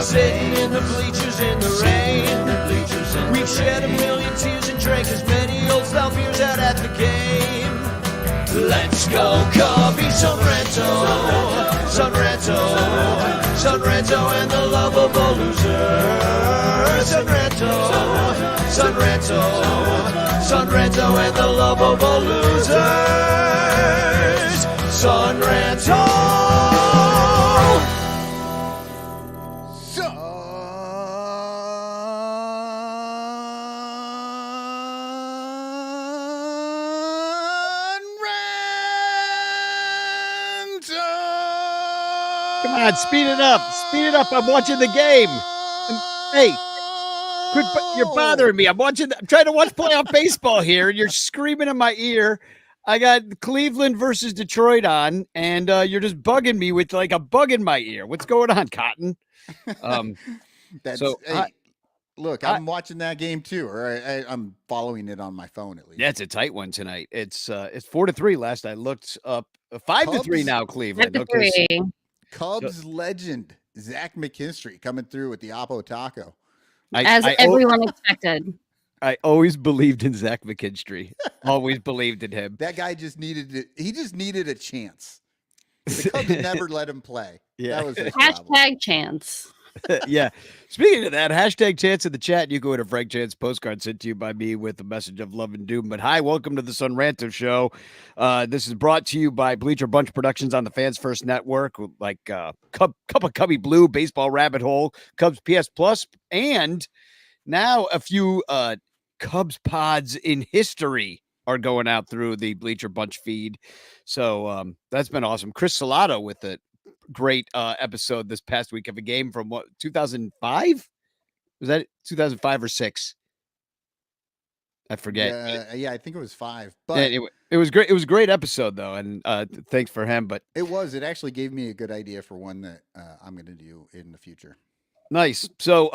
Sitting in the bleachers in the rain. We've shed a million tears and drank as many old style beers out at the game. Let's go, Cubby, Son Ranto, Son Ranto, Son Ranto and the lovable losers. Son Ranto, Son Ranto, Son Ranto and the lovable losers. Son Ranto. Come on, speed it up. Speed it up. I'm watching the game. Hey, quit, you're bothering me. I'm trying to watch playoff baseball here, and you're screaming in my ear. I got Cleveland versus Detroit on, and you're just bugging me with like a bug in my ear. What's going on, Cotton? Look, I'm watching that game too, or I'm following it on my phone at least. Yeah, it's a tight one tonight. It's 4-3 last I looked up. 5-3 now, Cleveland. Okay, so, Cubs legend Zach McKinstry coming through with the Oppo Taco. As everyone expected. I always believed in Zach McKinstry. Always believed in him. That guy just needed it. He just needed a chance. The Cubs never let him play. Yeah. That was his Hashtag chance. Yeah. Speaking of that, hashtag chance in the chat. You go to Frank Chance postcard sent to you by me with a message of love and doom. But hi, welcome to the Son Ranto Show. This is brought to you by Bleacher Bunch Productions on the Fans First Network, like Cup of Cubby Blue, Baseball Rabbit Hole, Cubs PS Plus, and now a few Cubs pods in history are going out through the Bleacher Bunch feed. So that's been awesome. Chris Salato with it. Great episode this past week of a game from 2005? Was that 2005 or 6? I forget. Yeah, I think it was 5. But it was great. It was a great episode though, and thanks for him. But it actually gave me a good idea for one that I'm going to do in the future. Nice. So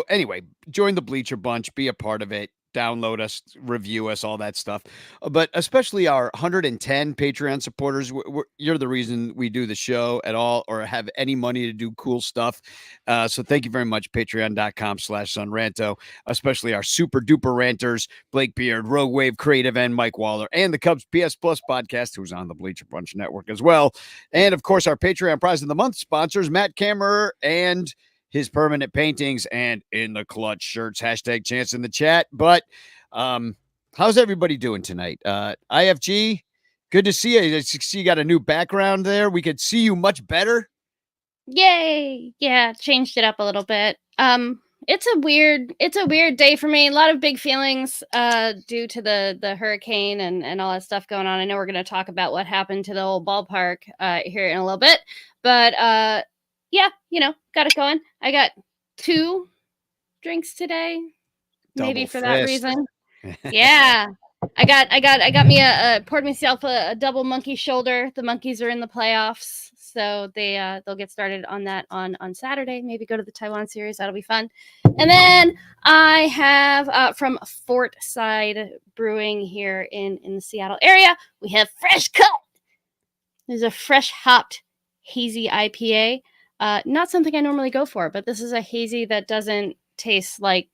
anyway, join the Bleacher Bunch, be a part of it. Download us, review us, all that stuff. But especially our 110 Patreon supporters, you're the reason we do the show at all or have any money to do cool stuff. So thank you very much, patreon.com/sonranto, especially our super duper ranters, Blake Beard, Rogue Wave Creative, and Mike Waller, and the Cubs PS Plus podcast, who's on the Bleacher Bunch Network as well. And of course, our Patreon Prize of the Month sponsors, Matt Kammerer and his permanent paintings and in the clutch shirts. Hashtag chance in the chat. But how's everybody doing tonight? IFG, good to see you. I see you got a new background there. We could see you much better. Yay. Yeah, changed it up a little bit. It's a weird day for me. A lot of big feelings due to the hurricane and all that stuff going on. I know we're going to talk about what happened to the old ballpark here in a little bit. But yeah, got it going. I got 2 drinks today. Maybe Double for that fist. reason. Yeah. I got me poured myself a double monkey shoulder. The Monkeys are in the playoffs, so they'll get started on that on Saturday. Maybe go to the Taiwan series. That'll be fun. And then I have from Fort Side Brewing here in the Seattle area. We have Fresh Cut. There's a fresh hopped hazy IPA. Not something I normally go for, but this is a hazy that doesn't taste like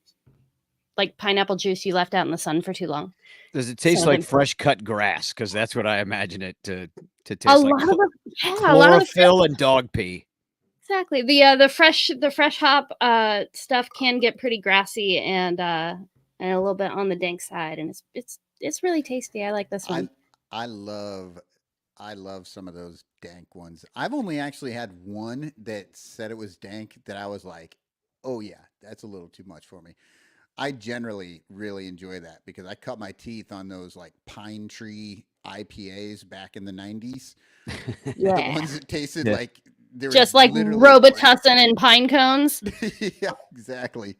pineapple juice you left out in the sun for too long. Does it taste like fresh cut grass? Because that's what I imagine it to taste a like. A lot of the chlorophyll and dog pee. Exactly. The fresh hop stuff can get pretty grassy and a little bit on the dank side, and it's really tasty. I like this one. I love some of those dank ones. I've only actually had one that said it was dank that I was like, oh yeah, that's a little too much for me. I generally really enjoy that because I cut my teeth on those like pine tree IPAs back in the 90s. Yeah. The ones that tasted like they were just like Robitussin and pine cones. Yeah, exactly.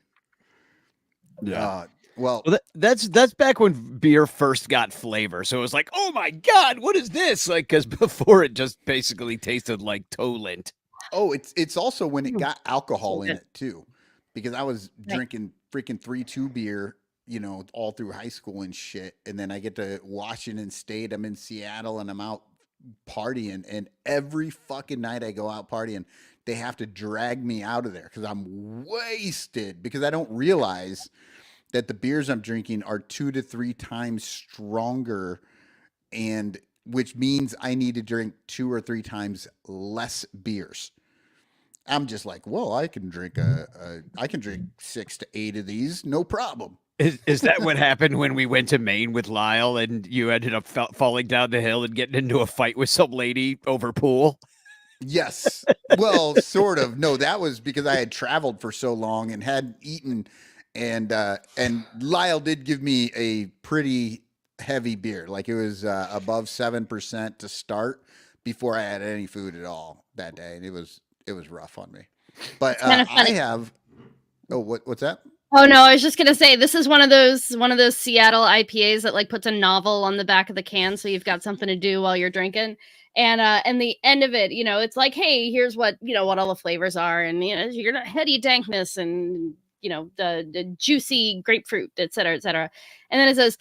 Yeah. Well, that's back when beer first got flavor. So it was like, oh my God, what is this? Like, because before it just basically tasted like toe lint. Oh, it's also when it got alcohol in it too, because I was drinking freaking 3-2 beer, all through high school and shit. And then I get to Washington State. I'm in Seattle and I'm out partying, and every fucking night I go out partying, they have to drag me out of there because I'm wasted because I don't realize that the beers I'm drinking are 2 to 3 times stronger, and which means I need to drink 2 or 3 times less beers. I'm just like, well, I can drink 6 to 8 of these, no problem. Is that what happened when we went to Maine with Lyle and you ended up falling down the hill and getting into a fight with some lady over pool? Yes. Well, sort of. No, that was because I had traveled for so long and hadn't eaten, and Lyle did give me a pretty heavy beer. Like it was above 7% to start before I had any food at all that day, and it was rough on me. But Kind of I funny. have. Oh, what's that? Oh no, I was just gonna say this is one of those Seattle IPAs that like puts a novel on the back of the can, so you've got something to do while you're drinking. And the end of it, it's like, hey, here's what what all the flavors are, and you're not heady dankness and the juicy grapefruit, et cetera, et cetera. And then it says,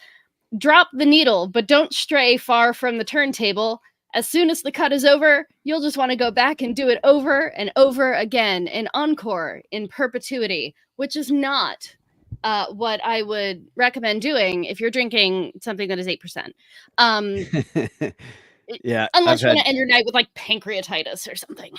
drop the needle, but don't stray far from the turntable. As soon as the cut is over, you'll just want to go back and do it over and over again, an encore in perpetuity, which is not what I would recommend doing if you're drinking something that is 8%. Yeah. Unless you want to end your night with like pancreatitis or something.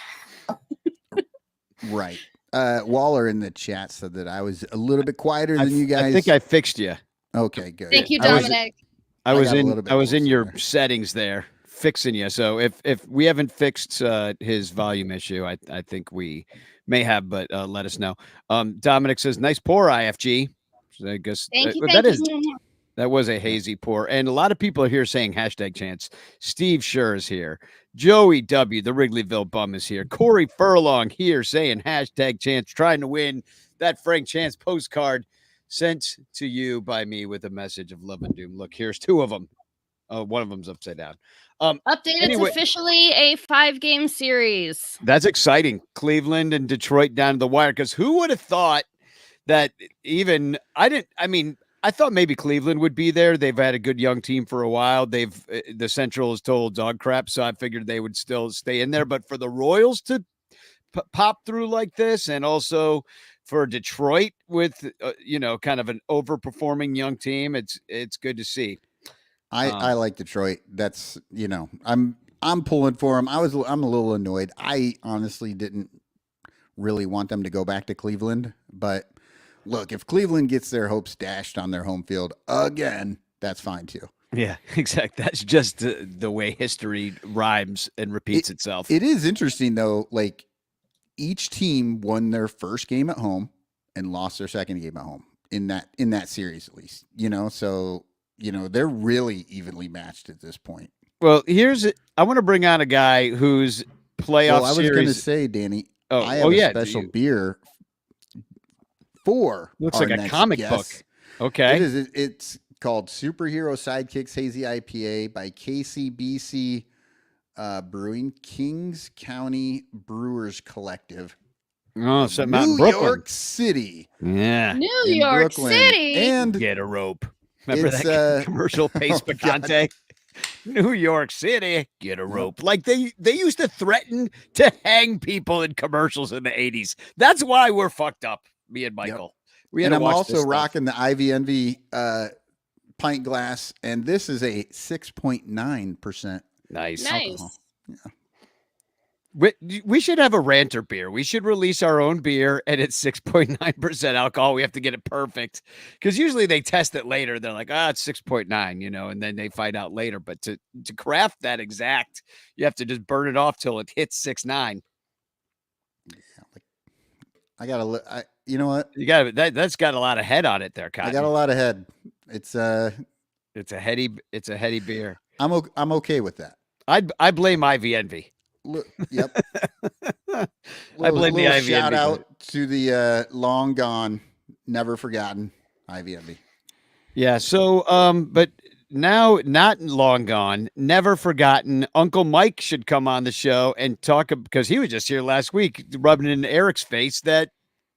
Right. Waller in the chat said that I was a little bit quieter than you guys. I think I fixed you. Okay, good. Thank you, I was- Dominic. I was got a in little bit your closer. settings there, fixing you. So if we haven't fixed his volume issue, I think we may have, but let us know. Dominic says, "Nice pour, IFG." So I guess Thank you. that Thank is you. that was a hazy pour, and a lot of people are here saying hashtag chants. Steve Schur is here. Joey W, the Wrigleyville bum, is here. Corey Furlong here saying hashtag chants, trying to win that Frank Chance postcard sent to you by me with a message of love and doom. Look, here's 2 of them. One of them's upside down. Update, Anyway. it's officially a 5-game series. That's exciting. Cleveland and Detroit down to the wire. Because who would have thought that I thought maybe Cleveland would be there. They've had a good young team for a while. The Central is total dog crap, so I figured they would still stay in there. But for the Royals to pop through like this, and also for Detroit with kind of an overperforming young team, it's good to see. I like Detroit. That's I'm pulling for them. I'm a little annoyed. I honestly didn't really want them to go back to Cleveland, but look, if Cleveland gets their hopes dashed on their home field again, that's fine too. Yeah, exactly. That's just the way history rhymes and repeats itself. It is interesting though, like each team won their first game at home and lost their second game at home in that series, at least, so they're really evenly matched at this point. Well, I want to bring on a guy whose playoff I was series. going to say, Danny, Oh, I have a yeah, special beer for looks our like a next comic guest. book. Okay. It is. It's called Superhero Sidekicks Hazy IPA by KCBC Brewing, Kings County Brewers Collective. Oh, something out in New Brooklyn. York City. Yeah. New in York Brooklyn. City. And Get a rope. Remember It's, that commercial, Pace oh, God. Picante? New York City, get a rope. Like they used to threaten to hang people in commercials in the 80s. That's why we're fucked up, me and Michael. We had and to I'm watch this also stuff. rocking the Ivy Envy pint glass, and this is a 6.9% Nice. alcohol. We should have a ranter beer. We should release our own beer, and it's 6.9% alcohol. We have to get it perfect because usually they test it later. They're like, it's 6.9, and then they find out later. But to craft that exact, you have to just burn it off till it hits 6.9. I got you know what? You got that's got a lot of head on it there, Cotton. I got a lot of head. It's a heady beer. I'm okay with that. I blame Ivy Envy. Yep. I blame the Ivy shout Envy. out to the long gone, never forgotten Ivy Envy. Yeah. So, but now not long gone, never forgotten. Uncle Mike should come on the show and talk because he was just here last week, rubbing it in Eric's face that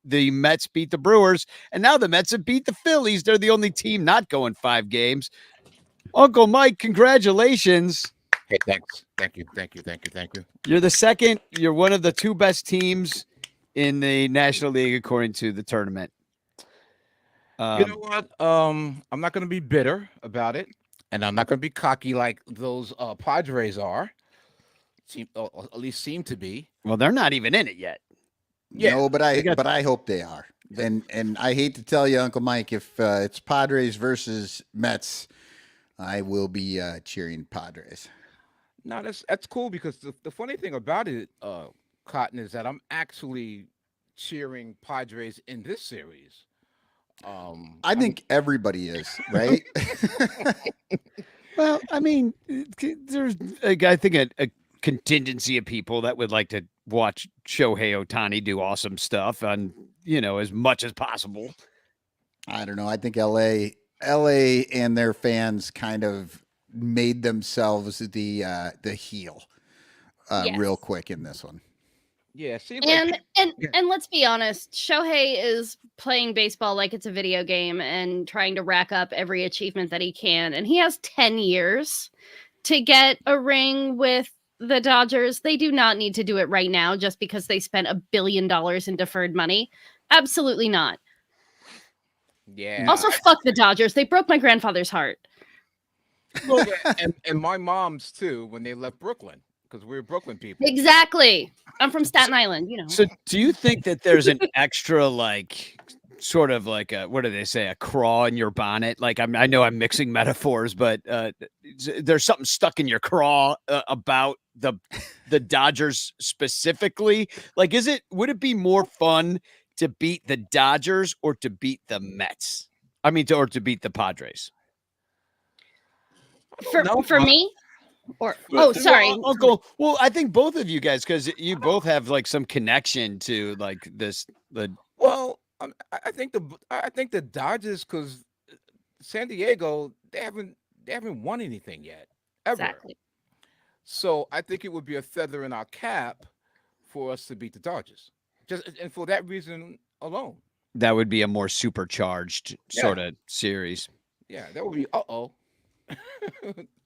the Mets beat the Brewers, and now the Mets have beat the Phillies. They're the only team not going 5 games. Uncle Mike, congratulations. Hey, thanks. Thank you. Thank you. Thank you. Thank you. You're the second. You're one of the two best teams in the National League according to the tournament. You know Um, what? I'm not going to be bitter about it, and I'm not going to be cocky like those Padres are. At least seem to be. well, they're not even in it yet. Yeah. No, but They got I hope they are. The, And I hate to tell you, Uncle Mike, if it's Padres versus Mets, I will be cheering Padres. no, that's cool because the funny thing about it, Cotton, is that I'm actually cheering Padres in this series. I I'm think everybody is, right? Well, I mean, there's I think a contingency of people that would like to watch Shohei Otani do awesome stuff on as much as possible. I don't know. I think LA and their fans kind of made themselves the heel real Yes. quick in this one. yeah. It seems like And let's be honest, Shohei is playing baseball like it's a video game and trying to rack up every achievement that he can. And he has 10 years to get a ring with the Dodgers. They do not need to do it right now just because they spent $1 billion in deferred money. Absolutely not. yeah. Also, fuck the Dodgers. They broke my grandfather's heart. Well, yeah, and my mom's too when they left Brooklyn because we were Brooklyn people. Exactly. I'm from Staten Island, you know. So, do you think that there's an extra sort of like a what do they say, a craw in your bonnet? Like I know I'm mixing metaphors, but there's something stuck in your craw about the Dodgers specifically. Like, would it be more fun to beat the Dodgers or to beat the Mets? I mean, or to beat the Padres? For me, or Well, sorry, Uncle. Well, I think both of you guys, because you both have like some connection to like this. Well, I think the Dodgers because San Diego they haven't won anything yet ever. exactly. So I think it would be a feather in our cap for us to beat the Dodgers. Just and for that reason alone. That would be a more supercharged Yeah. sort of series. Yeah, that would be uh-oh.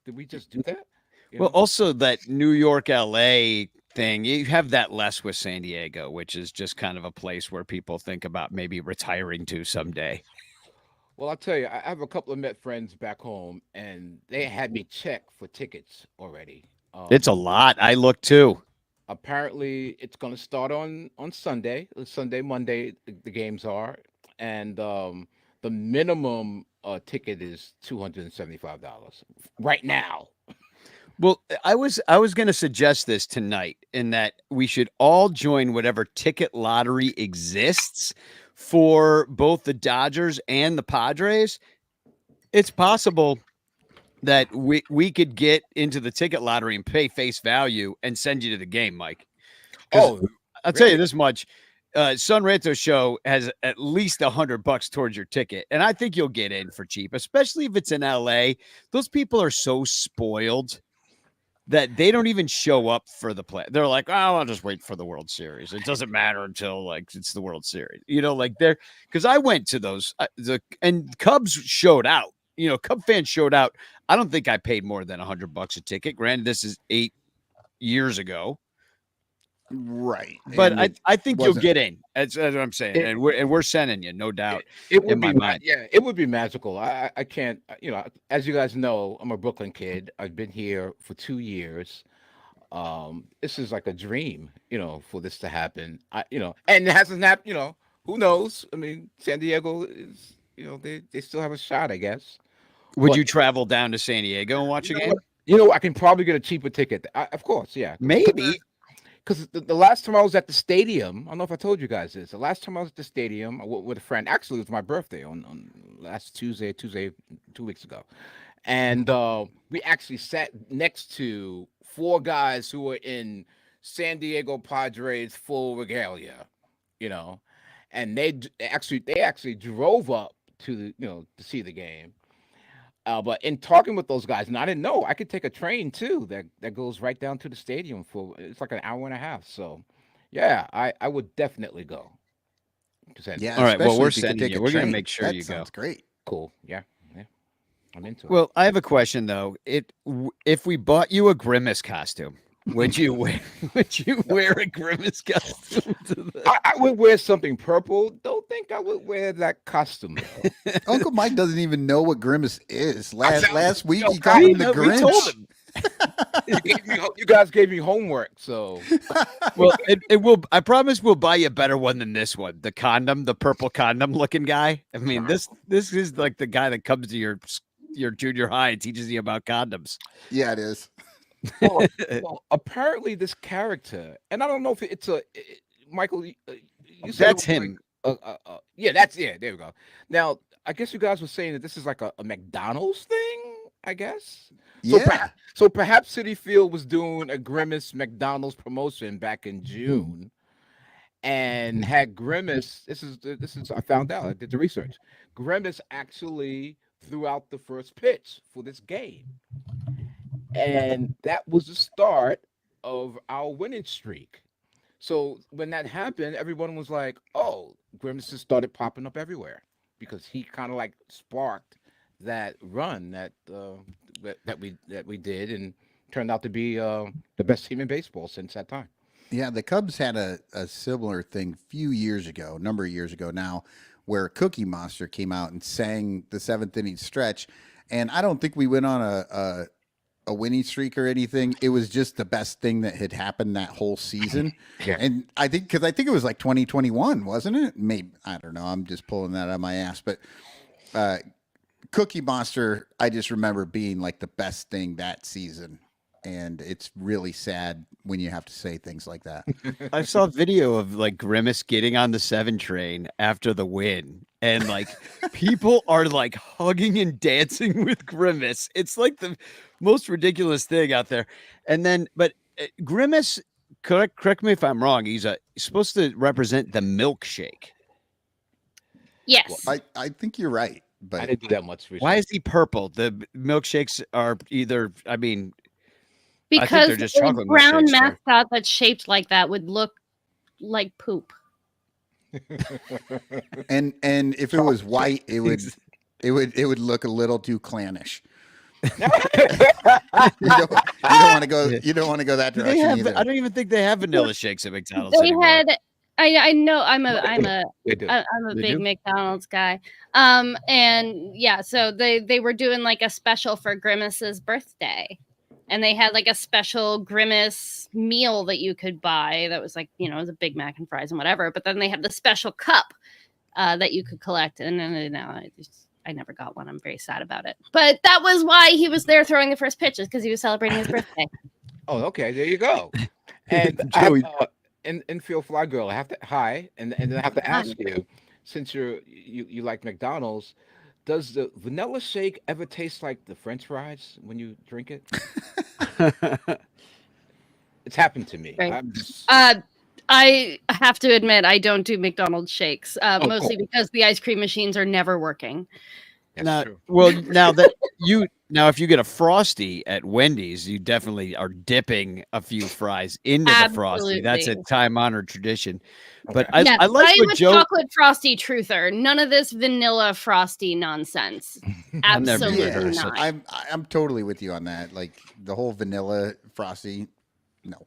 Did we just do that? You Well, know? also that New York, LA thing, you have that less with San Diego, which is just kind of a place where people think about maybe retiring to someday. Well, I'll tell you, I have a couple of Met friends back home, and they had me check for tickets already. It's a lot. I look too. Apparently, it's going to start on Sunday. Sunday, Monday, the games are, and the minimum ticket is $275 right now. Well, I was going to suggest this tonight in that we should all join whatever ticket lottery exists for both the Dodgers and the Padres. It's possible that we could get into the ticket lottery and pay face value and send you to the game, Mike. Because Oh, I'll tell you really? this much. Sun Ranto show has at least $100 towards your ticket. And I think you'll get in for cheap, especially if it's in LA. Those people are so spoiled that they don't even show up for the play. They're like, oh, I'll just wait for the World Series. It doesn't matter until like it's the World Series. Like they're because I went to those and Cubs showed out. Cub fans showed out. I don't think I paid more than $100 a ticket. Granted, this is 8 years ago, Right. but And it I think you'll wasn't get in. That's what I'm saying, It, and we're sending you, no doubt, it in would my be mind. yeah, it would be magical. I can't as you guys know, I'm a Brooklyn kid. I've been here for 2 years. This is like a dream, for this to happen. And it hasn't happened. Who knows? I mean, San Diego is, they still have a shot, I guess. Would But you travel down to San Diego and watch you a know game? what? I can probably get a cheaper ticket. Of course, yeah. Maybe. Because the last time I was at the stadium, I don't know if I told you guys this. The last time I was at the stadium with a friend, actually, it was my birthday on last Tuesday, 2 weeks ago. And we actually sat next to four guys who were in San Diego Padres full regalia, you know, and they actually drove up to to see the game. But in talking with those guys, and I didn't know I could take a train too that goes right down to the stadium for it's like an hour and a half. So, yeah, I would definitely go to San yeah, All Diego. right. Well, especially we're if you could sending take you. a We're gonna train. make sure That you go. sounds great. Cool. Yeah. Yeah. I'm into it. Well, I have a question though. If we bought you a Grimace costume, would you wear a Grimace costume to the I would wear something purple. Don't think I would wear that costume though. Uncle Mike doesn't even know what Grimace is. sound- Last week Yo, he called him the we told Grinch. him. You guys gave me homework, so Well, it will. I promise we'll buy you a better one than this one. The condom, the purple condom looking guy. I mean, this is like the guy that comes to your junior high and teaches you about condoms. Yeah, it is. well, apparently this character, and I don't know if it's Michael. You said it That's was like him. yeah, there we go. Now, I guess you guys were saying that this is like a McDonald's thing. I guess. Yeah. So perhaps City Field was doing a Grimace McDonald's promotion back in June, and had Grimace. This is I found out. I did the research. Grimace actually threw out the first pitch for this game, and that was the start of our winning streak. So when that happened, everyone was like, "Oh, Grimace just started popping up everywhere," because he kind of like sparked that run that we did, and turned out to be the best team in baseball since that time. Yeah, the Cubs had a similar thing a number of years ago now, where Cookie Monster came out and sang the seventh inning stretch. And I don't think we went on a winning streak or anything. It was just the best thing that had happened that whole season. Yeah. And I think it was like 2021, wasn't it? Maybe, I don't know. I'm just pulling that out of my ass. But Cookie Monster, I just remember being like the best thing that season. And it's really sad when you have to say things like that. I saw a video of like Grimace getting on the 7 train after the win, and like people are like hugging and dancing with Grimace. It's like the most ridiculous thing out there. And then, but Grimace, correct me if I'm wrong. He's supposed to represent the milkshake. Yes. I think you're right. I But didn't do that much research. Why is he purple? The milkshakes are either. I mean, because they're just a chocolate brown milkshakes, sir. mascot that's shaped like that would look like poop. and if it was white, it would look a little too clannish. You don't want to go. You don't want to go that Do they direction have, either. I don't even think they have vanilla shakes at McDonald's They anymore. had. I know I'm a They do. I'm a They big do? McDonald's guy. And yeah, so they were doing like a special for Grimace's birthday. And they had like a special Grimace meal that you could buy that was like, it was a Big Mac and fries and whatever. But then they had the special cup that you could collect. And then I never got one. I'm very sad about it. But that was why he was there throwing the first pitches, because he was celebrating his birthday. Oh, okay. There you go. And I have, Joey- infield fly girl. I have to and then I have to ask you, since you like McDonald's, does the vanilla shake ever taste like the French fries when you drink it? It's happened to me. Right. I'm just, I have to admit, I don't do McDonald's shakes, mostly cool. because the ice cream machines are never working. that's Now, true. well, if you get a Frosty at Wendy's, you definitely are dipping a few fries into the Frosty. That's a Absolutely. time-honored tradition. But Okay. I like I'm what a Joe. chocolate Frosty truther. None of this vanilla Frosty nonsense. I've never Absolutely heard of not. such- I'm totally with you on that. Like the whole vanilla frosty. No.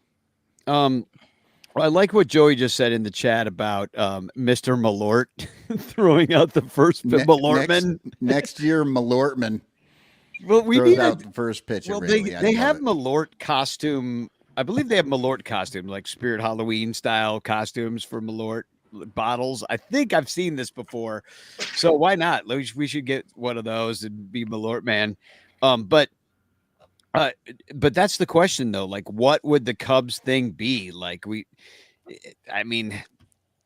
Well, I like what Joey just said in the chat about Mr. Malort throwing out the first Malortman. Next year, Malortman Well, we throws need out the first pitch. Well, at Wrigley. they I have love Malort costume. I believe they have Malort costume, like Spirit Halloween style costumes for Malort bottles. I think I've seen this before, so why not? We should get one of those and be Malort man. But that's the question though. Like, what would the Cubs thing be? Like, I mean,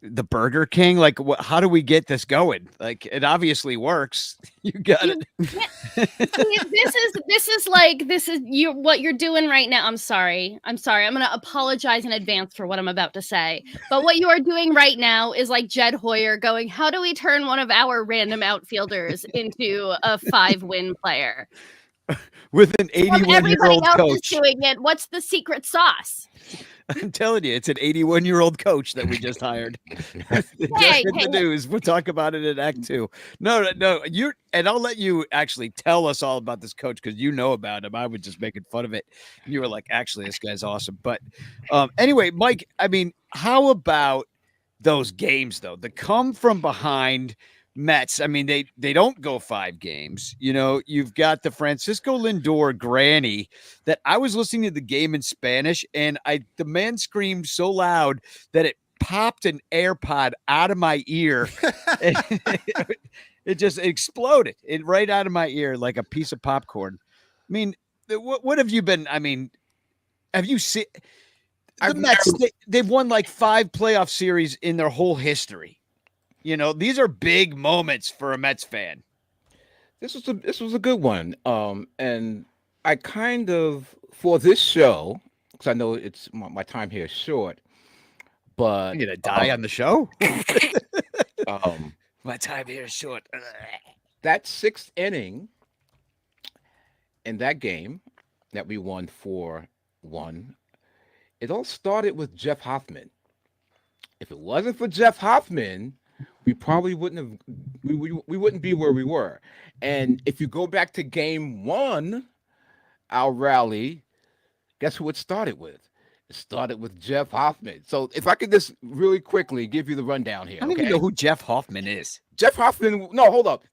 the Burger King. Like, how do we get this going? Like, it obviously works. You got it. This is what you're doing right now. I'm sorry. I'm going to apologize in advance for what I'm about to say. But what you are doing right now is like Jed Hoyer going, how do we turn one of our random outfielders into a 5-win player? With an Well, 81-year-old everybody else coach. is doing it. What's the secret sauce? I'm telling you, it's an 81-year-old coach that we just hired. Just Hey, in the news. We'll talk about it in Act 2. No. And I'll let you actually tell us all about this coach because you know about him. I was just making fun of it. And you were like, actually, this guy's awesome. But anyway, Mike, I mean, how about those games though? The come from behind Mets. I mean, they don't go 5 games. You know, you've got the Francisco Lindor granny that I was listening to the game in Spanish, and the man screamed so loud that it popped an AirPod out of my ear. It just exploded it right out of my ear like a piece of popcorn. I mean, what have you been? I mean, have you seen the Mets? They've won like 5 playoff series in their whole history. You know, these are big moments for a Mets fan. This was a good one. And I kind of for this show because I know it's my time here is short, but I'm gonna die on the show. um, My time here is short. that 6th inning in that game that we won 4-1, it all started with Jeff Hoffman. If it wasn't for Jeff Hoffman, we probably wouldn't have we wouldn't be where we were. And if you go back to game 1, our rally, guess who it started with? It started with Jeff Hoffman. So if I could just really quickly give you the rundown here. I don't even know who Jeff Hoffman is. Jeff Hoffman. No, hold up.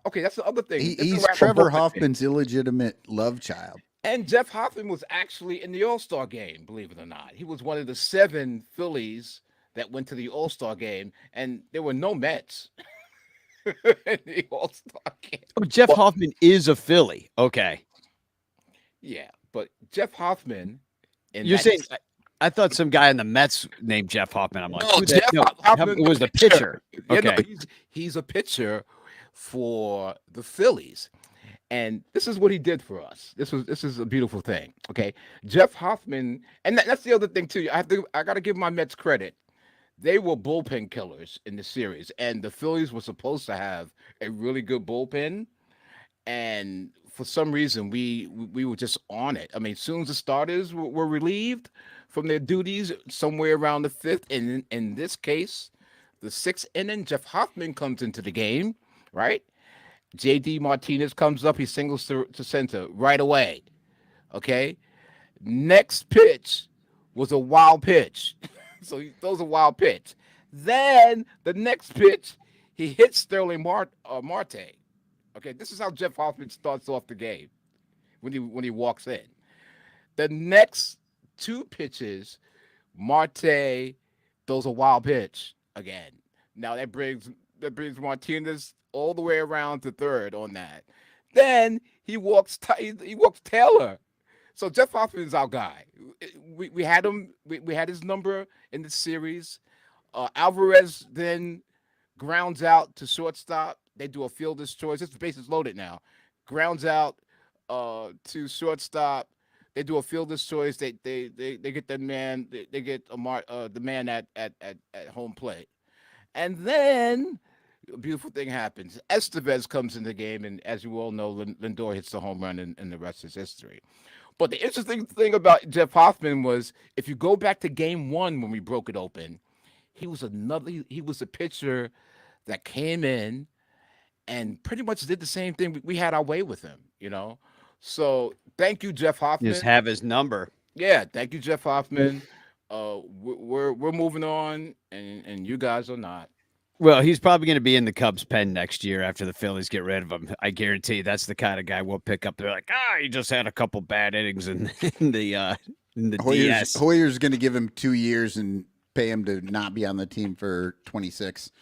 Okay, that's the other thing. He's Trevor Hoffman's illegitimate love child. And Jeff Hoffman was actually in the All-Star game, believe it or not. He was one of the 7 Phillies that went to the All-Star game, and there were no Mets in the All-Star game. Oh, Jeff Hoffman is a Philly. Okay. Yeah, but Jeff Hoffman. You're saying I thought some guy in the Mets named Jeff Hoffman. I'm like, no, Jeff Hoffman was the pitcher. Okay. Yeah, no, he's a pitcher for the Phillies. And this is what he did for us. This is a beautiful thing. Okay. Jeff Hoffman, and that's the other thing too. I gotta give my Mets credit. They were bullpen killers in the series, and the Phillies were supposed to have a really good bullpen. And for some reason, we were just on it. I mean, as soon as the starters were relieved from their duties, somewhere around the 5th, and in this case, the 6th inning, Jeff Hoffman comes into the game, right? JD Martinez comes up, he singles to center right away. Okay. Next pitch was a wild pitch. So he throws a wild pitch. Then the next pitch, he hits Sterling Marte. Okay, this is how Jeff Hoffman starts off the game when he walks in. The next 2 pitches, Marte throws a wild pitch again. Now that brings Martinez all the way around to 3rd on that. Then he walks Taylor. So Jeff Hoffman is our guy. We had him. We had his number in the series. Alvarez then grounds out to shortstop. They do a fielder's choice. It's the bases loaded now. Grounds out to shortstop. They do a fielder's choice. They get the man. They get the man at home plate. And then a beautiful thing happens. Estevez comes in the game, and as you all know, Lindor hits the home run, and the rest is history. But the interesting thing about Jeff Hoffman was, if you go back to game 1 when we broke it open, he was a pitcher that came in and pretty much did the same thing. We had our way with him, you know. So thank you, Jeff Hoffman. Just have his number. Yeah, thank you, Jeff Hoffman. We're moving on, and you guys are not. Well, he's probably going to be in the Cubs pen next year after the Phillies get rid of him. I guarantee that's the kind of guy we'll pick up. They're like, he just had a couple bad innings in the DS. Hoyer's going to give him 2 years and pay him to not be on the team for 26.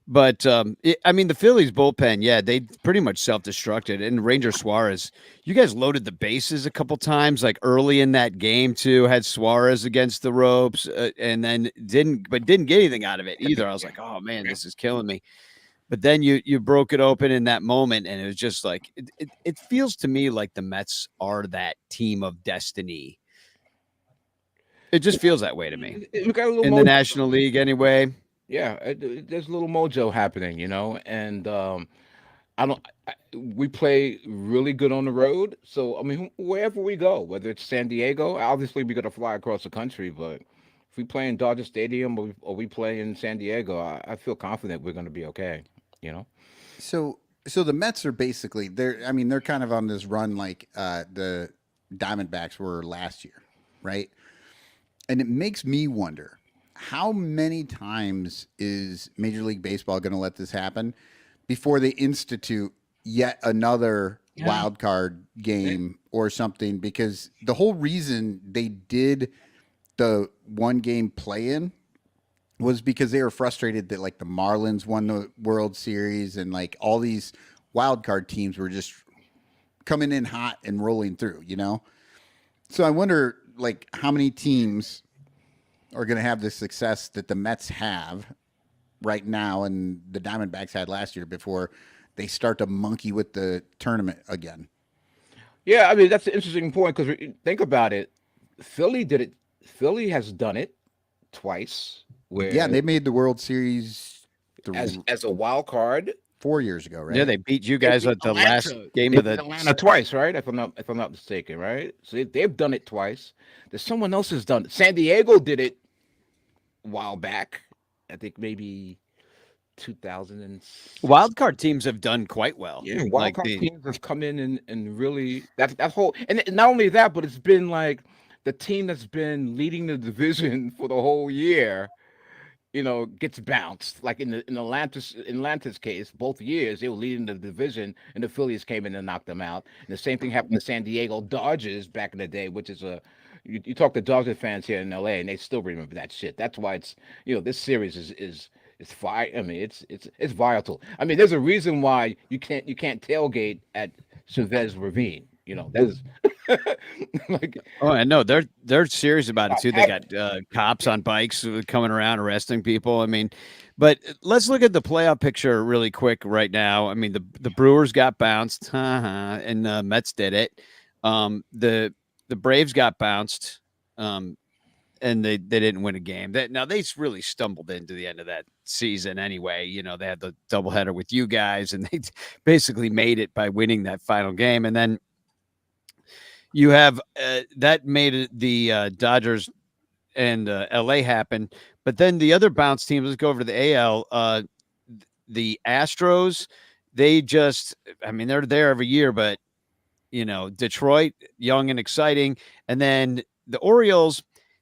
But I mean, the Phillies bullpen, yeah, they pretty much self-destructed. And Ranger Suarez, you guys loaded the bases a couple times, like early in that game too. Had Suarez against the ropes, and then didn't get anything out of it either. I was like, oh man, this is killing me. But then you broke it open in that moment, and it was just like it feels to me like the Mets are that team of destiny. It just feels that way to me. We got a little in the National League, anyway. Yeah, there's a little mojo happening, you know, and I don't. We play really good on the road. So I mean, wherever we go, whether it's San Diego, obviously we got to fly across the country. But if we play in Dodger Stadium or we play in San Diego, I feel confident we're going to be okay. You know. So the Mets are basically they're I mean they're kind of on this run like the Diamondbacks were last year, right? And it makes me wonder how many times is Major League Baseball going to let this happen before they institute yet another wild card game or something? Because the whole reason they did the one game play in was because they were frustrated that like the Marlins won the World Series and like all these wild card teams were just coming in hot and rolling through, you know? So I wonder like how many teams are going to have the success that the Mets have right now and the Diamondbacks had last year before they start to monkey with the tournament again. Yeah, I mean that's an interesting point because think about it. Philly did it. Philly has done it twice, Yeah, where they made the World Series as a wild card. 4 years ago, right? Yeah, they beat you They guys beat at the last Atlanta. game They of beat the. Atlanta twice, right? If I'm not mistaken, right? So they've done it twice. There's someone else has done it. San Diego did it a while back. I think maybe 2006. Wild card teams have done quite well. Yeah, wild Like card the teams have come in and really that whole and not only that, but it's been like the team that's been leading the division for the whole year, gets bounced. Like in Atlanta's case, both years they were leading the division, and the Phillies came in and knocked them out. And the same thing happened to San Diego Dodgers back in the day, which is you talk to Dodger fans here in LA, and they still remember that shit. That's why it's this series is fire. I mean, it's vital. I mean, there's a reason why you can't tailgate at Chavez Ravine. There's like oh, I know they're serious about it too. They got happening. cops on bikes coming around arresting people. I mean, but let's look at the playoff picture really quick right now. I mean, the Brewers got bounced, and the Mets did it. The Braves got bounced, and they didn't win a game. Now they really stumbled into the end of that season anyway. They had the doubleheader with you guys, and they basically made it by winning that final game, and then. You have that made the Dodgers and LA happen, but then the other bounce teams. Let's go over to the AL. The Astros, they're there every year, but Detroit, young and exciting, and then the Orioles.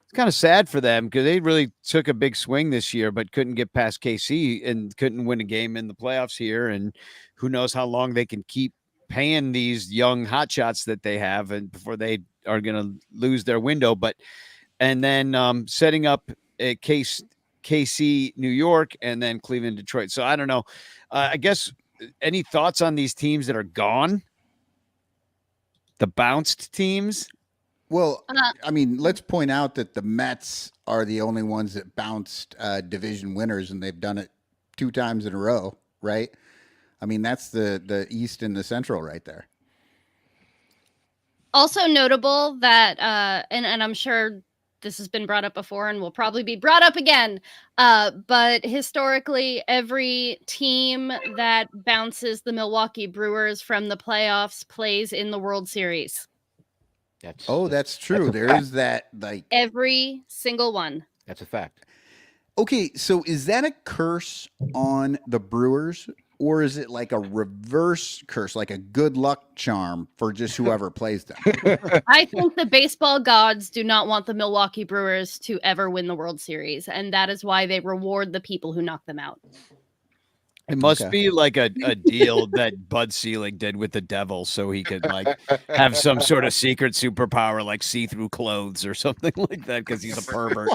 It's kind of sad for them because they really took a big swing this year, but couldn't get past KC and couldn't win a game in the playoffs here. And who knows how long they can keep paying these young hotshots that they have and before they are going to lose their window. And then setting up a KC, New York, and then Cleveland, Detroit. So I don't know. I guess any thoughts on these teams that are gone? The bounced teams? Well, I mean, let's point out that the Mets are the only ones that bounced division winners, and they've done it 2 times in a row, right? I mean, that's the East and the Central right there. Also notable that, and I'm sure this has been brought up before and will probably be brought up again, but historically, every team that bounces the Milwaukee Brewers from the playoffs plays in the World Series. That's true. There is that, like every single one. That's a fact. Okay, so is that a curse on the Brewers, or is it like a reverse curse, like a good luck charm for just whoever plays them? I think the baseball gods do not want the Milwaukee Brewers to ever win the World Series, and that is why they reward the people who knock them out. It must be like a deal that Bud Selig did with the devil so he could like have some sort of secret superpower like see-through clothes or something like that because he's a pervert.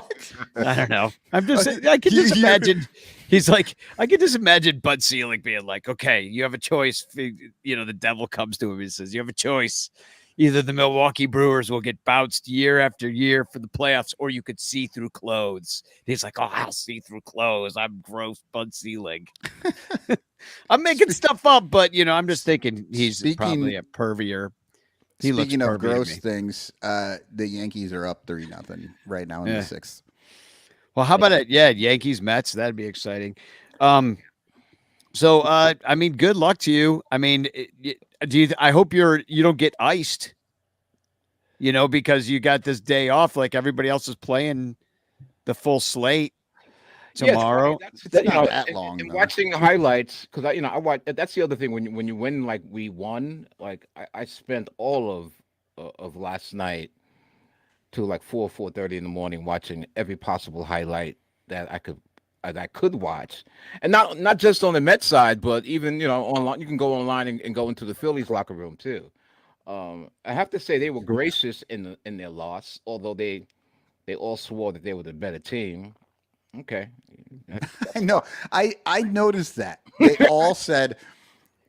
I don't know. I can just imagine I can just imagine Bud Selig being like, okay, you have a choice. The devil comes to him and says, you have a choice. Either the Milwaukee Brewers will get bounced year after year for the playoffs, or you could see through clothes. And he's like, oh, I'll see through clothes. I'm gross Bud Selig. I'm making stuff up, but, I'm just thinking he's probably a pervier. Speaking of gross things, the Yankees are up 3-0 right now in the 6th. Well, how about it? Yeah, Yankees, Mets. That'd be exciting. So, I mean, good luck to you. I mean, do you? I hope you don't get iced. Because you got this day off, like everybody else is playing the full slate Yes, tomorrow. It's you not know, that long, and though. watching the highlights because I watch. That's the other thing when you win like we won. Like I spent all of last night to like 4:30 in the morning watching every possible highlight that I could watch, and not just on the Met side, but even online. You can go online and go into the Phillies locker room too. I have to say they were gracious in their loss, although they all swore that they were the better team. Okay, I that's fine. know. I noticed that they all said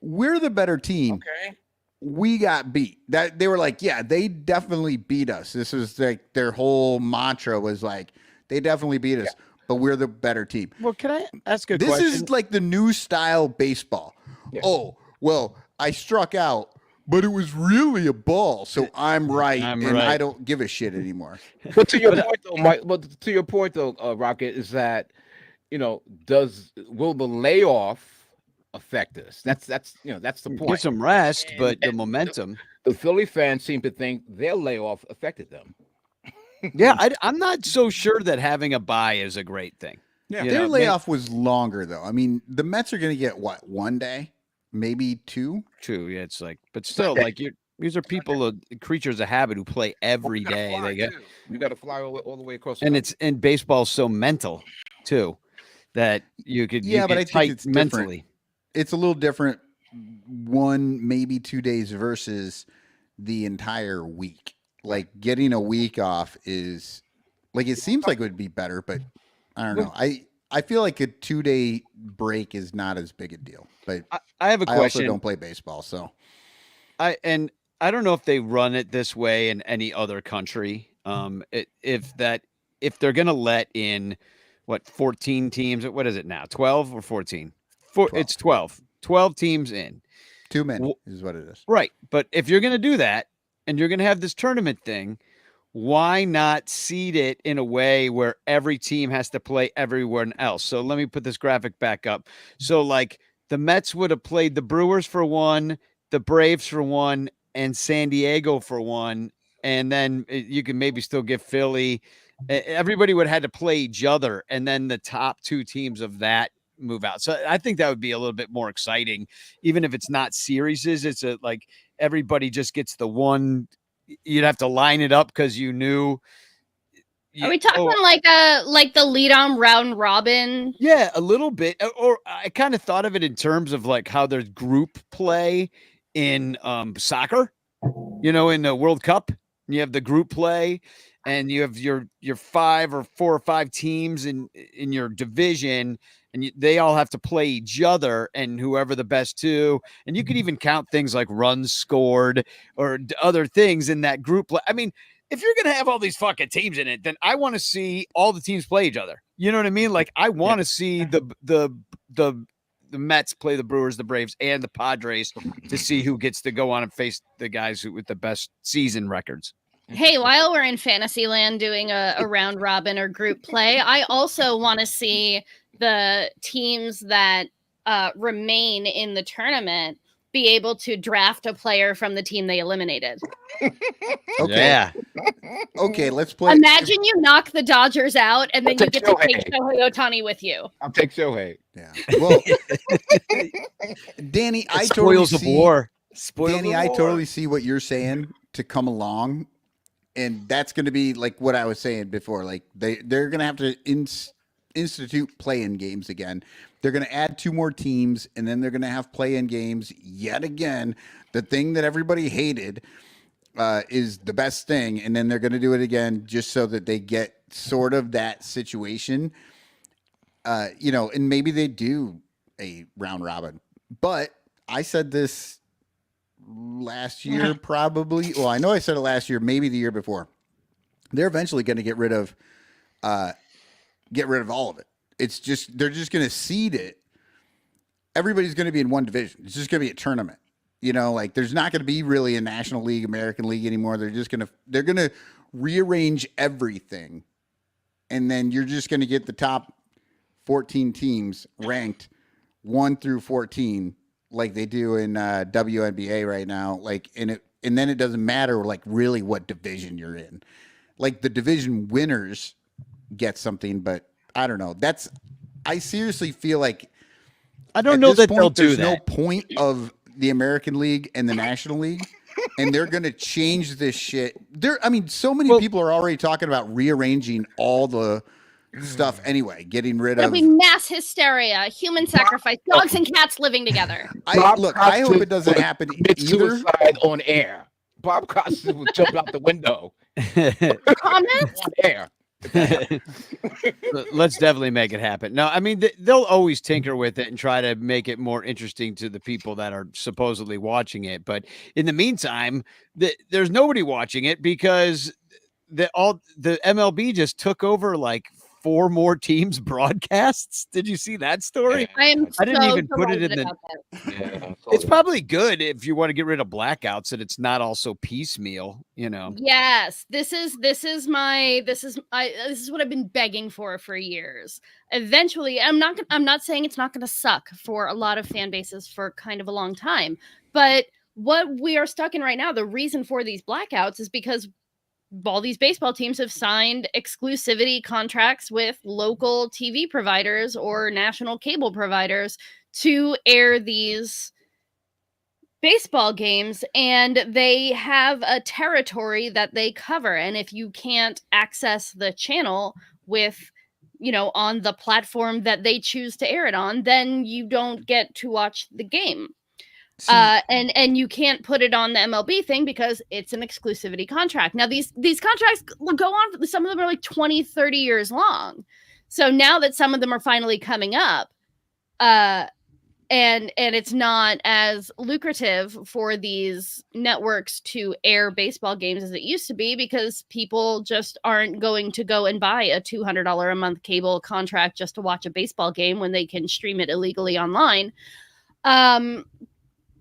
we're the better team. Okay. We got beat. That they were like, yeah, they definitely beat us. This was like their whole mantra was like, they definitely beat us, but we're the better team. Well, can I ask a This question? is like the new style baseball. Yeah. Oh, well, I struck out, but it was really a ball, so I'm right, I'm and I right. don't give a shit anymore. But to your point though, Mike. But to your point though, Rocket, is that will the layoff affect us? That's the Get point. some rest, And, but the and momentum. the Philly fans seem to think their layoff affected them. Yeah, I'm not so sure that having a bye is a great thing. Yeah. Their May- layoff was longer, though. I mean, the Mets are going to get what, 1 day, maybe 2. True. Yeah, it's like, but still, Sunday. like these are people, creatures of habit who play every You gotta day. fly They get, too. You got to fly all the way across the and country. baseball's so mental too that you Yeah, but get I think tight it's different. mentally. It's a little different 1, maybe 2 days versus the entire week. Like getting a week off is like it seems like it would be better, but I don't know. I feel like a 2-day break is not as big a deal. But I have a I also question. don't play baseball, so I don't know if they run it this way in any other country. If they're gonna let in 14 teams, what is it now? 12 or 14? 12. It's 12. 12 teams in. too many W- is what it is. Right. But if you're gonna do that and you're gonna have this tournament thing, why not seed it in a way where every team has to play everyone else? So let me put this graphic back up. So like the Mets would have played the Brewers for one, the Braves for one, and San Diego for one, and then you can maybe still get Philly. Everybody would have had to play each other, and then the top 2 teams of that move out. So I think that would be a little bit more exciting, even if it's not series. It's like everybody just gets the one. You'd have to line it up because you knew. Are we talking like the lead on round robin? Yeah, a little bit. Or I kind of thought of it in terms of like how there's group play in soccer. In the World Cup, you have the group play, and you have your 5 or 4 or 5 teams in your division, and they all have to play each other, and whoever the best 2. And you could even count things like runs scored or other things in that group play. I mean, if you're gonna have all these fucking teams in it, then I want to see all the teams play each other. You know what I mean? Like I want to see the Mets play the Brewers, the Braves, and the Padres to see who gets to go on and face the guys with the best season records. Hey, while we're in Fantasyland doing a round robin or group play, I also want to see the teams that remain in the tournament be able to draft a player from the team they eliminated. Okay. Yeah. Okay, let's play. Imagine you knock the Dodgers out and then you take get to take Shohei. Shohei Ohtani with you. I'll take Shohei. Yeah. Well, Danny, I totally Spoils of see. war. Spoils Danny, of I war. totally see what you're saying to come along, and that's going to be like what I was saying before. Like they're going to have to institute play-in games again. They're going to add 2 more teams, and then they're going to have play-in games yet again. The thing that everybody hated is the best thing, and then they're going to do it again just so that they get sort of that situation. And maybe they do a round robin. But I said this last year, probably. Well, I know I said it last year, maybe the year before. They're eventually going to get rid of all of it. It's just they're just going to seed it. Everybody's going to be in one division. It's just going to be a tournament. Like there's not going to be really a National League, American League anymore. They're going to rearrange everything, and then you're just going to get the top 14 teams ranked 1 through 14 like they do in WNBA right now. Like and then it doesn't matter like really what division you're in. Like the division winners get something, but I don't know. I seriously feel like I don't at know this that point, they'll do there's no that. point of the American League and the National League, and they're going to change this shit. I mean, so many people are already talking about rearranging all the stuff anyway, getting rid There'll of. be mass hysteria, human sacrifice, dogs and cats living together. I hope it doesn't happen commit either. suicide on air. Bob Costas would jump out the window Comments? on air. Let's definitely make it happen. No, I mean they'll always tinker with it and try to make it more interesting to the people that are supposedly watching it. But in the meantime, there's nobody watching it because the MLB just took over like 4 more teams' broadcasts. Did you see that story? I didn't so even put it in delighted the. about that. It's probably good if you want to get rid of blackouts and it's not also piecemeal, you know. Yes, this is what I've been begging for years. Eventually, I'm not saying it's not going to suck for a lot of fan bases for kind of a long time, but what we are stuck in right now, the reason for these blackouts is because all these baseball teams have signed exclusivity contracts with local TV providers or national cable providers to air these baseball games, and they have a territory that they cover. And if you can't access the channel with, on the platform that they choose to air it on, then you don't get to watch the game. And you can't put it on the MLB thing because it's an exclusivity contract. Now these contracts go on, some of them are like 20, 30 years long. So now that some of them are finally coming up, and it's not as lucrative for these networks to air baseball games as it used to be because people just aren't going to go and buy a $200 a month cable contract just to watch a baseball game when they can stream it illegally online.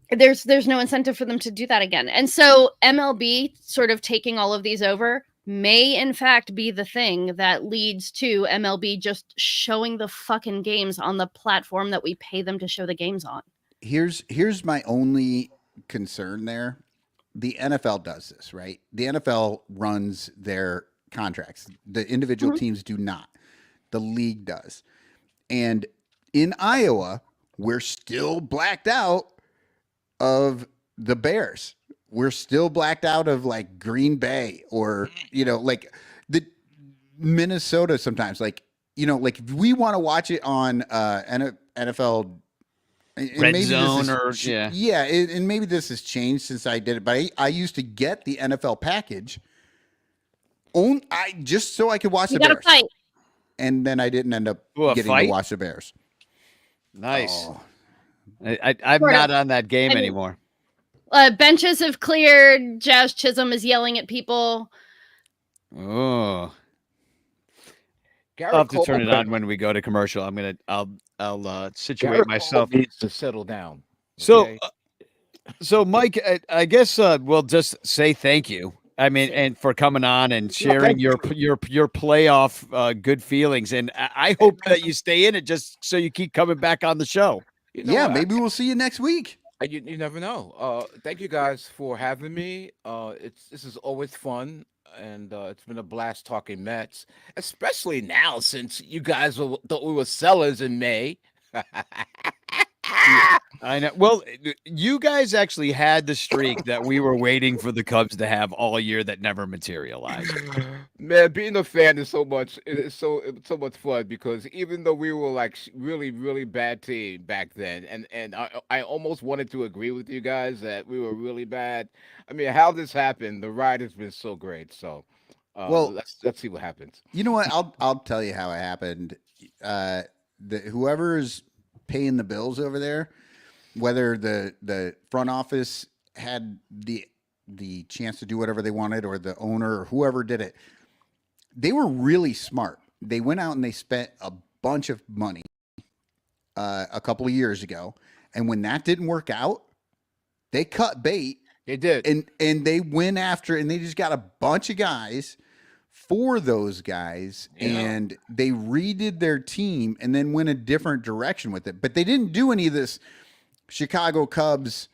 There's no incentive for them to do that again. And so MLB sort of taking all of these over may in fact be the thing that leads to MLB just showing the fucking games on the platform that we pay them to show the games on. Here's my only concern there. The NFL does this, right? The NFL runs their contracts. The individual teams do not. The league does. And in Iowa, we're still blacked out of the Bears. We're still blacked out of like Green Bay or, like the Minnesota sometimes. Like, like if we want to watch it on NFL Red Zone and maybe this has changed since I did it, but I used to get the NFL package just so I could watch the Bears. Fight. And then I didn't end up getting to watch the Bears. Nice. Oh. I'm not on that game anymore. Benches have cleared. Jazz Chisholm is yelling at people. Oh, I'll have to turn it on when we go to commercial. I'll situate myself. Needs to settle down. Okay? So Mike, I guess we'll just say thank you. I mean, and for coming on and sharing your playoff good feelings, and I hope that you stay in it just so you keep coming back on the show. Maybe we'll see you next week. You never know. Thank you guys for having me. This is always fun, and it's been a blast talking Mets, especially now since you guys thought we were sellers in May. I know. Well, you guys actually had the streak that we were waiting for the Cubs to have all year that never materialized. Man, being a fan is so much. It's so much fun because even though we were like really, really bad team back then, and I almost wanted to agree with you guys that we were really bad. I mean, how this happened, the ride has been so great. So, let's see what happens. You know what? I'll tell you how it happened. Whoever's paying the bills over there, whether the front office had the chance to do whatever they wanted or the owner or whoever did it, they were really smart. They went out and they spent a bunch of money a couple of years ago, and when that didn't work out, they cut bait. They did, and they went after, and they just got a bunch of guys for those guys, and they redid their team and then went a different direction with it. But they didn't do any of this Chicago Cubs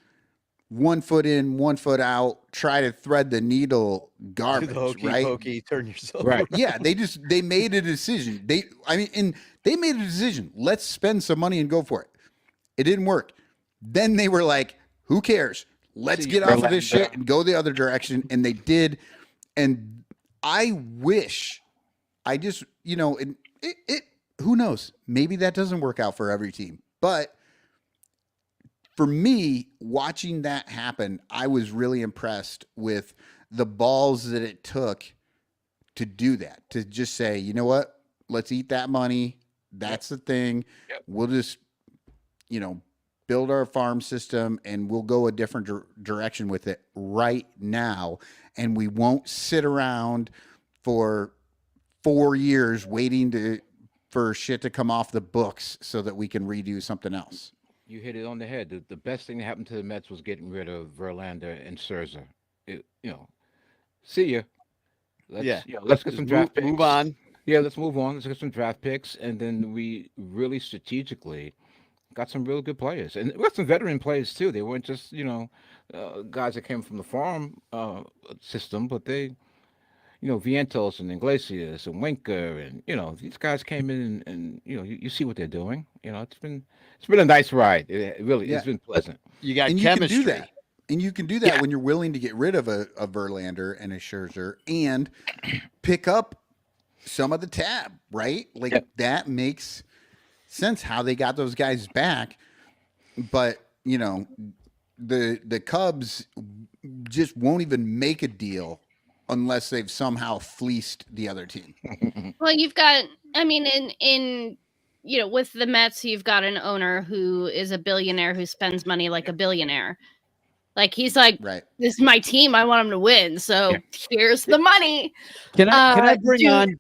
1 foot in, 1 foot out, try to thread the needle garbage, right? Pokey, turn yourself Right. Yeah, they made a decision. They made a decision. Let's spend some money and go for it. It didn't work. Then they were like, who cares? Let's get off of this shit and go the other direction. And they did. And I wish, I just, it who knows? Maybe that doesn't work out for every team. But for me, watching that happen, I was really impressed with the balls that it took to do that, to just say, you know what? Let's eat that money. That's the thing. We'll just, build our farm system and we'll go a different direction with it right now. And we won't sit around for 4 years waiting for shit to come off the books so that we can redo something else. You hit it on the head. The best thing that happened to the Mets was getting rid of Verlander and Scherzer. See ya. Let's get some draft picks. Move on. Yeah, let's move on. Let's get some draft picks, and then we really strategically got some real good players, and we got some veteran players too. They weren't just guys that came from the farm system, but they, Vientos and Iglesias and Winker, and these guys came in, and you see what they're doing. It's been a nice ride. It really, it's been pleasant. You got and chemistry. You can do that. And you can do that when you're willing to get rid of a Verlander and a Scherzer and pick up some of the tab, right? Like that makes sense how they got those guys back. But, the Cubs just won't even make a deal unless they've somehow fleeced the other team. Well, you've got, in with the Mets, you've got an owner who is a billionaire who spends money like a billionaire. Like he's like, right. This is my team. I want them to win. So here's the money. Can I bring on?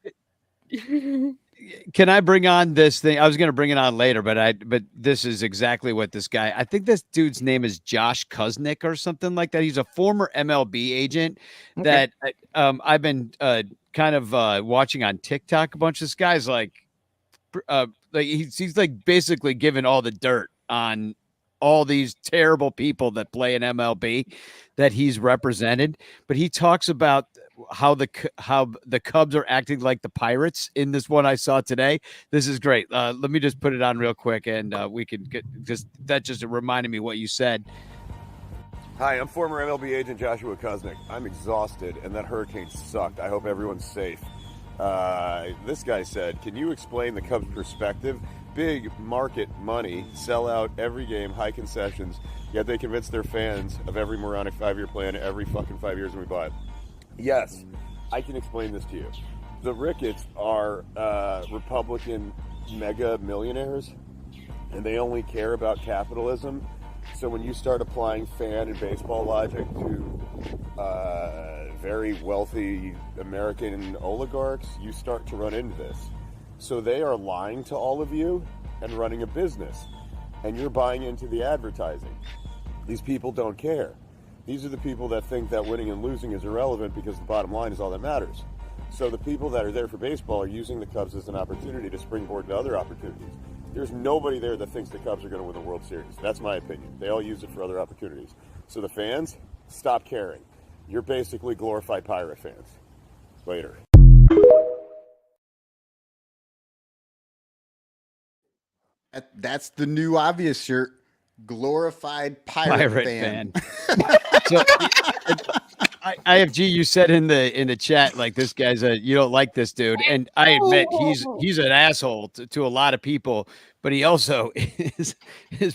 Can I bring on this thing? I was going to bring it on later, but this is exactly what this guy. I think this dude's name is Josh Kuznick or something like that. He's a former MLB agent that I've been kind of watching on TikTok. A bunch of this guy's like he's like basically giving all the dirt on all these terrible people that play in MLB that he's represented. But he talks about how the Cubs are acting like the Pirates in this one I saw today. This is great. Let me just put it on real quick, and we can get that just reminded me what you said. Hi, I'm former MLB agent Joshua Kuznick. I'm exhausted, and that hurricane sucked. I hope everyone's safe. This guy said, can you explain the Cubs' perspective? Big market money, sell out every game, high concessions, yet they convince their fans of every moronic 5-year plan every fucking 5 years when we buy it. Yes, I can explain this to you. The Ricketts are Republican mega millionaires, and they only care about capitalism. So when you start applying fan and baseball logic to very wealthy American oligarchs, you start to run into this. So they are lying to all of you and running a business, and you're buying into the advertising. These people don't care. These are the people that think that winning and losing is irrelevant because the bottom line is all that matters. So the people that are there for baseball are using the Cubs as an opportunity to springboard to other opportunities. There's nobody there that thinks the Cubs are going to win the World Series. That's my opinion. They all use it for other opportunities. So the fans, stop caring. You're basically glorified Pirate fans. Later. That's the new obvious shirt. Glorified pirate fan. So, IFG, you said in the chat, like, this guy's you don't like this dude, and I admit he's an asshole to a lot of people, but he also is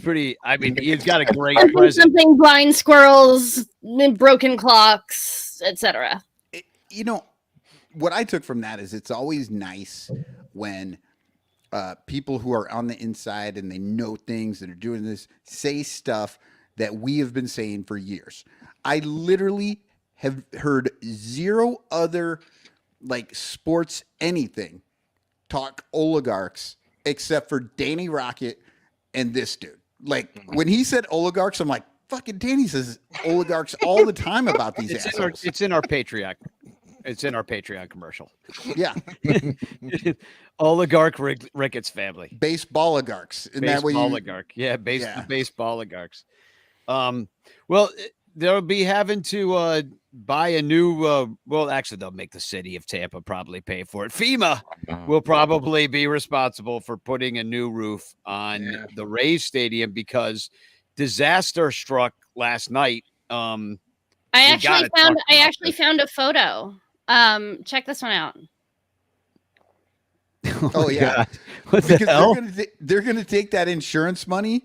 pretty. I mean, he's got a great presence. Something blind squirrels, broken clocks, etc. What I took from that is it's always nice when people who are on the inside and they know things and are doing this say stuff that we have been saying for years. I literally have heard zero other sports anything talk oligarchs except for Danny Rocket and this dude. When he said oligarchs, I'm like, fucking Danny says oligarchs all the time about these assholes. It's in our Patreon. It's in our Patreon commercial. Yeah, Oligarch Ricketts family. baseball oligarchs. Isn't that Base what you? oligarch. Yeah, Yeah. the baseball oligarchs. Well, they'll be having to buy a new. Well, actually, they'll make the city of Tampa probably pay for it. FEMA will probably be responsible for putting a new roof on the Rays stadium because disaster struck last night. I we actually gotta found talk I about actually this. found a photo. Check this one out. Oh yeah, God. What the because hell? they're gonna take that insurance money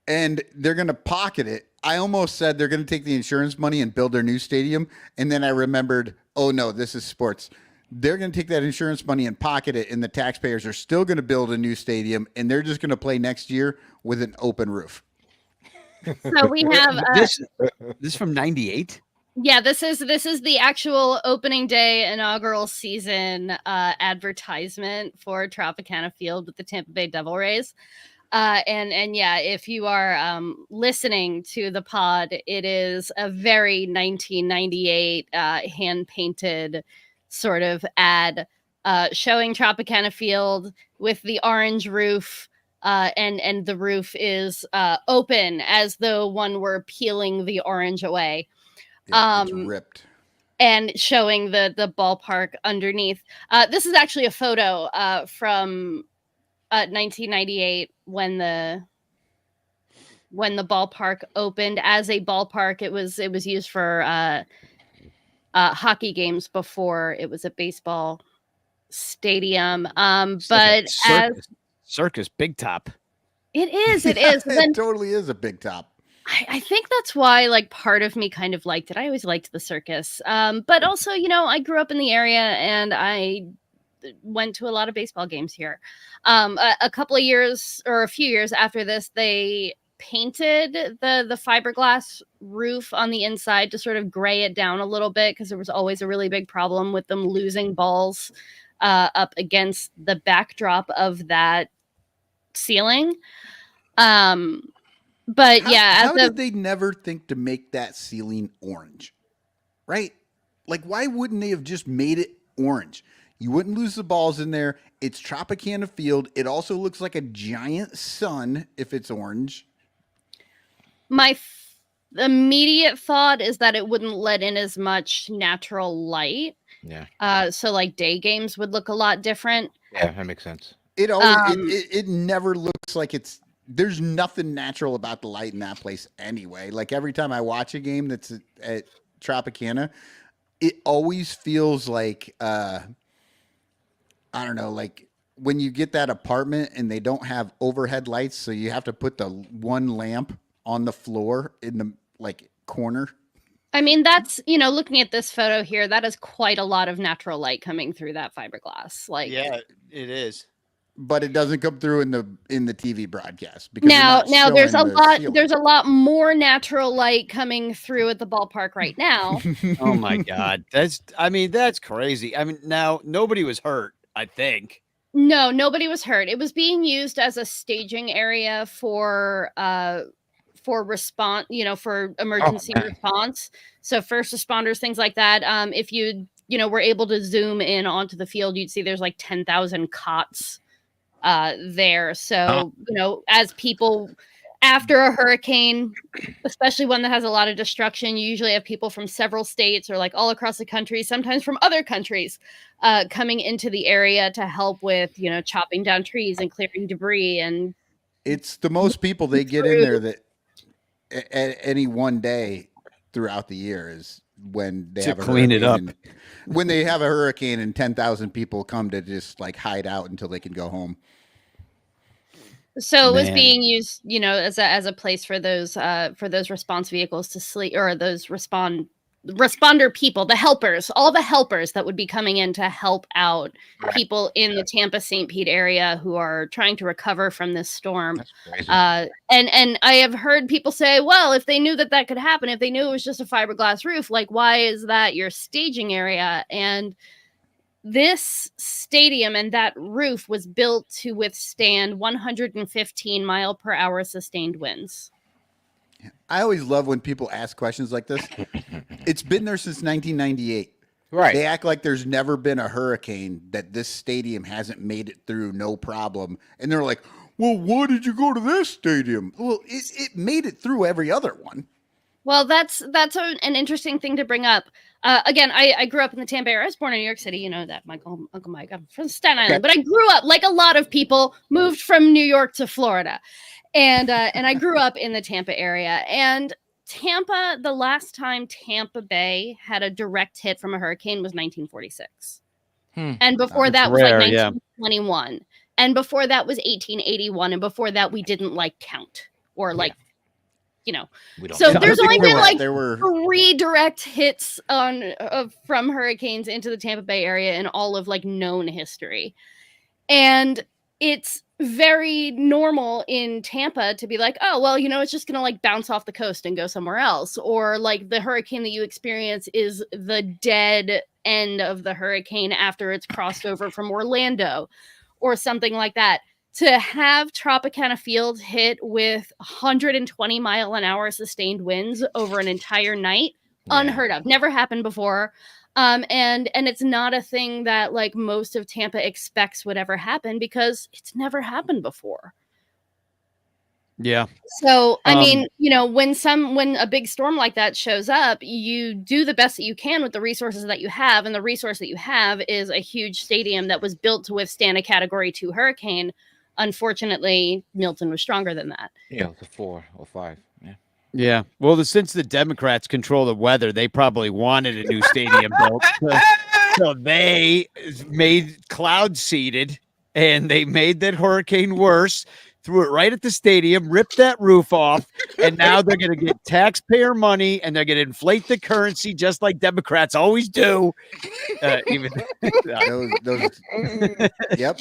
and they're gonna pocket it. I almost said they're gonna take the insurance money and build their new stadium, and then I remembered, oh no, this is sports. They're gonna take that insurance money and pocket it, and the taxpayers are still gonna build a new stadium, and they're just gonna play next year with an open roof. So we have This from '98. yeah, this is the actual opening day inaugural season advertisement for Tropicana Field with the Tampa Bay Devil Rays. And yeah, if you are listening to the pod, it is a very 1998 hand painted sort of ad showing Tropicana Field with the orange roof. And the roof is open as though one were peeling the orange away. Yeah, it's ripped. And showing the ballpark underneath. This is actually a photo from 1998 when the ballpark opened as a ballpark. It was used for hockey games before it was a baseball stadium. But as circus big top. it is. Then, It totally is a big top. I think that's why, like, part of me kind of liked it. I always liked the circus. But also, I grew up in the area and I went to a lot of baseball games here. A couple of years or a few years after this, they painted the fiberglass roof on the inside to sort of gray it down a little bit because there was always a really big problem with them losing balls up against the backdrop of that ceiling. But How did they never think to make that ceiling orange? Right? Like, why wouldn't they have just made it orange? You wouldn't lose the balls in there. It's Tropicana Field. It also looks like a giant sun if it's orange. My immediate thought is that it wouldn't let in as much natural light. Yeah. So like day games would look a lot different. Yeah, that makes sense. It always it never looks like it's. There's nothing natural about the light in that place anyway. Like every time I watch a game that's at Tropicana, it always feels like I don't know, like when you get that apartment and they don't have overhead lights, so you have to put the one lamp on the floor in the like corner. I mean, that's, looking at this photo here, that is quite a lot of natural light coming through that fiberglass. Like, Yeah, it is. But it doesn't come through in the TV broadcast because now there's ceiling. there's a lot more natural light coming through at the ballpark right now. Oh my God. That's crazy. I mean, now nobody was hurt, I think. No, nobody was hurt. It was being used as a staging area for response, for emergency response. So first responders, things like that. If you were able to zoom in onto the field, you'd see there's like 10,000 cots there. So, as people after a hurricane, especially one that has a lot of destruction, you usually have people from several states or like all across the country, sometimes from other countries, coming into the area to help with, chopping down trees and clearing debris. And it's the most people they get in there that at any one day throughout the year is when they have a clean it up. When they have a hurricane and 10,000 people come to just like hide out until they can go home. So it was being used, as a place for those response vehicles to sleep, or those responder people, the helpers, all the helpers that would be coming in to help out people in the Tampa St. Pete area who are trying to recover from this storm. And I have heard people say, well, if they knew that could happen, if they knew it was just a fiberglass roof, like, why is that your staging area? And this stadium and that roof was built to withstand 115 mile per hour sustained winds. I always love when people ask questions like this. It's been there since 1998. Right. They act like there's never been a hurricane that this stadium hasn't made it through no problem. And they're like, well, why did you go to this stadium? Well, it made it through every other one. Well, that's an interesting thing to bring up. Again, I grew up in the Tampa area. I was born in New York City. You know that, Uncle Mike. I'm from Staten Island, but I grew up like a lot of people. Moved from New York to Florida, and I grew up in the Tampa area. And Tampa, the last time Tampa Bay had a direct hit from a hurricane was 1946, and before that was rare, like yeah. 1921, and before that was 1881, and before that we didn't like count or like. You know, so there's only been like 3 direct hits from hurricanes into the Tampa Bay area in all of like known history. And it's very normal in Tampa to be like, oh, well, you know, it's just going to like bounce off the coast and go somewhere else. Or like the hurricane that you experience is the dead end of the hurricane after it's crossed over from Orlando or something like that. To have Tropicana Field hit with 120 mile an hour sustained winds over an entire night, unheard of, never happened before. And it's not a thing that like most of Tampa expects would ever happen because it's never happened before. Yeah. So, I mean, you know, when a big storm like that shows up, you do the best that you can with the resources that you have. And the resource that you have is a huge stadium that was built to withstand a Category 2 hurricane. Unfortunately, Milton was stronger than that. Yeah, it's a 4 or 5. Yeah. Yeah. Well, since the Democrats control the weather, they probably wanted a new stadium built. So they made cloud seeded and they made that hurricane worse, threw it right at the stadium, ripped that roof off, and now they're going to get taxpayer money and they're going to inflate the currency just like Democrats always do. Yep,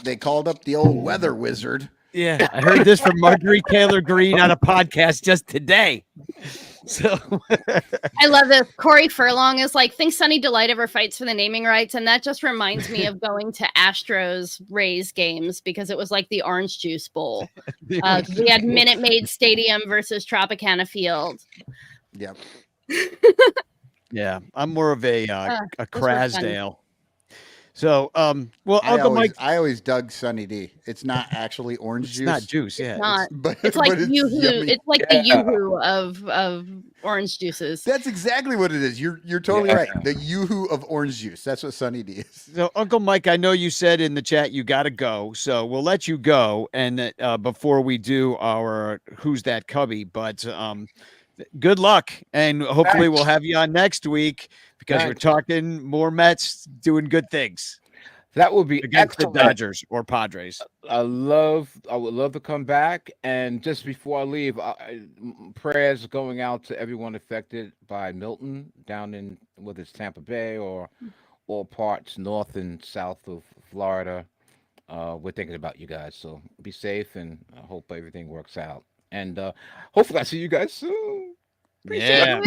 they called up the old weather wizard. Yeah, I heard this from Marjorie Taylor Greene on a podcast just today. So I love this. Corey Furlong is like, think Sunny Delight ever fights for the naming rights? And that just reminds me of going to Astros Rays games because it was like the Orange Juice Bowl. We had Minute Maid Stadium versus Tropicana Field. Yep. Yeah, I'm more of a Crasdale. So, well, Uncle Mike, I always dug Sunny D. It's not actually orange juice. It's not juice, yeah. It's not. It's like Yoo-hoo. It's like the Yoo-hoo of orange juices. That's exactly what it is. You're totally right. The Yoo-hoo of orange juice. That's what Sunny D is. So, Uncle Mike, I know you said in the chat you got to go, so we'll let you go. And before we do our Who's That Cubby, but good luck, and hopefully we'll have you on next week. Because we're talking more Mets doing good things. That would be against excellent. The Dodgers or Padres. I would love to come back. And just before I leave, prayers going out to everyone affected by Milton down in whether it's Tampa Bay or all parts north and south of Florida. We're thinking about you guys, so be safe, and I hope everything works out. And hopefully I see you guys soon. Yeah.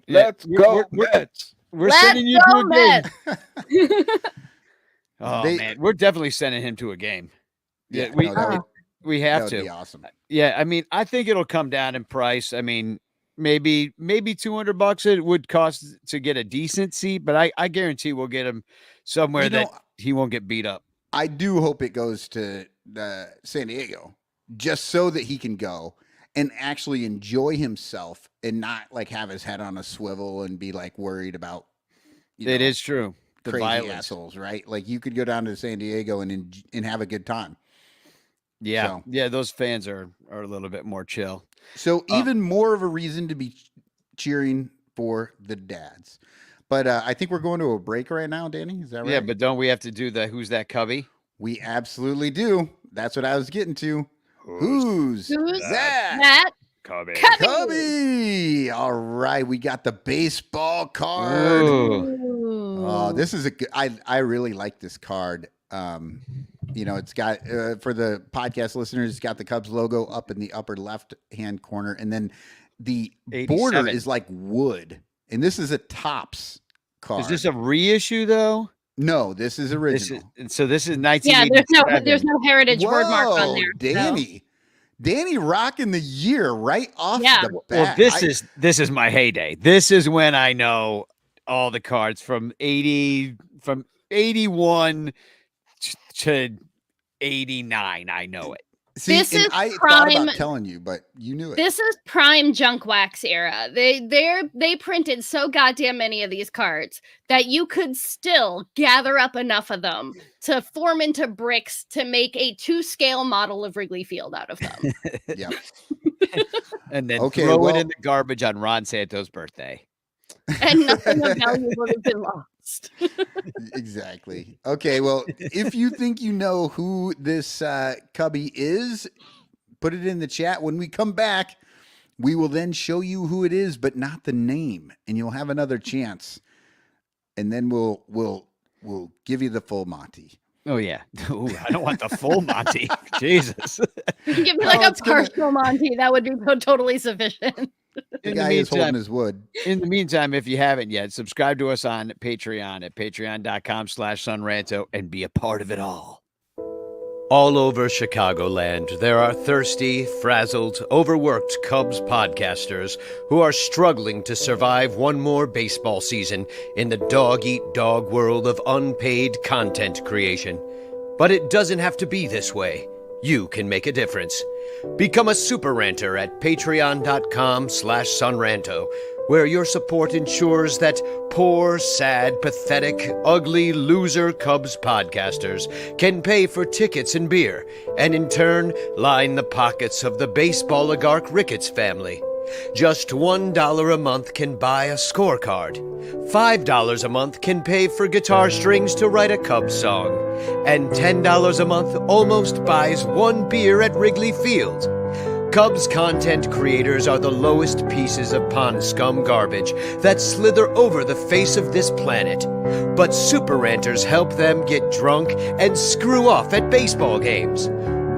Let's go, Mets. We're sending you to a game. Man, we're definitely sending him to a game. Yeah, we have to. Be awesome. Yeah, I mean, I think it'll come down in price. I mean, maybe $200 it would cost to get a decent seat, but I guarantee we'll get him somewhere that he won't get beat up. I do hope it goes to San Diego just so that he can go and actually enjoy himself and not like have his head on a swivel and be like worried about. It is true. The crazy violence. Assholes, right? Like you could go down to San Diego and have a good time. Yeah. Yeah. Those fans are a little bit more chill. So even more of a reason to be cheering for the dads. But I think we're going to a break right now, Danny. Is that right? Yeah. But don't we have to do the Who's That Cubby? We absolutely do. That's what I was getting to. Who's that? Cubby. All right. We got the baseball card. Oh, this is a good, I really like this card. It's got, for the podcast listeners, it's got the Cubs logo up in the upper left-hand corner. And then the 87. border is like wood. And this is a Topps card. Is this a reissue though? No, this is original. So this is 1987. Yeah, there's no heritage word mark on there. Danny rocking the year right off the bat. Well, this is my heyday. This is when I know all the cards from 81 to 89. I know it. See, This and is I thought prime- about telling you, but you knew it. This is prime junk wax era. They printed so goddamn many of these cards that you could still gather up enough of them to form into bricks to make a 2-scale model of Wrigley Field out of them. Yeah. And then Okay, throw it well- in the garbage on Ron Santo's birthday. And nothing of value would have been lost. Exactly. Okay, well, if you think you know who this cubby is, put it in the chat. When we come back, we will then show you who it is, but not the name, and you'll have another chance. And then we'll give you the full Monty. Oh yeah. Ooh, I don't want the full Monty. Jesus. You give me like Oh, a it's gonna- partial Monty, that would be totally sufficient. The In guy the is holding meantime, his wood. in the meantime, if you haven't yet, subscribe to us on Patreon at patreon.com/sunranto and be a part of it all. All over Chicagoland, there are thirsty, frazzled, overworked Cubs podcasters who are struggling to survive one more baseball season in the dog-eat-dog world of unpaid content creation. But it doesn't have to be this way. You can make a difference. Become a super ranter at patreon.com/sunranto, where your support ensures that poor, sad, pathetic, ugly, loser Cubs podcasters can pay for tickets and beer, and in turn line the pockets of the baseball oligarch Ricketts family. Just $1 a month can buy a scorecard. $5 a month can pay for guitar strings to write a Cubs song. And $10 a month almost buys one beer at Wrigley Field. Cubs content creators are the lowest pieces of pond scum garbage that slither over the face of this planet. But super ranters help them get drunk and screw off at baseball games.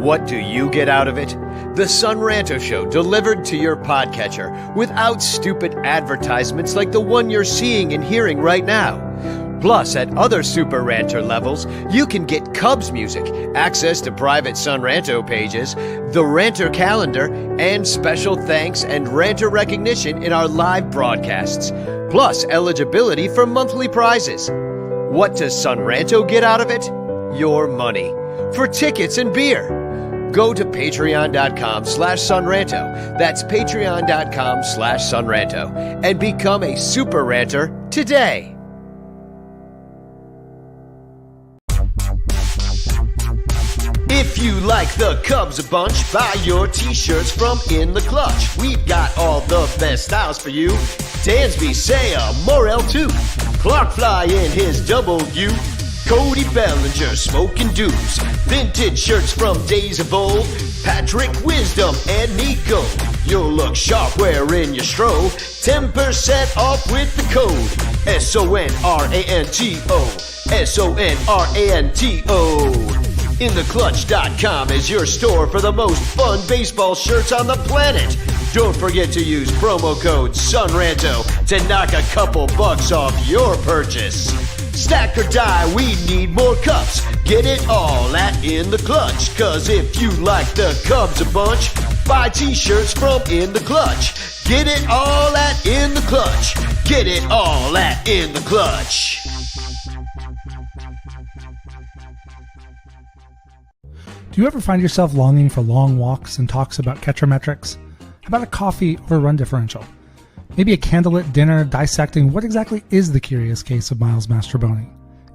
What do you get out of it? The Sun Ranto Show delivered to your podcatcher without stupid advertisements like the one you're seeing and hearing right now. Plus, at other Super Ranter levels, you can get Cubs music, access to private Sun Ranto pages, the Ranter calendar, and special thanks and Ranter recognition in our live broadcasts. Plus, eligibility for monthly prizes. What does Sun Ranto get out of it? Your money. For tickets and beer. Go to patreon.com/sunranto. That's patreon.com/sunranto. And become a super ranter today. If you like the Cubs a bunch, buy your t-shirts from In the Clutch. We've got all the best styles for you. Dansby, Saya, Morel too. Clark Fly in his double U. Cody Bellinger, smoking dudes. Vintage shirts from days of old. Patrick Wisdom and Nico. You'll look sharp wearing your stro. 10% off with the code SONRANTO. SONRANTO. InTheClutch.com is your store for the most fun baseball shirts on the planet. Don't forget to use promo code SUNRANTO to knock a couple bucks off your purchase. Stack or die, we need more cups. Get it all at In the Clutch. Cause if you like the Cubs a bunch, buy t-shirts from In the Clutch. Get it all at In the Clutch. Get it all at In the Clutch. Do you ever find yourself longing for long walks and talks about catcher metrics? How about a coffee over run differential? Maybe a candlelit dinner dissecting what exactly is the curious case of Miles Mastrobuoni?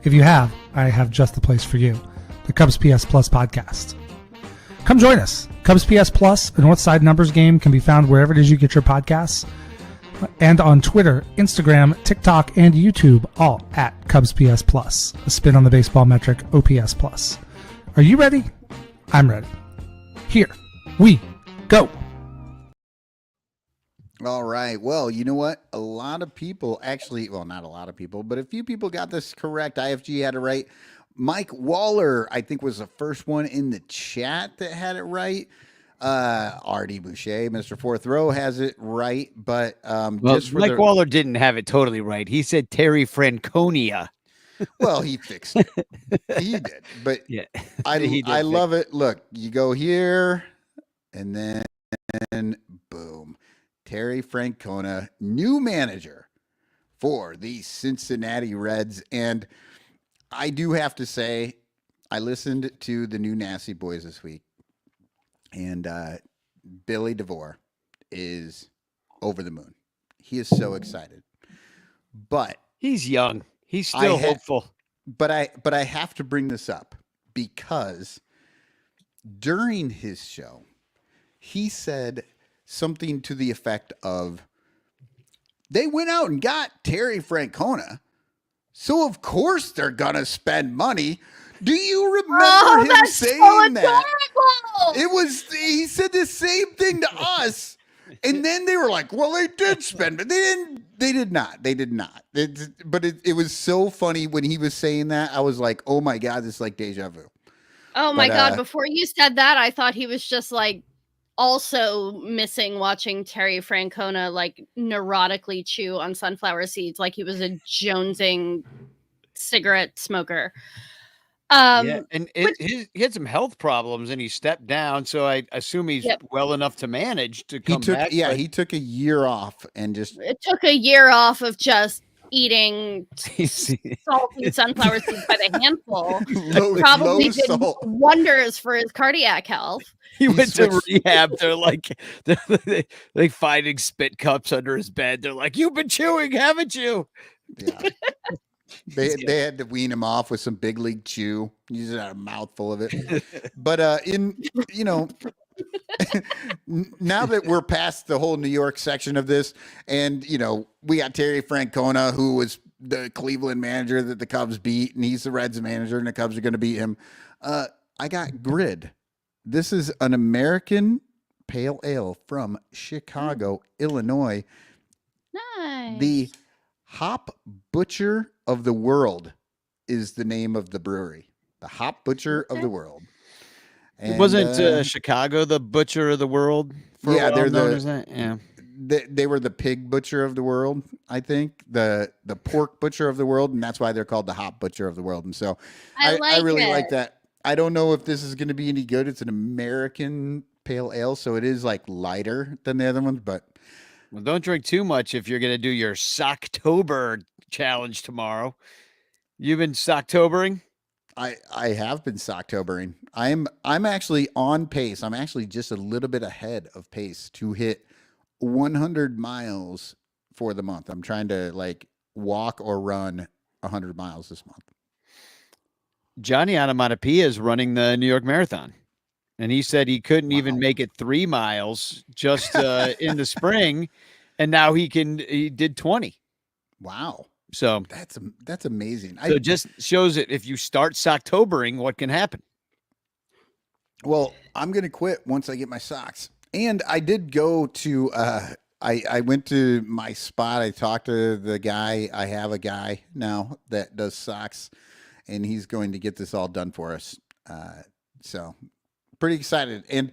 If you have, I have just the place for you, the Cubs PS Plus podcast. Come join us. Cubs PS Plus, a Northside numbers game, can be found wherever it is you get your podcasts, and on Twitter, Instagram, TikTok, and YouTube, all at Cubs PS Plus, a spin on the baseball metric OPS Plus. Are you ready? I'm ready. Here we go. All right. Well, you know what? A lot of people actually, well, not a lot of people, but a few people got this correct. IFG had it right. Mike Waller, I think, was the first one in the chat that had it right. R.D. Boucher, Mr. Fourth Row, has it right. But just for Mike Waller didn't have it totally right. He said Terry Franconia. Well, he fixed it. He did. But Yeah, I he did fix love it. Look, you go here, and then boom. Terry Francona, new manager for the Cincinnati Reds. And I do have to say, I listened to the new Nasty Boys this week, and Billy DeVore is over the moon. He is so excited. But He's young. He's I still ha- hopeful. but I have to bring this up because during his show, he said something to the effect of, they went out and got Terry Francona, so of course they're gonna spend money. Do you remember him that's saying so that? adorable. He said the same thing to us. And then they were like, well, they did spend, but they did not. But it was so funny when he was saying that. I was like, oh my God, this is like deja vu. Oh my But, God. Before you said that, I thought he was just like also missing watching Terry Francona like neurotically chew on sunflower seeds like he was a jonesing cigarette smoker. Yeah, and but- he had some health problems, and he stepped down. So I assume he's Yep. well enough to manage to He come took, back. yeah, he took a year off and just It took a year off of just eating He's- salty sunflower seeds by the handful. low, Probably low did salt. wonders for his cardiac health. he He went to switched- rehab. They're like, they finding spit cups under his bed. They're like, you've been chewing, haven't you? Yeah. They had to wean him off with some big league chew. He just had a mouthful of it. But now that we're past the whole New York section of this, and we got Terry Francona, who was the Cleveland manager that the Cubs beat, and he's the Reds manager, and the Cubs are going to beat him. I got Grid. This is an American pale ale from Chicago, Illinois. Nice. The Hop Butcher of the World is the name of the brewery. The Hop Butcher of the World. And, Wasn't Chicago the butcher of the world? For Yeah, a while, they're known the- as that? Yeah. they were the pig butcher of the world, I think. The pork butcher of the world, and that's why they're called the Hop Butcher of the world. And so I like really it. like that. I don't know if this is going to be any good. It's an American pale ale, so it is like lighter than the other ones, but Well, don't drink too much if you're going to do your Socktober challenge tomorrow. You've been Socktobering? I have been Socktobering. I'm actually on pace. I'm actually just a little bit ahead of pace to hit 100 miles for the month. I'm trying to like walk or run 100 miles this month. Johnny Onomatopoeia is running the New York Marathon. And he said he couldn't even Wow. make it 3 miles just in the spring. And now he did 20. Wow. So That's amazing. So it just shows that if you start Socktobering, what can happen. Well, I'm going to quit once I get my socks. And I did go to, I went to my spot. I talked to the guy. I have a guy now that does socks, and he's going to get this all done for us. So pretty excited. And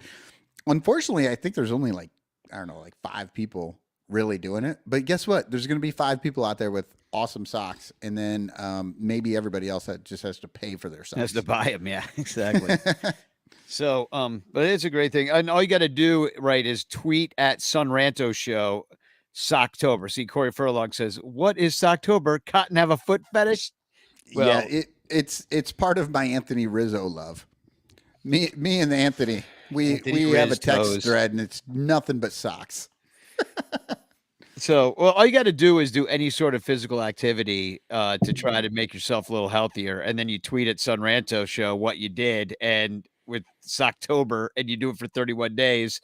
unfortunately, I think there's only like 5 people really doing it. But guess what? There's going to be 5 people out there with awesome socks. And then maybe everybody else that just has to pay for their socks. Has to buy them. Yeah, exactly. So, but it's a great thing. And all you got to do, right, is tweet at Ranto Show Socktober. See, Corey Furlong says, what is Socktober? Cotton have a foot fetish? Well, yeah, it's part of my Anthony Rizzo love. Me and Anthony, we have a Riz text toes. thread, and it's nothing but socks. So, well, all you got to do is do any sort of physical activity to try to make yourself a little healthier. And then you tweet at Ranto Show what you did and with Socktober, and you do it for 31 days.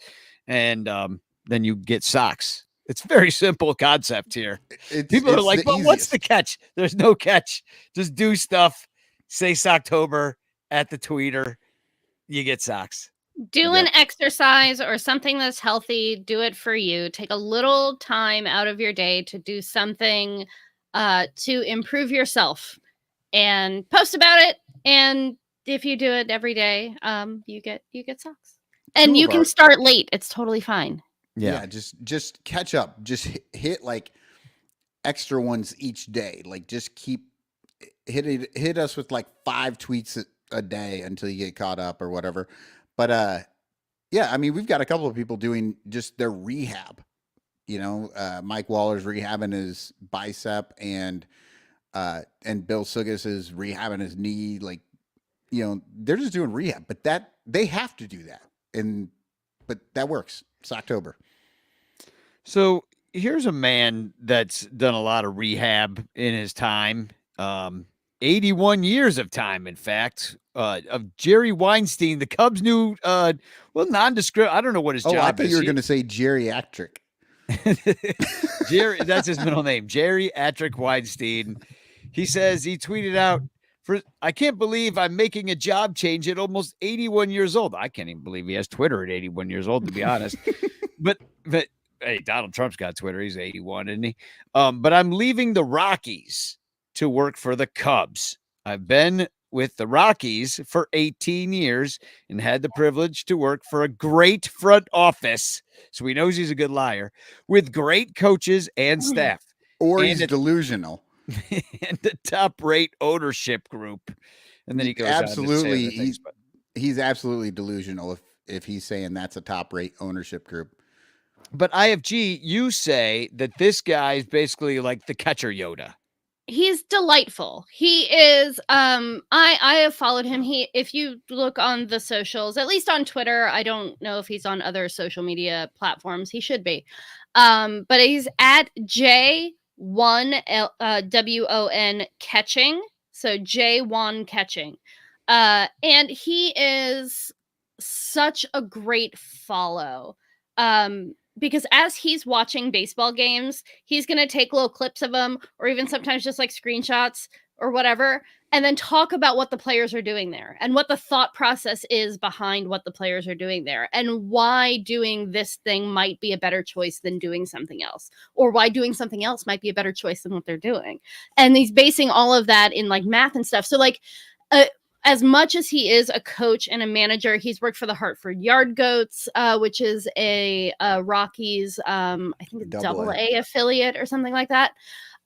And then you get socks. It's a very simple concept here. People are like, well, what's the catch? There's no catch. Just do stuff. Say Socktober at the tweeter. You get socks. Do an exercise or something that's healthy. Do it for you. Take a little time out of your day to do something to improve yourself and post about it. And if you do it every day, you get socks. And you can start late. It's totally fine. Yeah, just catch up. Just hit like extra ones each day. Like just keep hit us with like 5 tweets a day until you get caught up or whatever. But yeah, I mean, we've got a couple of people doing just their rehab Mike Waller's rehabbing his bicep, and Bill Sugas is rehabbing his knee. Like, they're just doing rehab, but that they have to do that, but that works. It's October. So here's a man that's done a lot of rehab in his time. 81 years of time, in fact, of Jerry Weinstein, the Cubs' new, nondescript. I don't know what his job is. I thought you were going to say geriatric. Jerry, that's his middle name, Geriatric Weinstein. He says he tweeted out, I can't believe I'm making a job change at almost 81 years old. I can't even believe he has Twitter at 81 years old, to be honest. But hey, Donald Trump's got Twitter. He's 81, isn't he? But I'm leaving the Rockies to work for the Cubs. I've been with the Rockies for 18 years and had the privilege to work for a great front office. So he knows he's a good liar, with great coaches and staff. Or he's delusional. And the top-rate ownership group. And then he goes absolutely, on to say he's absolutely delusional if he's saying that's a top-rate ownership group. But IFG, you say that this guy is basically like the catcher Yoda. He's delightful. He is I have followed him. If you look on the socials, at least on Twitter, I don't know if he's on other social media platforms. He should be. But he's at J1 WON catching. So J1 catching. And he is such a great follow. Because as he's watching baseball games, he's going to take little clips of them, or even sometimes just like screenshots or whatever, and then talk about what the players are doing there and what the thought process is behind what the players are doing there and why doing this thing might be a better choice than doing something else, or why doing something else might be a better choice than what they're doing. And he's basing all of that in like math and stuff. So like, as much as he is a coach and a manager, he's worked for the Hartford Yard Goats, which is a Rockies, I think a double A affiliate or something like that.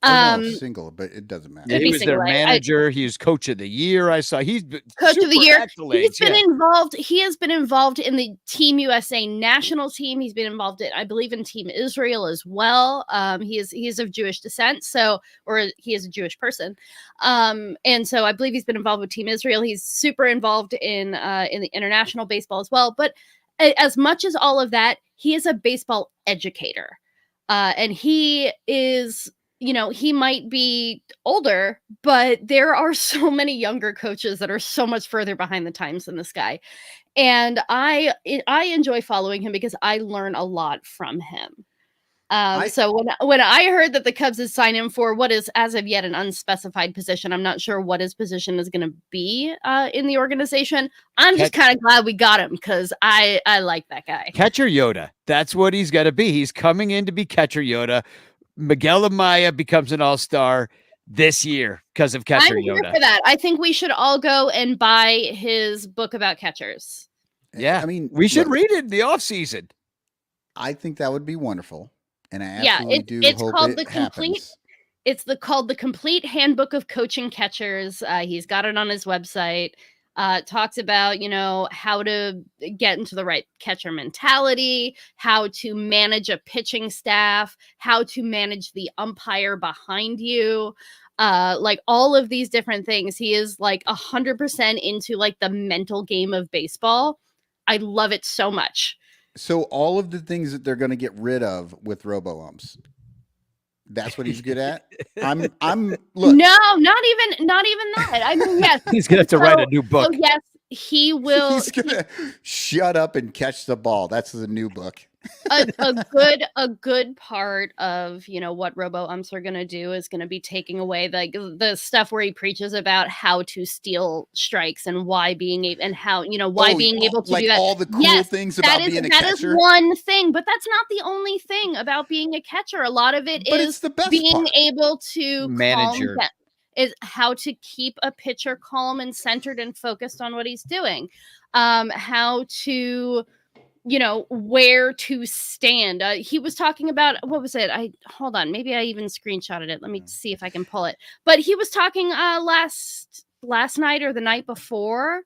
Single, but it doesn't matter. Yeah, he was their manager. He was coach of the year. I saw he's coach of the year. He's been involved. He has been involved in the Team USA national team. He's been involved in, I believe, in Team Israel as well. He is of Jewish descent, or he is a Jewish person. And so I believe he's been involved with Team Israel. He's super involved in the international baseball as well. But as much as all of that, he is a baseball educator, and he is. He might be older, but there are so many younger coaches that are so much further behind the times than this guy. And I enjoy following him because I learn a lot from him. So when I heard that the Cubs had signed him for what is as of yet an unspecified position, I'm not sure what his position is going to be in the organization. I'm just kind of glad we got him because I like that guy. Catcher Yoda. That's what he's got to be. He's coming in to be catcher Yoda. Miguel Amaya becomes an all-star this year because of catcher I'm here Yoda. For that. I think we should all go and buy his book about catchers. Yeah. I mean, we should read it in the off season. I think that would be wonderful. And I absolutely do hope called it happens. It's called the Complete Handbook of Coaching Catchers. He's got it on his website. Talks about, how to get into the right catcher mentality, how to manage a pitching staff, how to manage the umpire behind you, like all of these different things. He is like 100% into like the mental game of baseball. I love it so much. So all of the things that they're going to get rid of with robo-umps, that's what he's good at. I'm look. No, not even that. I mean, yes, he's gonna have to write a new book. Oh, yes, he will. He's gonna shut up and catch the ball. That's the new book. a good part of what robo umps are going to do is going to be taking away the stuff where he preaches about how to steal strikes and why being able and how why being able to like do that. All the cool things about being a catcher. That is one thing, but that's not the only thing about being a catcher. A lot of it is the best being part. able to manage is how to keep a pitcher calm and centered and focused on what he's doing. How to where to stand. He was talking about, what was it? Hold on, maybe I even screenshotted it. Let me see if I can pull it. But he was talking last night or the night before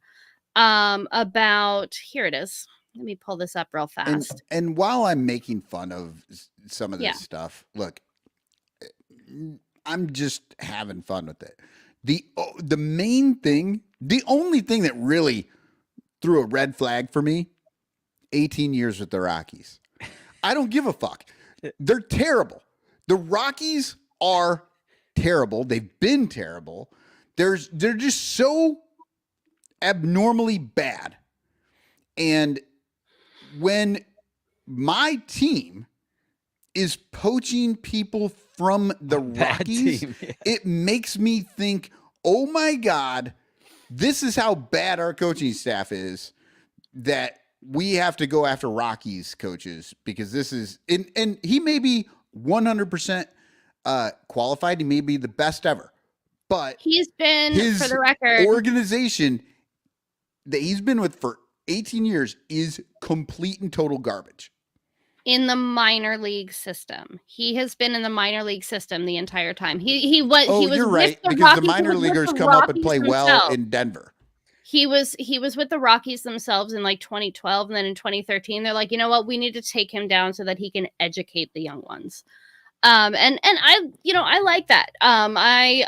about, here it is. Let me pull this up real And fast. and while I'm making fun of some of this Yeah. stuff, look, I'm just having fun with it. The main thing, the only thing that really threw a red flag for me, 18 years with the Rockies. I don't give a fuck. They're terrible. The Rockies are terrible. They've been terrible. They're just so abnormally bad. And when my team is poaching people from the Bad Rockies, team, yeah. it makes me think, oh my God, this is how bad our coaching staff is, that we have to go after Rockies coaches, because this is, and he may be 100% qualified. He may be the best ever, but He's been, his for the record, organization that he's been with for 18 years is complete and total garbage. in the minor league system. He has been in the minor league system the entire time. He was You're with right, the because Rockies, the minor he was with leaguers the come up and Rockies play well themselves. in Denver. He was with the Rockies themselves in like 2012, and then in 2013 they're like, you know what, we need to take him down so that he can educate the young ones. And I like that. I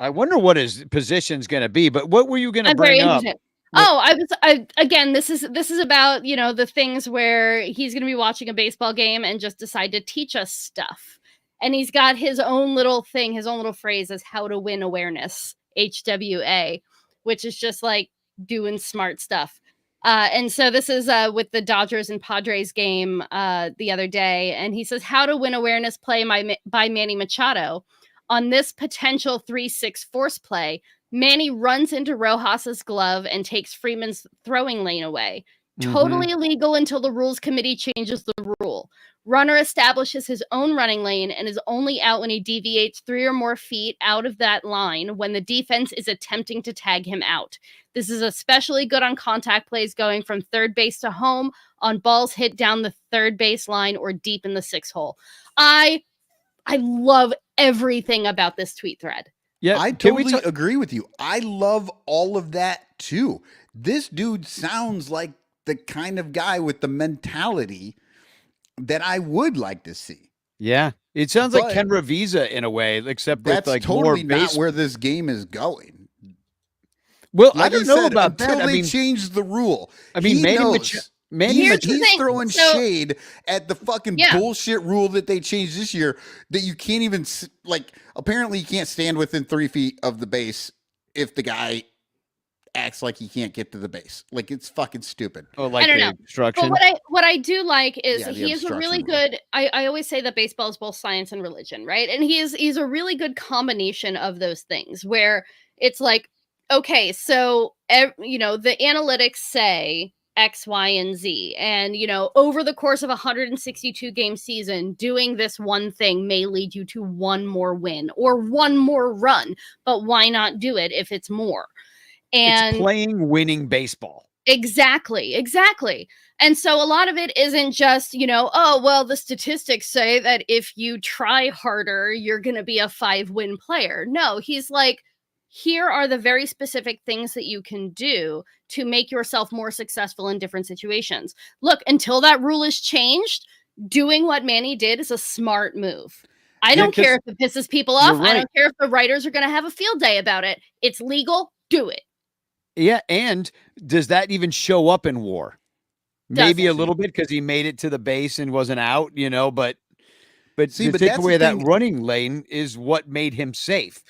wonder what his position's going to be, but what were you going to I'm very bring up? interested. Again, this is about, the things where he's going to be watching a baseball game and just decide to teach us stuff. And he's got his own little thing, his own little phrase as how to win awareness, HWA, which is just like doing smart stuff. And so this is with the Dodgers and Padres game the other day. And he says, how to win awareness play by Manny Machado. On this potential 3-6 force play, Manny runs into Rojas's glove and takes Freeman's throwing lane away. Totally illegal until the rules committee changes the rule. Runner establishes his own running lane and is only out when he deviates 3 or more feet out of that line when the defense is attempting to tag him out. This is especially good on contact plays going from third base to home, on balls hit down the third base line or deep in the 6 hole. I love everything about this tweet thread. Yeah, I totally agree with you. I love all of that too. This dude sounds like the kind of guy with the mentality that I would like to see. Yeah, it sounds like But Ken Ravizza in a way, except with That's like totally more not base. where this game is going. Well, Like I don't know said, about until that. they change the rule. I mean, he Manny knows. Here's the He's thing. throwing So- shade at the fucking Yeah. bullshit rule that they changed this year, that you can't even, like, apparently you can't stand within 3 feet of the base if the guy acts like he can't get to the base. Like, it's fucking stupid. Oh, like I don't the know. obstruction. But what I do like is Yeah, the he is a really obstruction good. I always say that baseball is both science and religion, right? And he's a really good combination of those things, where it's like, okay, so the analytics say X, Y, and Z, and over the course of a 162 game season, doing this one thing may lead you to one more win or one more run. But why not do it if it's more? And It's playing winning baseball. Exactly. And so a lot of it isn't just, oh, well, the statistics say that if you try harder, you're going to be a 5-win player. No, he's like, here are the very specific things that you can do to make yourself more successful in different situations. Look, until that rule is changed, doing what Manny did is a smart move. I don't care if it pisses people off. right. I don't care if the writers are going to have a field day about it. It's legal. Do it. Yeah, and does that even show up in WAR? Maybe a Doesn't. little bit because he made it to the base and wasn't out, but See, to but take that's away the that thing. running lane is what made him safe.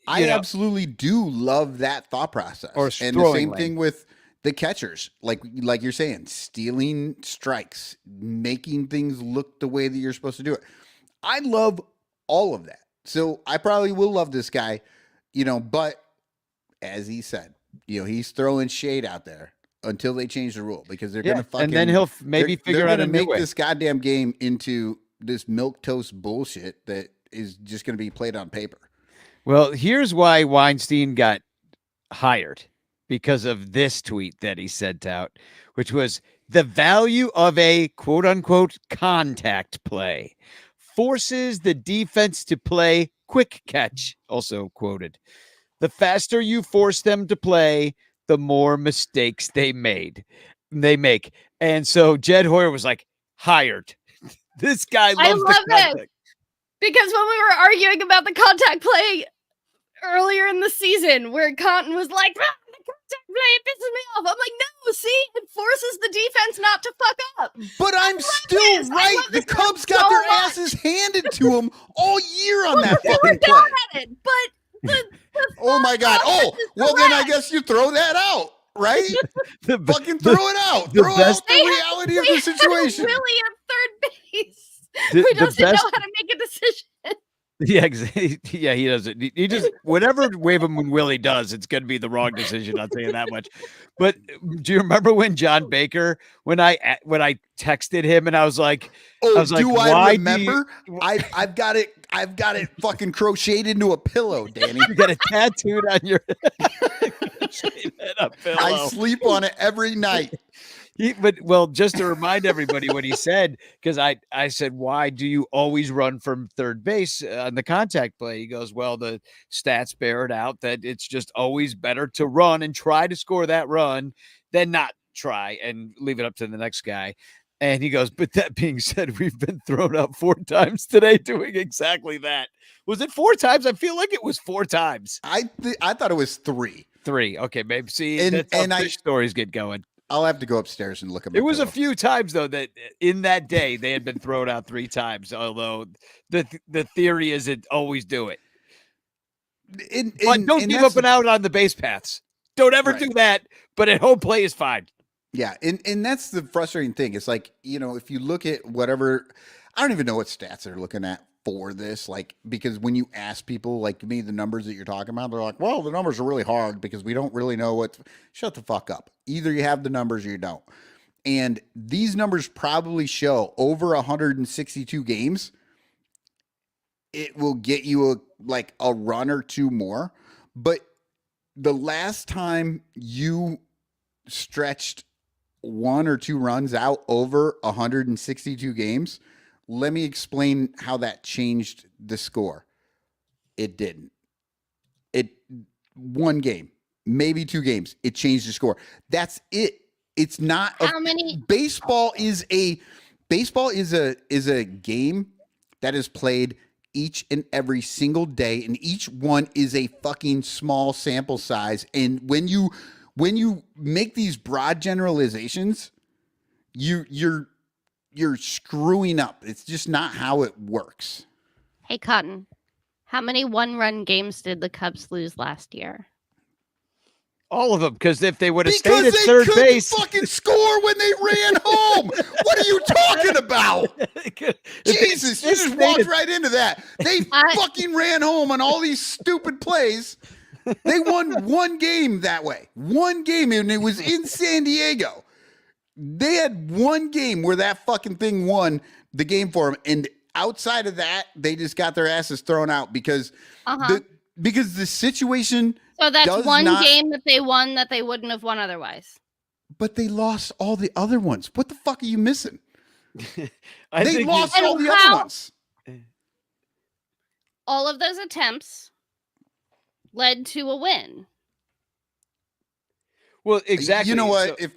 I absolutely do love that thought process. Or And the throwing same lane. thing with the catchers, like you're saying, stealing strikes, making things look the way that you're supposed to do it. I love all of that. So I probably will love this guy, but as he said, he's throwing shade out there until they change the rule, because they're going to fucking, and then he'll maybe they're figure out a gonna new make way. this goddamn game into this milquetoast bullshit that is just going to be played on paper. Well, here's why Weinstein got hired, because of this tweet that he sent out, which was the value of a quote unquote contact play forces the defense to play quick catch. Also quoted, the faster you force them to play, the more mistakes they make. And so Jed Hoyer was like, hired. This guy I loves love the it. contact. Because when we were arguing about the contact play earlier in the season, where Cotton was like, "Ah, the contact play, it pisses me off." I'm like, no, see, it forces the defense not to fuck up. But I'm still this. I right. love The this Cubs so got their much. asses handed to them all year on that They were fucking down play. at it, but the Oh my God. process Oh, is well then I correct. guess you throw that out, right? The, Fucking throw it out. the Throw best- out the reality of the situation. Willie at third base. The- Who the doesn't best- know how to make a decision. Yeah, yeah, he doesn't. He just whatever Waverman Willie does, it's going to be the wrong decision. I'll tell you that much. But do you remember when John Baker, when I texted him and I was like, Oh, I was like, do I why remember? I've got it fucking crocheted into a pillow, Danny. you got it tattooed on your pillow? I sleep on it every night. Well, just to remind everybody what he said, because I said, why do you always run from third base on the contact play? He goes, well, the stats bear it out that it's just always better to run and try to score that run than not try and leave it up to the next guy. And he goes, but that being said, we've been thrown out 4 times today doing exactly that. Was it 4 times? I feel like it was 4 times. I thought it was 3. 3. Okay, maybe. See, And- that's how and fish stories get going. I'll have to go upstairs and look at my It was a pillow. few times though that in that day they had been thrown out 3 times. Although the theory is it always do it. But don't give up and out on the base paths. Don't ever Right. do that. But at home play is fine. Yeah, and that's the frustrating thing. It's like, if you look at whatever, I don't even know what stats they're looking at for this, like, because when you ask people like me the numbers that you're talking about, they're like, well, the numbers are really hard because we don't really know what. Shut the fuck up. Either you have the numbers or you don't. And these numbers probably show over 162 games. It will get you a run or 2 more. But the last time you stretched 1 or 2 runs out over 162 games, let me explain how that changed the score. It didn't. 1 game, maybe 2 games, it changed the score. That's it. It's not How many? baseball is a game that is played each and every single day, and each one is a fucking small sample size. And when you make these broad generalizations, you're screwing up. It's just not how it works. Hey, Cotton, how many 1-run games did the Cubs lose last year? All of them, because if they would have stayed Because at they third couldn't base, fucking score when they ran home. What are you talking about? Jesus, you just walked right into that. They fucking ran home on all these stupid plays. They won 1 game that way. 1 game, and it was in San Diego. They had 1 game where that fucking thing won the game for them, and outside of that, they just got their asses thrown out because the situation. So that's does 1 not- game that they won that they wouldn't have won otherwise. But they lost all the other ones. What the fuck are you missing? I They think lost And all the how- other ones. All of those attempts led to a win. well, exactly. You know what? So- if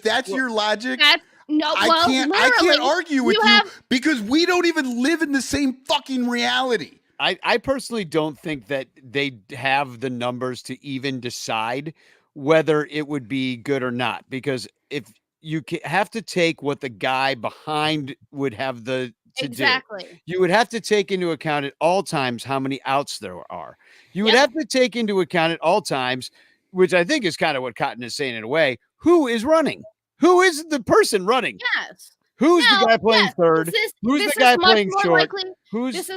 that's your logic, That's no. I well, can't literally, argue with you you have- because we don't even live in the same fucking reality. I personally don't think that they have the numbers to even decide whether it would be good or not, because if you have to take what the guy behind would have to do. Exactly. You would have to take into account at all times how many outs there are. You would Yep. have to take into account at all times, which I think is kind of what Cotton is saying in a way, who is running? Who is the person running? Yes. Who's Now, the guy playing yes, third? Who's this the guy is much playing more short? likely- Who's This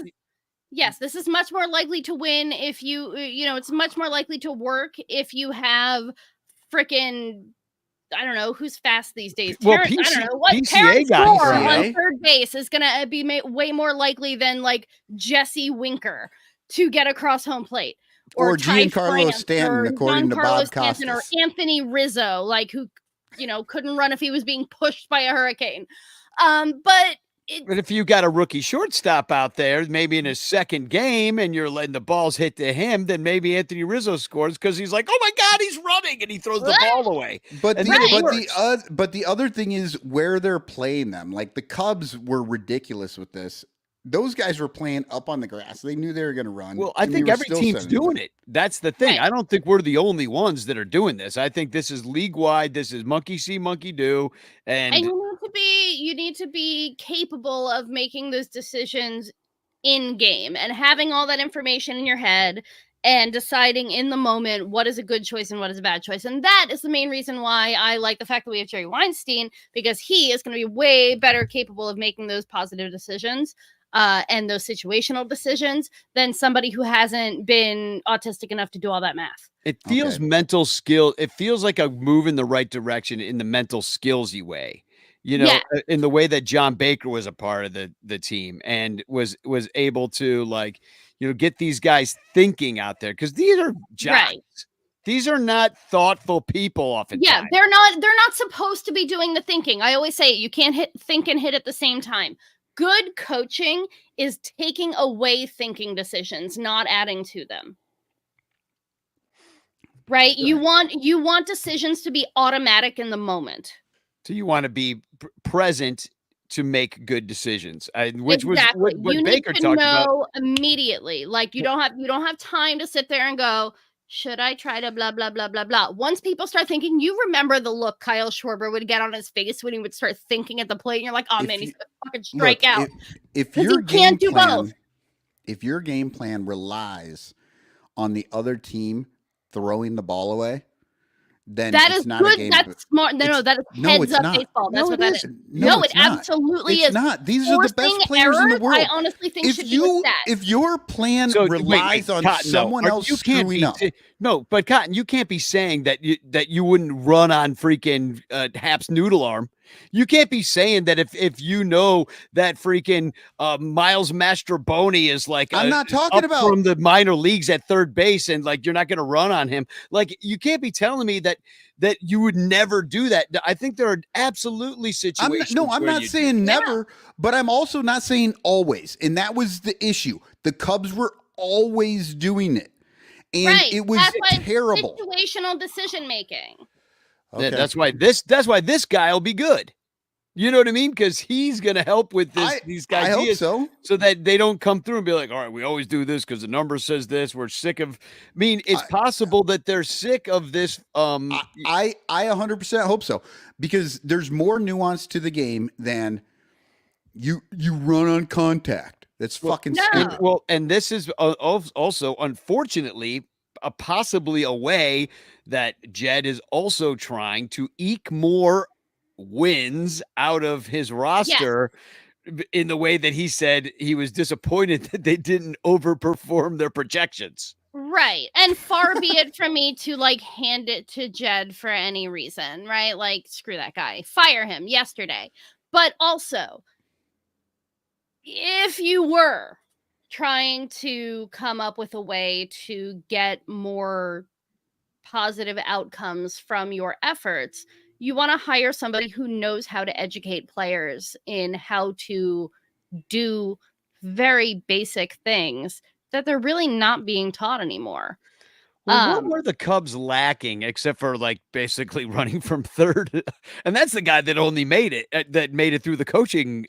is much more likely to win if it's much more likely to work if you have freaking, I don't know, who's fast these days. Well, I don't know what PCA Terrence got Moore PCA. on third base is going to be way more likely than like Jesse Winker to get across home plate. Or Ty Giancarlo France, Stanton, or according to Giancarlo Bob Stanton, or Costas. Anthony Rizzo, like who couldn't run if he was being pushed by a hurricane. But But if you got a rookie shortstop out there, maybe in his second game, and you're letting the balls hit to him, then maybe Anthony Rizzo scores because he's like, "Oh my God, he's running!" and he throws the ball away. But And the then it but the works. other thing is where they're playing them. Like the Cubs were ridiculous with this. Those guys were playing up on the grass. They knew they were going to run. Well, I and they think were every still team's 7-7. doing it. That's the thing. Right. I don't think we're the only ones that are doing this. I think this is league wide. This is monkey see, monkey do, And and you need to be capable of making those decisions in game and having all that information in your head and deciding in the moment what is a good choice and what is a bad choice. And that is the main reason why I like the fact that we have Jerry Weinstein, because he is going to be way better capable of making those positive decisions and those situational decisions than somebody who hasn't been autistic enough to do all that math. it feels mental skill. It feels like a move in the right direction in the mental skillsy way. Yeah. In the way that John Baker was a part of the team and was able to get these guys thinking out there, because these are jocks. Right. These are not thoughtful people oftentimes. Yeah, they're not supposed to be doing the thinking. I always say you can't think and hit at the same time. Good coaching is taking away thinking decisions, not adding to them. Right? You want decisions to be automatic in the moment. So you want to be present to make good decisions, which Exactly. was what You Baker need to talked about. know immediately. Like you don't have time to sit there and go, should I try to blah blah blah blah blah? Once people start thinking, you remember the look Kyle Schwarber would get on his face when he would start thinking at the plate, and you're like, oh If man, you- he's gonna fucking strike out. If 'Cause your he can't game do plan, both. if your game plan relies on the other team throwing the ball away, then That it's is not a good. game. That's smart. No, that is No, heads it's up not. baseball. That's No, what it that isn't. is. No, it it's not. absolutely It's is. not. These are the best Forcing players in the errors, world. I honestly think should be the stat. If your plan So wait, relies on Cotton, no, someone or else you can't screwing be up, no, but Cotton, you can't be saying that you wouldn't run on freaking Hap's noodle arm. You can't be saying that if you know that freaking Miles Mastroboni is like I'm not talking up about from the minor leagues at third base, and like you're not going to run on him. Like you can't be telling me that you would never do that. I think there are absolutely situations. I'm where not you saying do. never, but I'm also not saying always. And that was the issue. The Cubs were always doing it. And Right. it was That's why terrible. situational decision making. Yeah, that's why this guy will be good. You know what I mean? Because he's going to help with these guys. I hope so. So that they don't come through and be like, all right, we always do this because the number says this. We're sick of. I mean, it's possible that they're sick of this. I 100% hope so, because there's more nuance to the game than you run on contact. That's fucking stupid. Well, and this is also, unfortunately, possibly a way that Jed is also trying to eke more wins out of his roster in the way that he said he was disappointed that they didn't overperform their projections. Right. And far be it from me to like hand it to Jed for any reason, right? Like, screw that guy. Fire him yesterday. But also, if you were trying to come up with a way to get more positive outcomes from your efforts, you want to hire somebody who knows how to educate players in how to do very basic things that they're really not being taught anymore. Well, what were the Cubs lacking except for like basically running from third? And that's the guy that only made it through the coaching.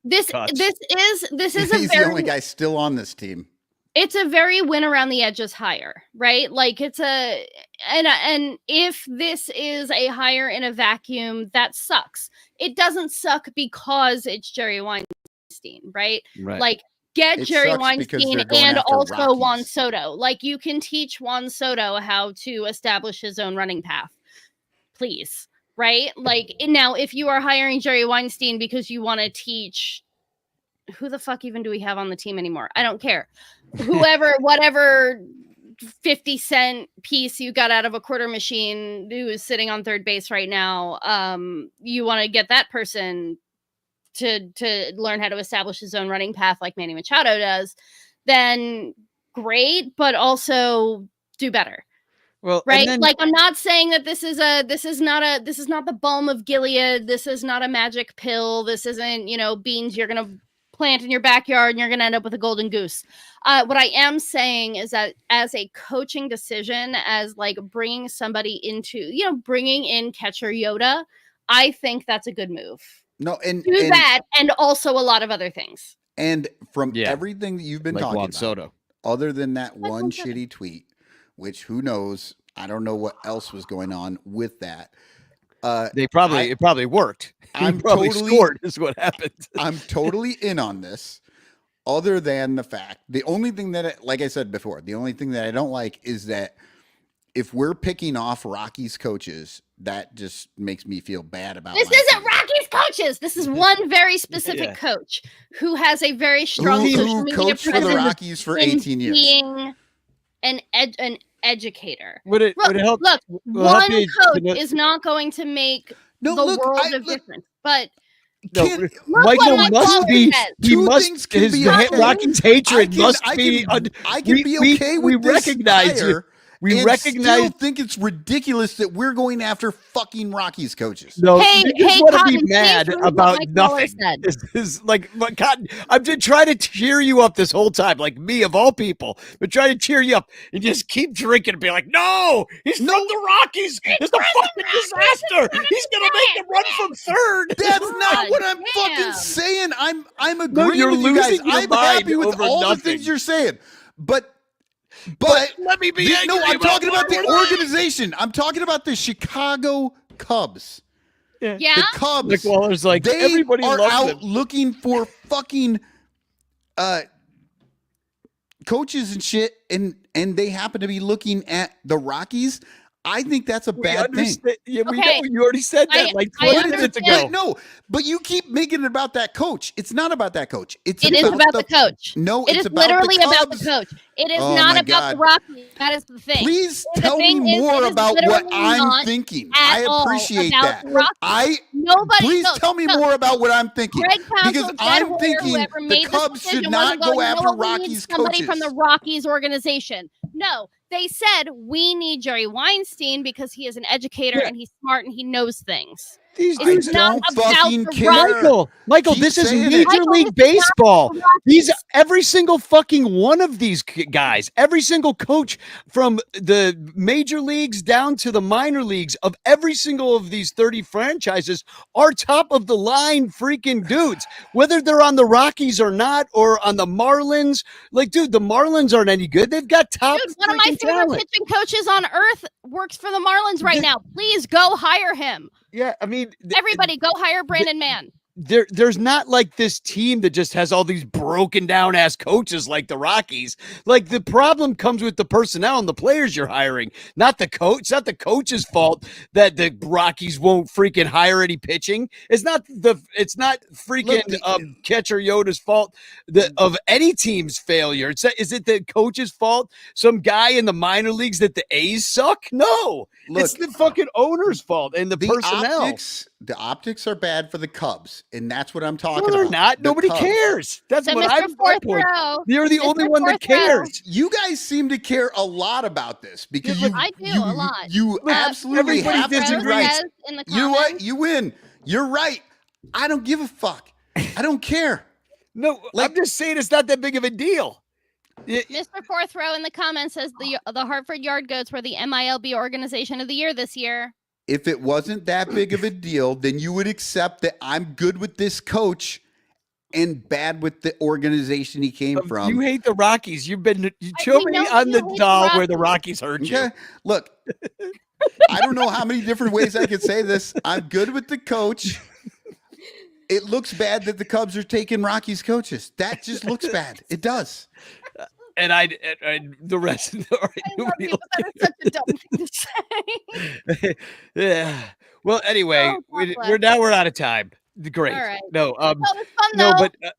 This is a He's the only guy still on this team. It's a very win around the edges hire, right? Like it's and if this is a hire in a vacuum, that sucks. It doesn't suck because it's Jerry Weinstein, right? Like get Jerry Weinstein and also Juan Soto. Like you can teach Juan Soto how to establish his own running path, please, right? Like now, if you are hiring Jerry Weinstein because you want to teach, who the fuck even do we have on the team anymore? I don't care. Whoever, whatever 50-cent piece you got out of a quarter machine who is sitting on third base right now, you want to get that person to learn how to establish his own running path like Manny Machado does, then great, but also do better. Well, right? and then Like, I'm not saying that this is not the balm of Gilead. This is not a magic pill. This isn't, beans you're gonna plant in your backyard and you're gonna end up with a golden goose. What I am saying is that as a coaching decision, as like bringing somebody into, bringing in catcher Yoda, I think that's a good move. No, and Do that, and also a lot of other things. And from Yeah. everything that you've been like talking Juan about, Soto. other than that Like one Juan Soto. shitty tweet, which who knows? I don't know what else was going on with that. It probably worked. I'm He probably totally- scored is what happened. I'm totally in on this. Other than the fact, the only thing that, like I said before, the only thing that I don't like is that if we're picking off Rockies coaches, that just makes me feel bad about This my isn't team. Rockies coaches. This is one very specific Yeah. coach who has a very strong Who social media coached for the presence Rockies for in 18 years. being an educator. Would it help? Look, will help one you coach to know- is not going to make No, the look, world I- of look- difference. But No, Can't- Look Michael what must Michael be. says. He Two must. things can His be okay. Rockies hatred I must can be. be okay with we this recognize you. hire We and recognize. still think it's ridiculous that we're going after fucking Rockies coaches. No, Hey, you just hey, want to Cotton, be mad please read what about my caller nothing. said. This is like Cotton. I've been trying to cheer you up this whole time, like me of all people, but trying to cheer you up and just keep drinking and be like, "No, he's from the Rockies. It's a fucking disaster. He's gonna make them run from third." That's God not what I'm damn. fucking saying. I'm agreeing you're with you guys. losing your I'm mind happy with over all the nothing. things you're saying, but Let me be. no, angry I'm talking about the Woodward. organization. I'm talking about the Chicago Cubs. Yeah, The Cubs. Nick Waller's like, They everybody are loves out him. looking for fucking coaches and shit, and they happen to be looking at the Rockies. I think that's a We bad thing. understand. Yeah, we Okay. know. You already said that like I 20 minutes understand. ago. But no, but you keep making it about that coach. It's not about that coach. It's it is about the coach. No, It it's is about literally the about the Cubs. coach. It is Oh not my about the God. Rockies. That is the thing. Please The tell me thing is, more it is about what literally I'm not thinking. at I all appreciate about that. the Rockies. Nobody. Please no, tell me no. more about what I'm thinking. Greg Council, Because Jed I'm Hoyer, thinking whoever the made this Cubs should decision not wasn't go going, "You know after what, we need Rockies somebody coaches. from the Rockies organization." No, they said we need Jerry Weinstein because he is an educator Yeah. and he's smart and he knows things. These It's dudes not don't about fucking the care. Rockies. Michael, Keep this is saying it. Major Michael, League this is not Baseball. the Rockies. These every single fucking one of these guys, every single coach from the major leagues down to the minor leagues of every single of these 30 franchises are top of the line freaking dudes. Whether they're on the Rockies or not, or on the Marlins, like, dude, the Marlins aren't any good. They've got top Dude, one of my freaking favorite talent. pitching coaches on earth works for the Marlins right now. Please go hire him. Yeah, I mean, Everybody, go hire Brandon Mann. there's not like this team that just has all these broken down ass coaches like the Rockies. Like, the problem comes with the personnel and the players you're hiring, not the coach. It's not the coach's fault that the Rockies won't freaking hire any pitching. It's not freaking catcher Yoda's fault of any team's failure. Is it the coach's fault? Some guy in the minor leagues that the A's suck? No, it's the fucking owner's fault and the personnel. The optics are bad for the Cubs, and that's what I'm talking No, they're about. not. The Nobody Cubs. cares. That's So, what Mr. I'm. Fourth Row, You're the Mr. only one that Fourth Row. cares. You guys seem to care a lot about this because Yeah, you. I do a lot. You absolutely everybody have to be disagrees. right. Says in the You know what? comments, You win. You're right. I don't give a fuck. I don't care. No, Like- I'm just saying it's not that big of a deal. Mr. Fourth Row in the comments says the Hartford Yard Goats were the MILB Organization of the Year this year. If it wasn't that big of a deal, then you would accept that I'm good with this coach and bad with the organization he came from. You hate the Rockies. You show we me know on you the hate the doll where the Rockies. Rockies hurt you. Okay. Look, I don't know how many different ways I could say this. I'm good with the coach. It looks bad that the Cubs are taking Rockies coaches. That just looks bad. It does. And the rest of the I love nobody you, but that is such a dumb thing to say. yeah. Well, anyway, Oh, God bless. we're out of time. Great. All right. No, Well, it's fun no, though. but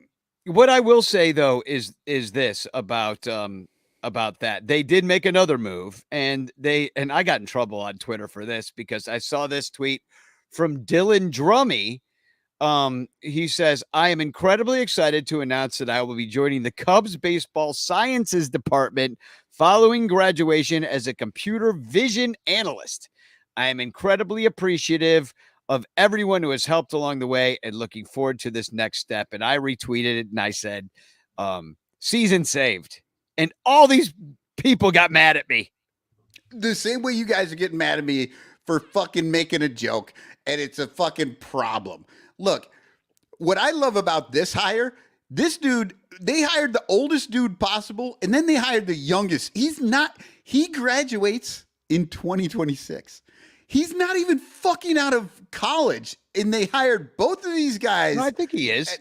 what I will say though is this about that. They did make another move, and I got in trouble on Twitter for this because I saw this tweet from Dylan Drummy. He says, "I am incredibly excited to announce that I will be joining the Cubs baseball sciences department following graduation as a computer vision analyst. I am incredibly appreciative of everyone who has helped along the way and looking forward to this next step. And I retweeted it and I said, season saved. And all these people got mad at me. The same way you guys are getting mad at me for fucking making a joke, and it's a fucking problem. Look, what I love about this hire, this dude, they hired the oldest dude possible, and then they hired the youngest. He graduates in 2026. He's not even fucking out of college, and they hired both of these guys. No, I think he is.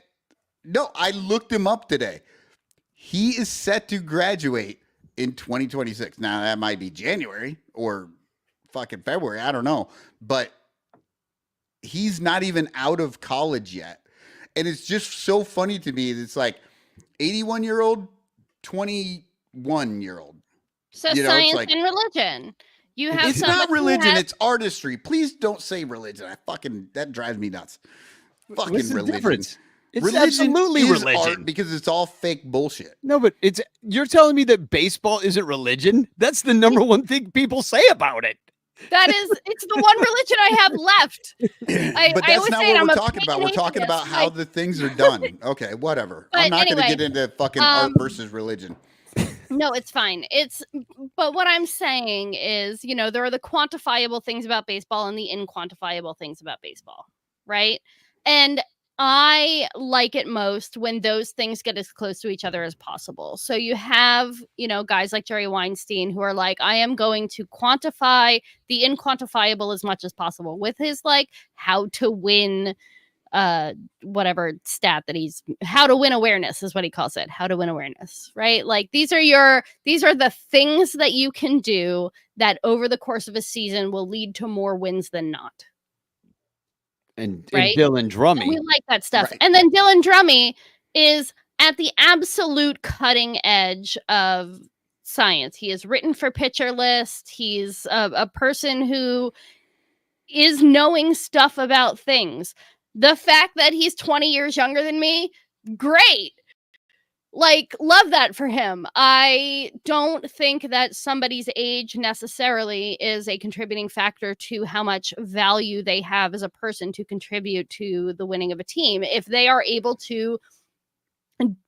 No, I looked him up today. He is set to graduate in 2026. Now, that might be January or fucking February. I don't know. But he's not even out of college yet. And it's just so funny to me. It's like 81-year-old, 21-year-old. So You know, it's science like- and religion. You have It's not somebody who religion. has- It's artistry. Please don't say religion. That drives me nuts. Fucking What's the religion. difference? It's Religion absolutely is religion. art because it's all fake bullshit. No, but you're telling me that baseball isn't religion? That's the number one thing people say about it. it's the one religion I have left. But I that's always not say what I'm we're a talking about. We're pagan talking atheist. about how the things are done. Okay, whatever. I'm But not going to anyway, get into fucking art versus religion. No, it's fine. But what I'm saying is, there are the quantifiable things about baseball and the inquantifiable things about baseball, right? And I like it most when those things get as close to each other as possible. So you have, guys like Jerry Weinstein who are like, I am going to quantify the inquantifiable as much as possible with his like how to win whatever stat that how to win awareness is what he calls it, how to win awareness, right? Like these are the things that you can do that over the course of a season will lead to more wins than not. And Right? Dylan Drummey. And we like that stuff. Right. And then Dylan Drummey is at the absolute cutting edge of science. He is written for Pitcher List. He's a person who is knowing stuff about things. The fact that he's 20 years younger than me, great. Like, love that for him. I don't think that somebody's age necessarily is a contributing factor to how much value they have as a person to contribute to the winning of a team. If they are able to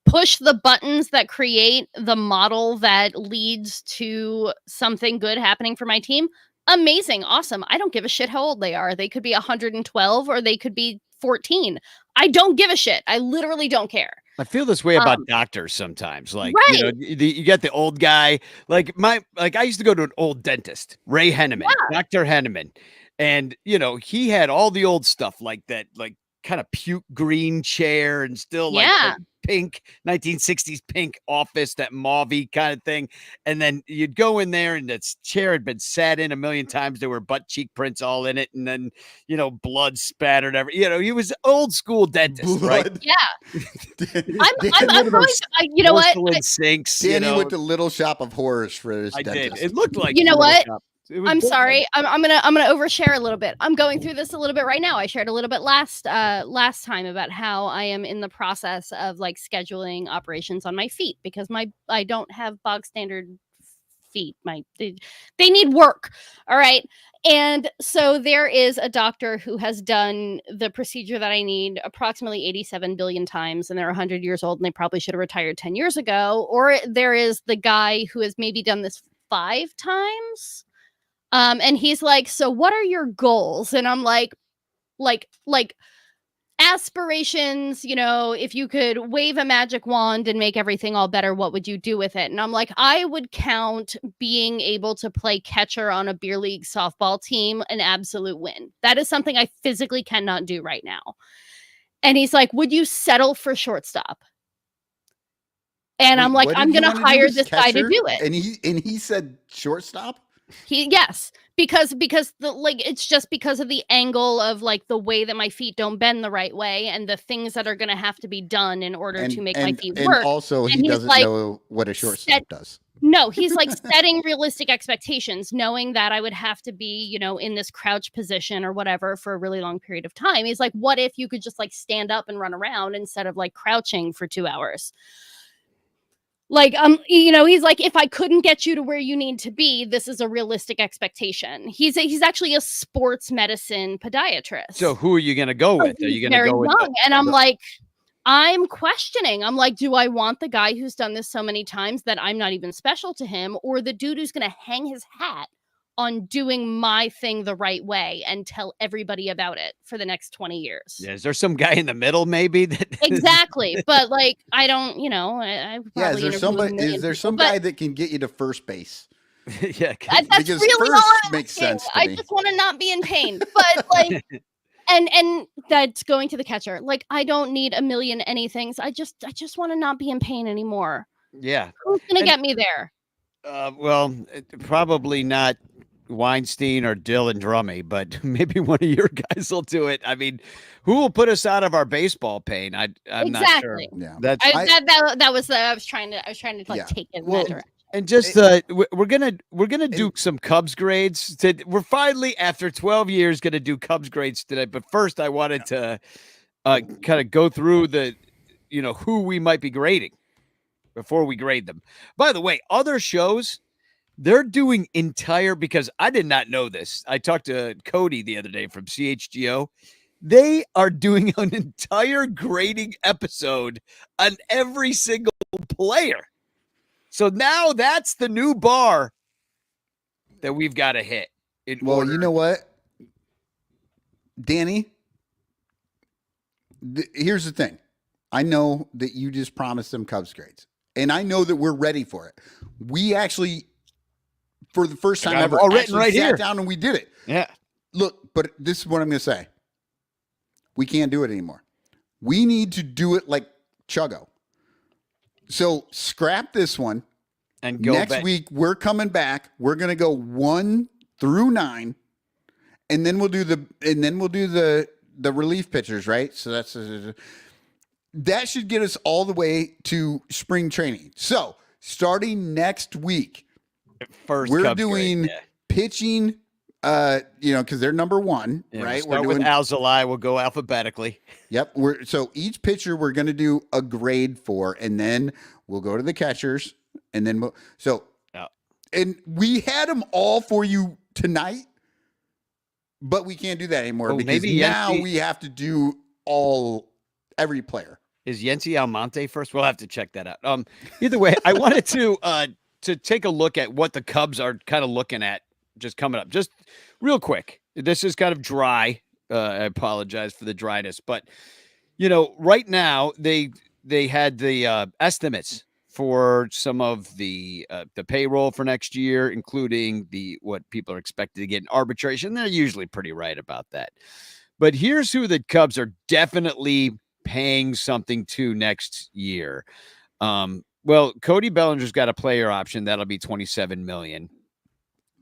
push the buttons that create the model that leads to something good happening for my team, amazing, awesome. I don't give a shit how old they are. They could be 112 or they could be 14. I don't give a shit. I literally don't care. I feel this way about doctors sometimes. Like, Right. you get the old guy. Like I used to go to an old dentist, Ray Henneman, Dr. Henneman. And, he had all the old stuff like that, like kind of puke green chair and still like pink 1960s pink office, that mauvey kind of thing. And then you'd go in there and that chair had been sat in a million times. There were butt cheek prints all in it. And then, blood spattered he was old school dentist, right? Yeah. I'm going to, you know what? Porcelain sinks. Danny went to Little Shop of Horrors for his I dentist. did. It looked like You know what? I'm built sorry. I'm gonna overshare a little bit. I'm going through this a little bit right now. I shared a little bit last time about how I am in the process of like scheduling operations on my feet because I don't have bog standard feet. They need work. All right. And so there is a doctor who has done the procedure that I need approximately 87 billion times, and they're 100 years old, and they probably should have retired 10 years ago. Or there is the guy who has maybe done this 5 times. And he's like, so what are your goals? And I'm like aspirations, if you could wave a magic wand and make everything all better, what would you do with it? And I'm like, I would count being able to play catcher on a beer league softball team an absolute win. That is something I physically cannot do right now. And he's like, would you settle for shortstop? And I'm like, I'm going to hire this guy to do it. And he said shortstop? Yes, because it's just because of the angle of like the way that my feet don't bend the right way and the things that are going to have to be done in order to make my feet work. And also he doesn't know what a shortstop does. No, he's like setting realistic expectations, knowing that I would have to be, in this crouch position or whatever for a really long period of time. He's like, what if you could just like stand up and run around instead of like crouching for 2 hours? Like, he's like, if I couldn't get you to where you need to be, this is a realistic expectation. He's actually a sports medicine podiatrist. So who are you going to go with? Are He's you going to very go with young, and I'm like, I'm questioning. I'm like, do I want the guy who's done this so many times that I'm not even special to him, or the dude who's going to hang his hat on doing my thing the right way and tell everybody about it for the next 20 years? Yeah, is there some guy in the middle maybe? Exactly. But like, I don't, I Yeah, probably is there some guy that can get you to first base? Yeah, that's because really all first I'm makes asking. sense to I me. just want to not be in pain. But like, and that's going to the catcher. Like, I don't need a million anythings. I just want to not be in pain anymore. yeah. Who's gonna get me there? Well, probably not Weinstein or Dylan Drummey, but maybe one of your guys will do it. I mean, who will put us out of our baseball pain? I'm not sure. Exactly. Yeah. That's That was I was trying to like Yeah. take it in Well, that direction. and just we're gonna do some Cubs grades. We're finally, after 12 years, gonna do Cubs grades today. But first, I wanted to kind of go through the, who we might be grading before we grade them. By the way, other shows, they're doing because I did not know this. I talked to Cody the other day from CHGO. They are doing an entire grading episode on every single player. So now that's the new bar that we've got to hit. Well, you know what, Danny? Here's the thing. I know that you just promised them Cubs grades, and I know that we're ready for it. We actually, for the first time ever, all written actually right sat here. down and we did it. Yeah. Look, but this is what I'm going to say. We can't do it anymore. We need to do it like Chuggo. So scrap this one. And go Next back. week, we're coming back. We're going to go 1 through 9, and then we'll do the relief pitchers, right? So that should get us all the way to spring training. So starting next week, First we're Cubs doing grade, yeah. pitching. Because they're number 1, Yeah, right? We'll start with Alzolai. We'll go alphabetically. Yep. So each pitcher we're going to do a grade for, and then we'll go to the catchers, and then and we had them all for you tonight, but we can't do that anymore because maybe now Yancey- we have to do every player. Is Yency Almonte first? We'll have to check that out. Either way, I wanted to take a look at what the Cubs are kind of looking at just coming up. Just real quick. This is kind of dry. I apologize for the dryness, but right now they had the estimates for some of the payroll for next year, including what people are expected to get in arbitration. They're usually pretty right about that. But here's who the Cubs are definitely paying something to next year. Well, Cody Bellinger's got a player option that'll be $27 million.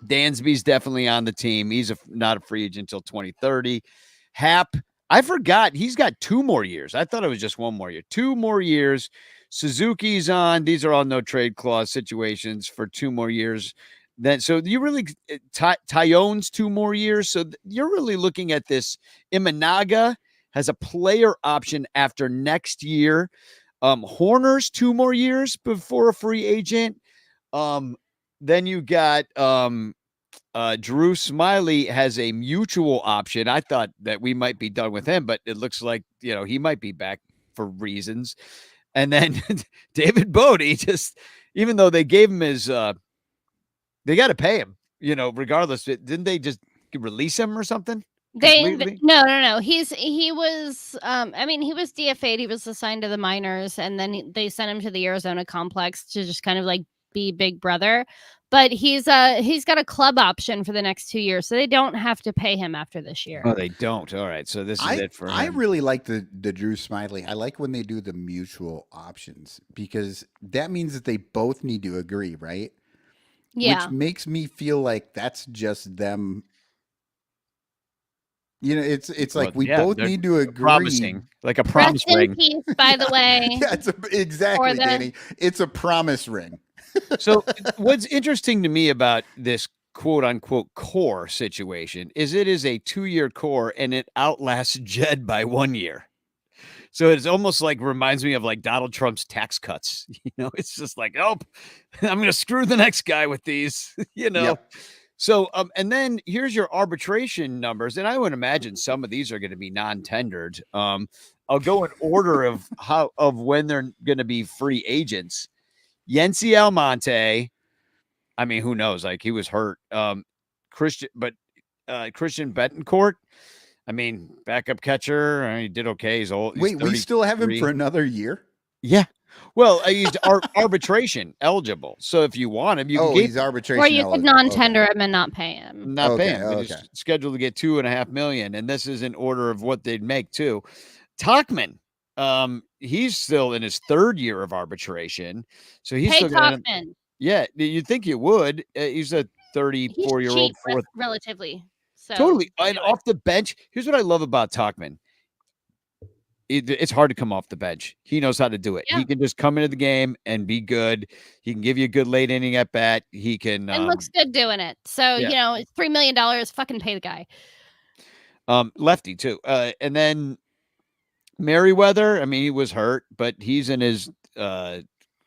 Dansby's definitely on the team. He's not a free agent until 2030. Hap, I forgot he's got 2 more years. I thought it was just 1 more year. 2 more years. Suzuki's on. These are all no trade clause situations for 2 more years. Then, so you really Tyone's 2 more years. So you're really looking at this. Imanaga has a player option after next year. Horner's 2 more years before a free agent. Then you got Drew Smiley has a mutual option. I thought that we might be done with him, but it looks like he might be back for reasons. And then David Bodie, just even though they gave him his, they got to pay him, regardless. Didn't they just release him or something? No. He was he was DFA'd. He was assigned to the minors, and then they sent him to the Arizona complex to just kind of like be big brother. But he's got a club option for the next 2 years, so they don't have to pay him after this year. Oh, they don't. All right, so this is it for him. I really like the Drew Smiley. I like when they do the mutual options because that means that they both need to agree, right? Yeah, which makes me feel like that's just them. It's like we both need to agree. Promising, like a promise Rest ring. in peace, by the way. Yeah, exactly, Danny. It's a promise ring. So what's interesting to me about this quote unquote core situation is it is a 2-year core and it outlasts Jed by 1 year. So it's almost like reminds me of like Donald Trump's tax cuts. It's just like, oh, I'm going to screw the next guy with these. Yep. So, and then here's your arbitration numbers, and I would imagine some of these are going to be non-tendered. I'll go in order of when they're going to be free agents. Yency Almonte, I mean, who knows? Like, he was hurt. Christian Betancourt, I mean, backup catcher. He did okay. He's old. Wait, we still have him 33. for another year? Yeah. Well, he's arbitration eligible. So if you want him, you can he's arbitration Or you eligible. could non-tender him and not pay him. not pay Okay, him. But okay. he's scheduled to get $2.5 million, and this is in order of what they'd make too. Tachman, he's still in his third year of arbitration, so he's Pay still got. Kaufman. Yeah, you'd think you would. He's a He's 34-year-old cheap, fourth. relatively. So Totally. do And it. off the bench. Here's what I love about Tachman. It's hard to come off the bench. He knows how to do it. Yeah. He can just come into the game and be good. He can give you a good late inning at bat. He can And looks good doing it. So, yeah. it's $3 million. Fucking pay the guy. Lefty too. And then Merriweather, I mean, he was hurt, but he's in his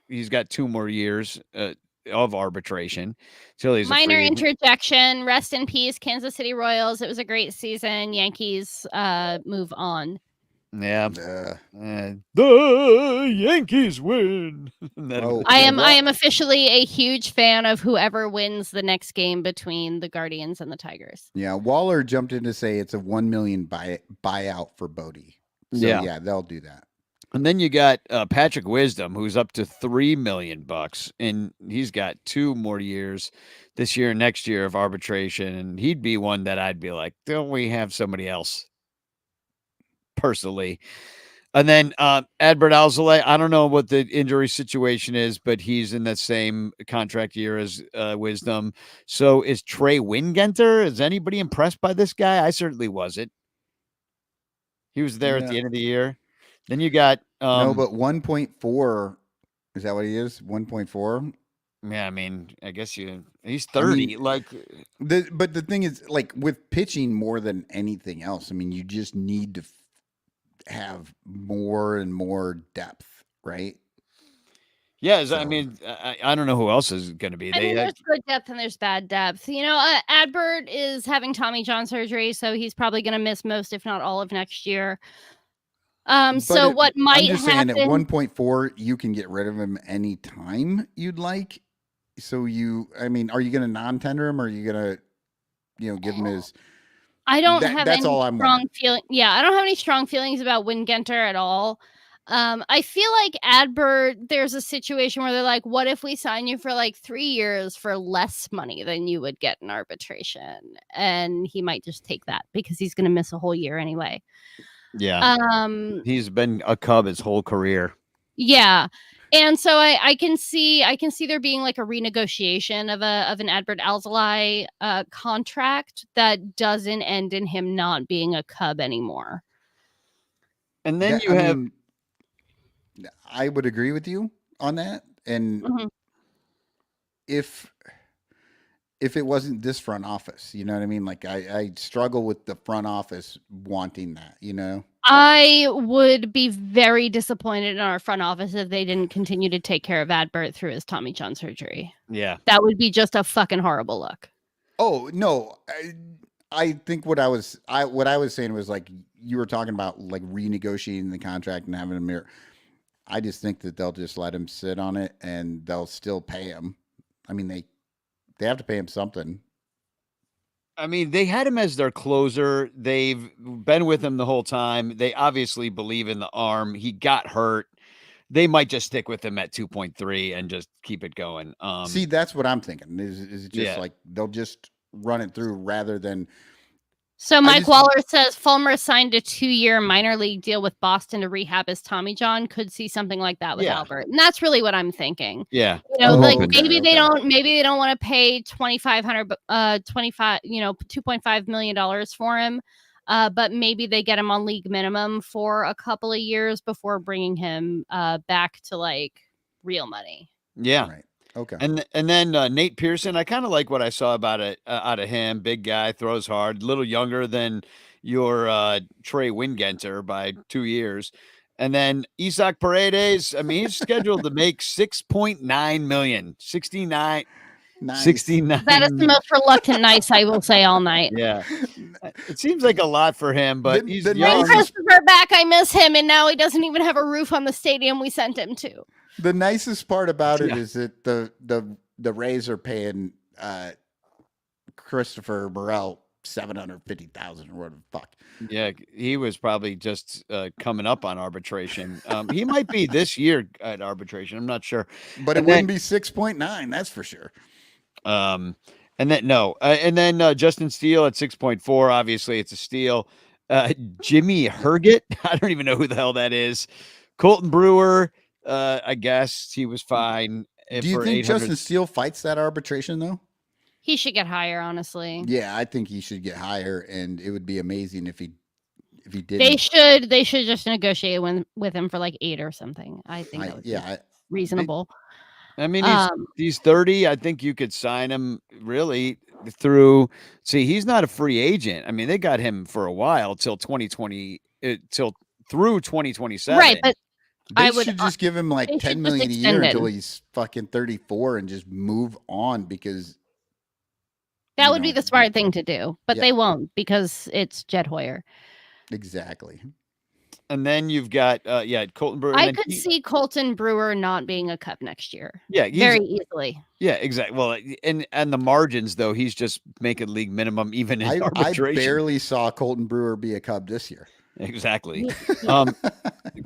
he's got 2 more years of arbitration till he's Minor interjection. Rest in peace, Kansas City Royals. It was a great season. Yankees move on. Yeah. The Yankees win. I am officially a huge fan of whoever wins the next game between the Guardians and the Tigers. Yeah, Waller jumped in to say it's a $1 million buyout for Bodie. So yeah, they'll do that. And then you got Patrick Wisdom, who's up to $3 million, and he's got 2 more years, this year and next year, of arbitration. And he'd be one that I'd be like, don't we have somebody else? Personally. And then Adbert Alzolay, I don't know what the injury situation is, but he's in that same contract year as Wisdom. So is Trey Wingenter? Is anybody impressed by this guy? I certainly wasn't. He was there at the end of the year. Then you got no, but 1.4, is that what he is? 1.4. Yeah, I mean, I guess he's 30. But the thing is, like, with pitching more than anything else, I mean, you just need to have more and more depth, right? Yeah, I mean, I don't know who else is going to be. There's good depth and there's bad depth. Adbert is having Tommy John surgery, so he's probably going to miss most, if not all, of next year. So what might I'm just happen? saying at 1.4, you can get rid of him anytime you'd like. So are you going to non-tender him, or are you going to, give him his? I don't have any strong feeling. Yeah, I don't have any strong feelings about Wingenter at all. I feel like Adbert, there's a situation where they're like, what if we sign you for like 3 years for less money than you would get in arbitration? And he might just take that because he's going to miss a whole year anyway. Yeah. He's been a Cub his whole career. Yeah. And so I can see there being like a renegotiation of an Adbert Alzolay contract that doesn't end in him not being a Cub anymore. And then I would agree with you on that. And if it wasn't this front office, you know what I mean? Like I struggle with the front office wanting that, I would be very disappointed in our front office if they didn't continue to take care of Adbert through his Tommy John surgery. Yeah. That would be just a fucking horrible look. Oh, no. I think what I was saying was like you were talking about like renegotiating the contract and having a mirror. I just think that they'll just let him sit on it and they'll still pay him. I mean, they have to pay him something. I mean, they had him as their closer. They've been with him the whole time. They obviously believe in the arm. He got hurt. They might just stick with him at 2.3 and just keep it going. See, that's what I'm thinking. Is it just like they'll just run it through rather than. So Mike Waller says Fulmer signed a 2-year minor league deal with Boston to rehab his Tommy John. Could see something like that with Albert, and that's really what I'm thinking. Yeah, maybe they don't want to pay $2.5 million for him, but maybe they get him on league minimum for a couple of years before bringing him back to like real money. Yeah. Right. Okay. And then Nate Pearson, I kind of like what I saw about it out of him. Big guy, throws hard, a little younger than your Trey Wingenter by 2 years. And then Isaac Paredes, I mean, he's scheduled to make 6.9 million, 69, Nice. 69. That is the most reluctant nice I will say all night. Yeah. It seems like a lot for him, but he's the Bring young. nicest- Christopher back. I miss him, and now he doesn't even have a roof on the stadium we sent him to. The nicest part about it Yeah. is that the Rays are paying Christopher Morel $750,000 or whatever the fuck. Yeah, he was probably just coming up on arbitration. He might be this year at arbitration. I'm not sure. But And it wouldn't then- be 6.9, that's for sure. And then Justin Steele at 6.4. Obviously, it's a steal. Jimmy Herget, I don't even know who the hell that is. Colton Brewer, I guess he was fine. Do you for think 800 Justin Steele fights that arbitration though? He should get higher, honestly. Yeah, I think he should get higher, and it would be amazing if he didn't. They should just negotiate with him for like 8 or something. I think that would be reasonable. I mean, he's 30. I think you could sign him really through. See, he's not a free agent. I mean, they got him for a while till 2020, till through 2027. Right, but They I would should just give him like they should 10 just million a year extend it. until he's fucking 34 and just move on because that you would be know, the smart thing to do, but Yeah. they won't because it's Jed Hoyer. exactly. And then you've got Colton Brewer. I and then could see Colton Brewer not being a Cup next year. Yeah, he's- Very easily. Yeah, exactly. Well, and the margins though, he's just making league minimum even in I arbitration. barely saw Colton Brewer be a Cub this year. Exactly.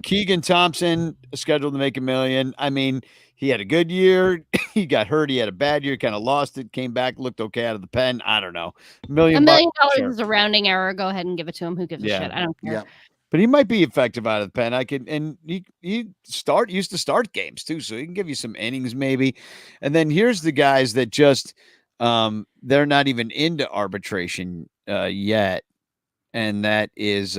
Keegan Thompson scheduled to make $1 million. I mean, he had a good year. He got hurt. He had a bad year. Kind of lost it. Came back. Looked okay out of the pen. I don't know. $1 million. $1 million sure. is a rounding error. Go ahead and give it to him. Who gives a Yeah. shit? I don't care. Yeah. But he might be effective out of the pen. And he used to start games too, so he can give you some innings maybe. And then here's the guys that just they're not even into arbitration yet, and that is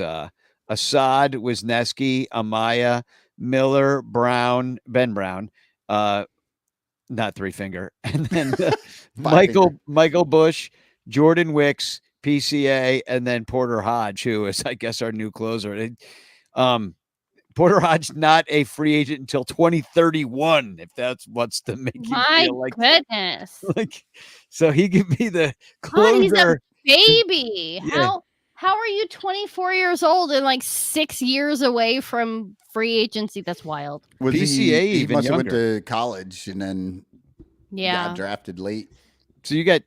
Assad, Wisniewski, Amaya, Miller, Brown, Ben Brown, not three finger, and then Michael Bush, Jordan Wicks, PCA, and then Porter Hodge, who is, I guess, our new closer. Porter Hodge not a free agent until 2031, if that's what's to make you My feel like goodness. like. So he could be the God, he's a closer. baby. Yeah. How are you 24 years old and like 6 years away from free agency? That's wild. Was PCA he even must have went younger. to college and then Yeah. got drafted late. So you got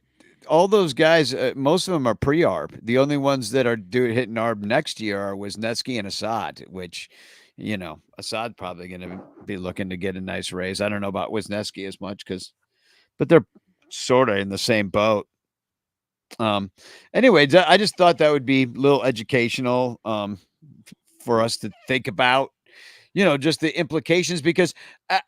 all those guys. Most of them are pre-arb. The only ones that are hitting arb next year are Wisniewski and Assad, which, you know, Assad probably going to be looking to get a nice raise. I don't know about Wisniewski as much but they're sort of in the same boat. Anyway, I just thought that would be a little educational for us to think about, you know, just the implications, because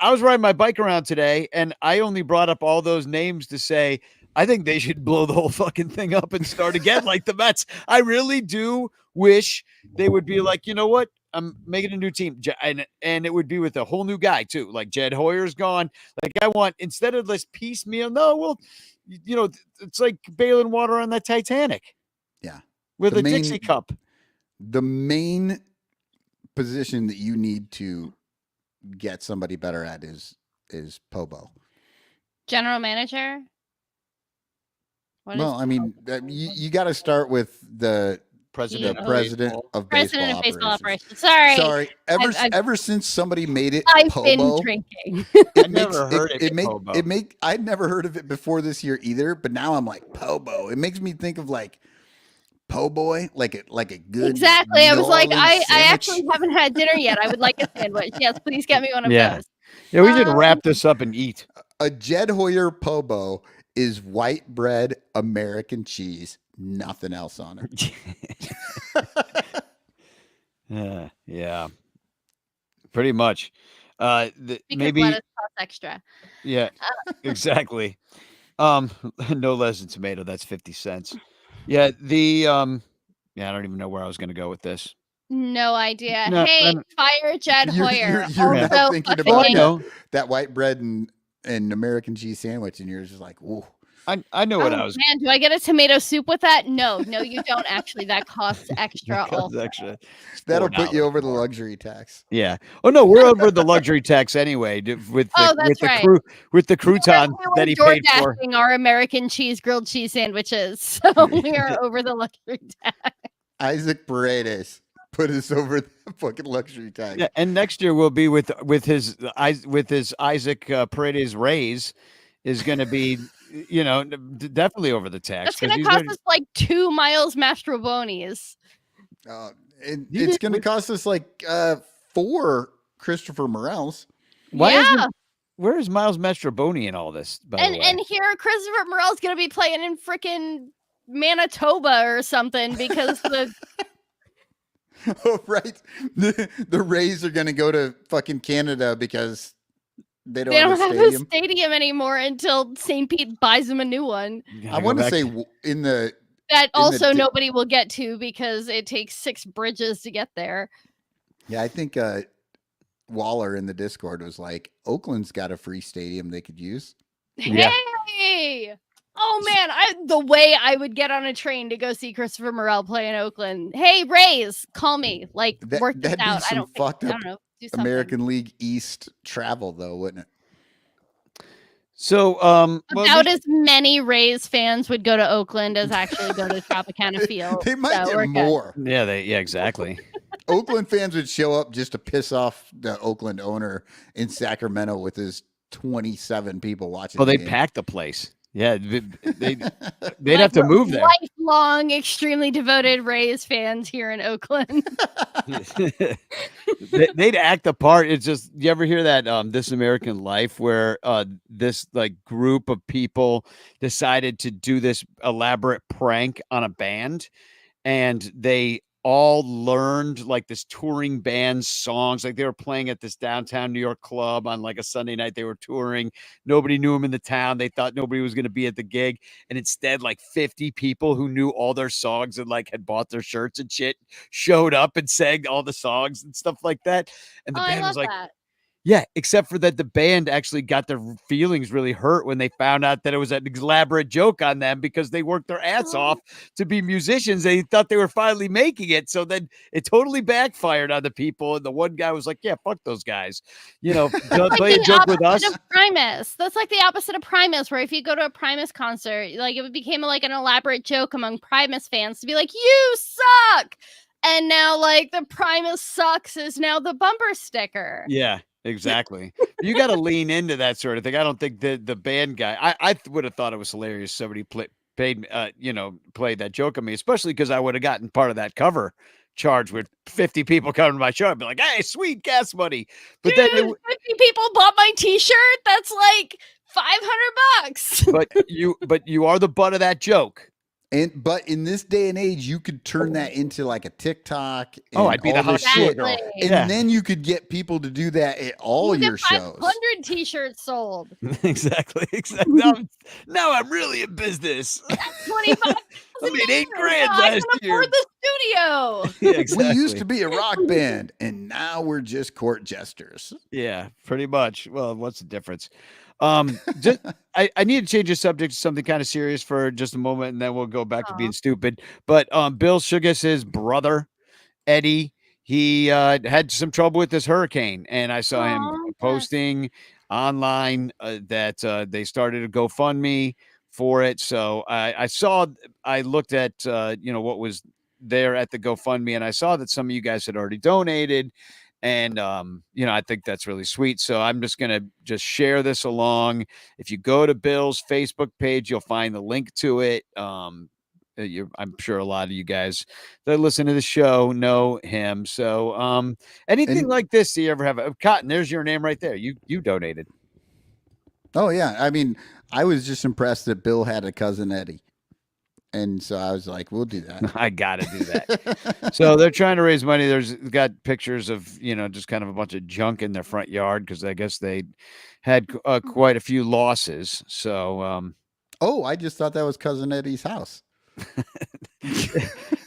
I was riding my bike around today and I only brought up all those names to say, I think they should blow the whole fucking thing up and start again like the Mets. I really do wish they would be like, you know what? I'm making a new team. And it would be with a whole new guy too. Like Jed Hoyer's gone. Like I want, instead of this piecemeal, no, well, you know, it's like bailing water on the Titanic. Yeah. With The a main- Dixie cup. The main position that you need to get somebody better at is Pobo. General manager? What Well, is I mean, you got to start with the President. president of president baseball of baseball operations. operations? Sorry. Sorry, I've- ever since somebody made it I've been Pobo, drinking. I never heard it of Pobo. I'd never heard of it before this year either, but now I'm like Pobo. It makes me think of like po' boy, like a good Exactly. I was like, New I Orleans sandwich. actually haven't had dinner yet. I would like a sandwich. Yes, please get me one of Yeah. those. Yeah, we should wrap this up and eat. A Jed Hoyer Pobo is white bread, American cheese, nothing else on it. Yeah, pretty much. Because Maybe, lettuce costs extra. yeah, exactly. No less than tomato. That's 50 cents. Yeah, yeah, I don't even know where I was going to go with this. No idea. No, Hey, I'm- fire Jed Hoyer. You're now Also thinking fucking about I know. that white bread and American cheese sandwich, and you're just like, ooh. I know what Oh I was. man, do I get a tomato soup with that? No, you don't actually. That costs extra. That costs Also. extra. It's That'll put you $4 over the more. luxury tax. Yeah. Oh no, we're over the luxury tax anyway with Oh, the that's right. croutons We that were he door paid for. dashing our American cheese grilled cheese sandwiches, so we are over the luxury tax. Isaac Paredes put us over the fucking luxury tax. Yeah, and next year will be with his Isaac Paredes raise is going to be definitely over the tax That's gonna he's cost gonna- us like 2 miles Mastrobonis. It's going to cost us like 4 Christopher Morels. Why Yeah. isn't where is Miles Mastroboni in all this? By the way, And here Christopher Morel's gonna be playing in freaking Manitoba or something because the Oh, right. The Rays are going to go to fucking Canada because they don't, they don't have have a a stadium. stadium anymore until St. Pete buys them a new one. You gotta I go want to back say in the That In the also di- nobody will get to because it takes 6 bridges to get there. yeah, I think Waller in the Discord was like, Oakland's got a free stadium they could use. Yeah. Hey! Oh man, the way I would get on a train to go see Christopher Morel play in Oakland. Hey, Rays, call me. Like, work this That'd be out. some fucked I up don't know. Do something. American League East travel, though, wouldn't it? So About as many Rays fans would go to Oakland as actually go to Tropicana Field. They might so we're get good. more. yeah, exactly. Oakland fans would show up just to piss off the Oakland owner in Sacramento with his 27 people watching. Oh, the they game. packed the place. Yeah, they'd have to move there. Lifelong, extremely devoted Rays fans here in Oakland. They'd act the part. It's just, you ever hear that This American Life, where this like group of people decided to do this elaborate prank on a band, and they all learned like this touring band songs. Like they were playing at this downtown New York club on like a Sunday night. They were touring. Nobody knew them in the town. They thought nobody was going to be at the gig. And instead, like 50 people who knew all their songs and like had bought their shirts and shit showed up and sang all the songs and stuff like that. And the I band love was like, that. yeah, except for that the band actually got their feelings really hurt when they found out that it was an elaborate joke on them because they worked their ass off to be musicians. They thought they were finally making it. So then it totally backfired on the people. And the one guy was like, yeah, fuck those guys. Play a joke with us. Of Primus. That's like the opposite of Primus, where if you go to a Primus concert, like it became like an elaborate joke among Primus fans to be like, you suck. And now like the Primus sucks is now the bumper sticker. Yeah. Exactly. You got to lean into that sort of thing. I don't think the band guy, I would have thought it was hilarious. Somebody played that joke on me, especially because I would have gotten part of that cover charge with 50 people coming to my show. I'd be like, hey, sweet gas money. But Dude, then 50 people bought my t-shirt. That's like $500. but you are the butt of that joke. But in this day and age, you could turn that into like a TikTok. Oh, I'd be the all hot this shit. girl. And then you could get people to do that at all You your get shows. 500 t-shirts sold. Exactly. Now I'm really in business. 25. I made $8 grand I last can year. afford the studio. Yeah, exactly. We used to be a rock band, and now we're just court jesters. Yeah, pretty much. Well, what's the difference? Just, I need to change the subject to something kind of serious for just a moment, and then we'll go back to being stupid. But Bill Sugas' brother, Eddie, he had some trouble with this hurricane, and I saw him posting online that they started a GoFundMe for it. So I looked at what was there at the GoFundMe, and I saw that some of you guys had already donated. And, I think that's really sweet. So I'm just going to share this along. If you go to Bill's Facebook page, you'll find the link to it. I'm sure a lot of you guys that listen to the show know him. So anything like this, do you ever have? Cotton, there's your name right there. You donated. Oh, yeah. I mean, I was just impressed that Bill had a cousin Eddie. And so I was like, we'll do that. I got to do that. So they're trying to raise money. There's got pictures of, just kind of a bunch of junk in their front yard because I guess they had quite a few losses. So, I just thought that was cousin Eddie's house.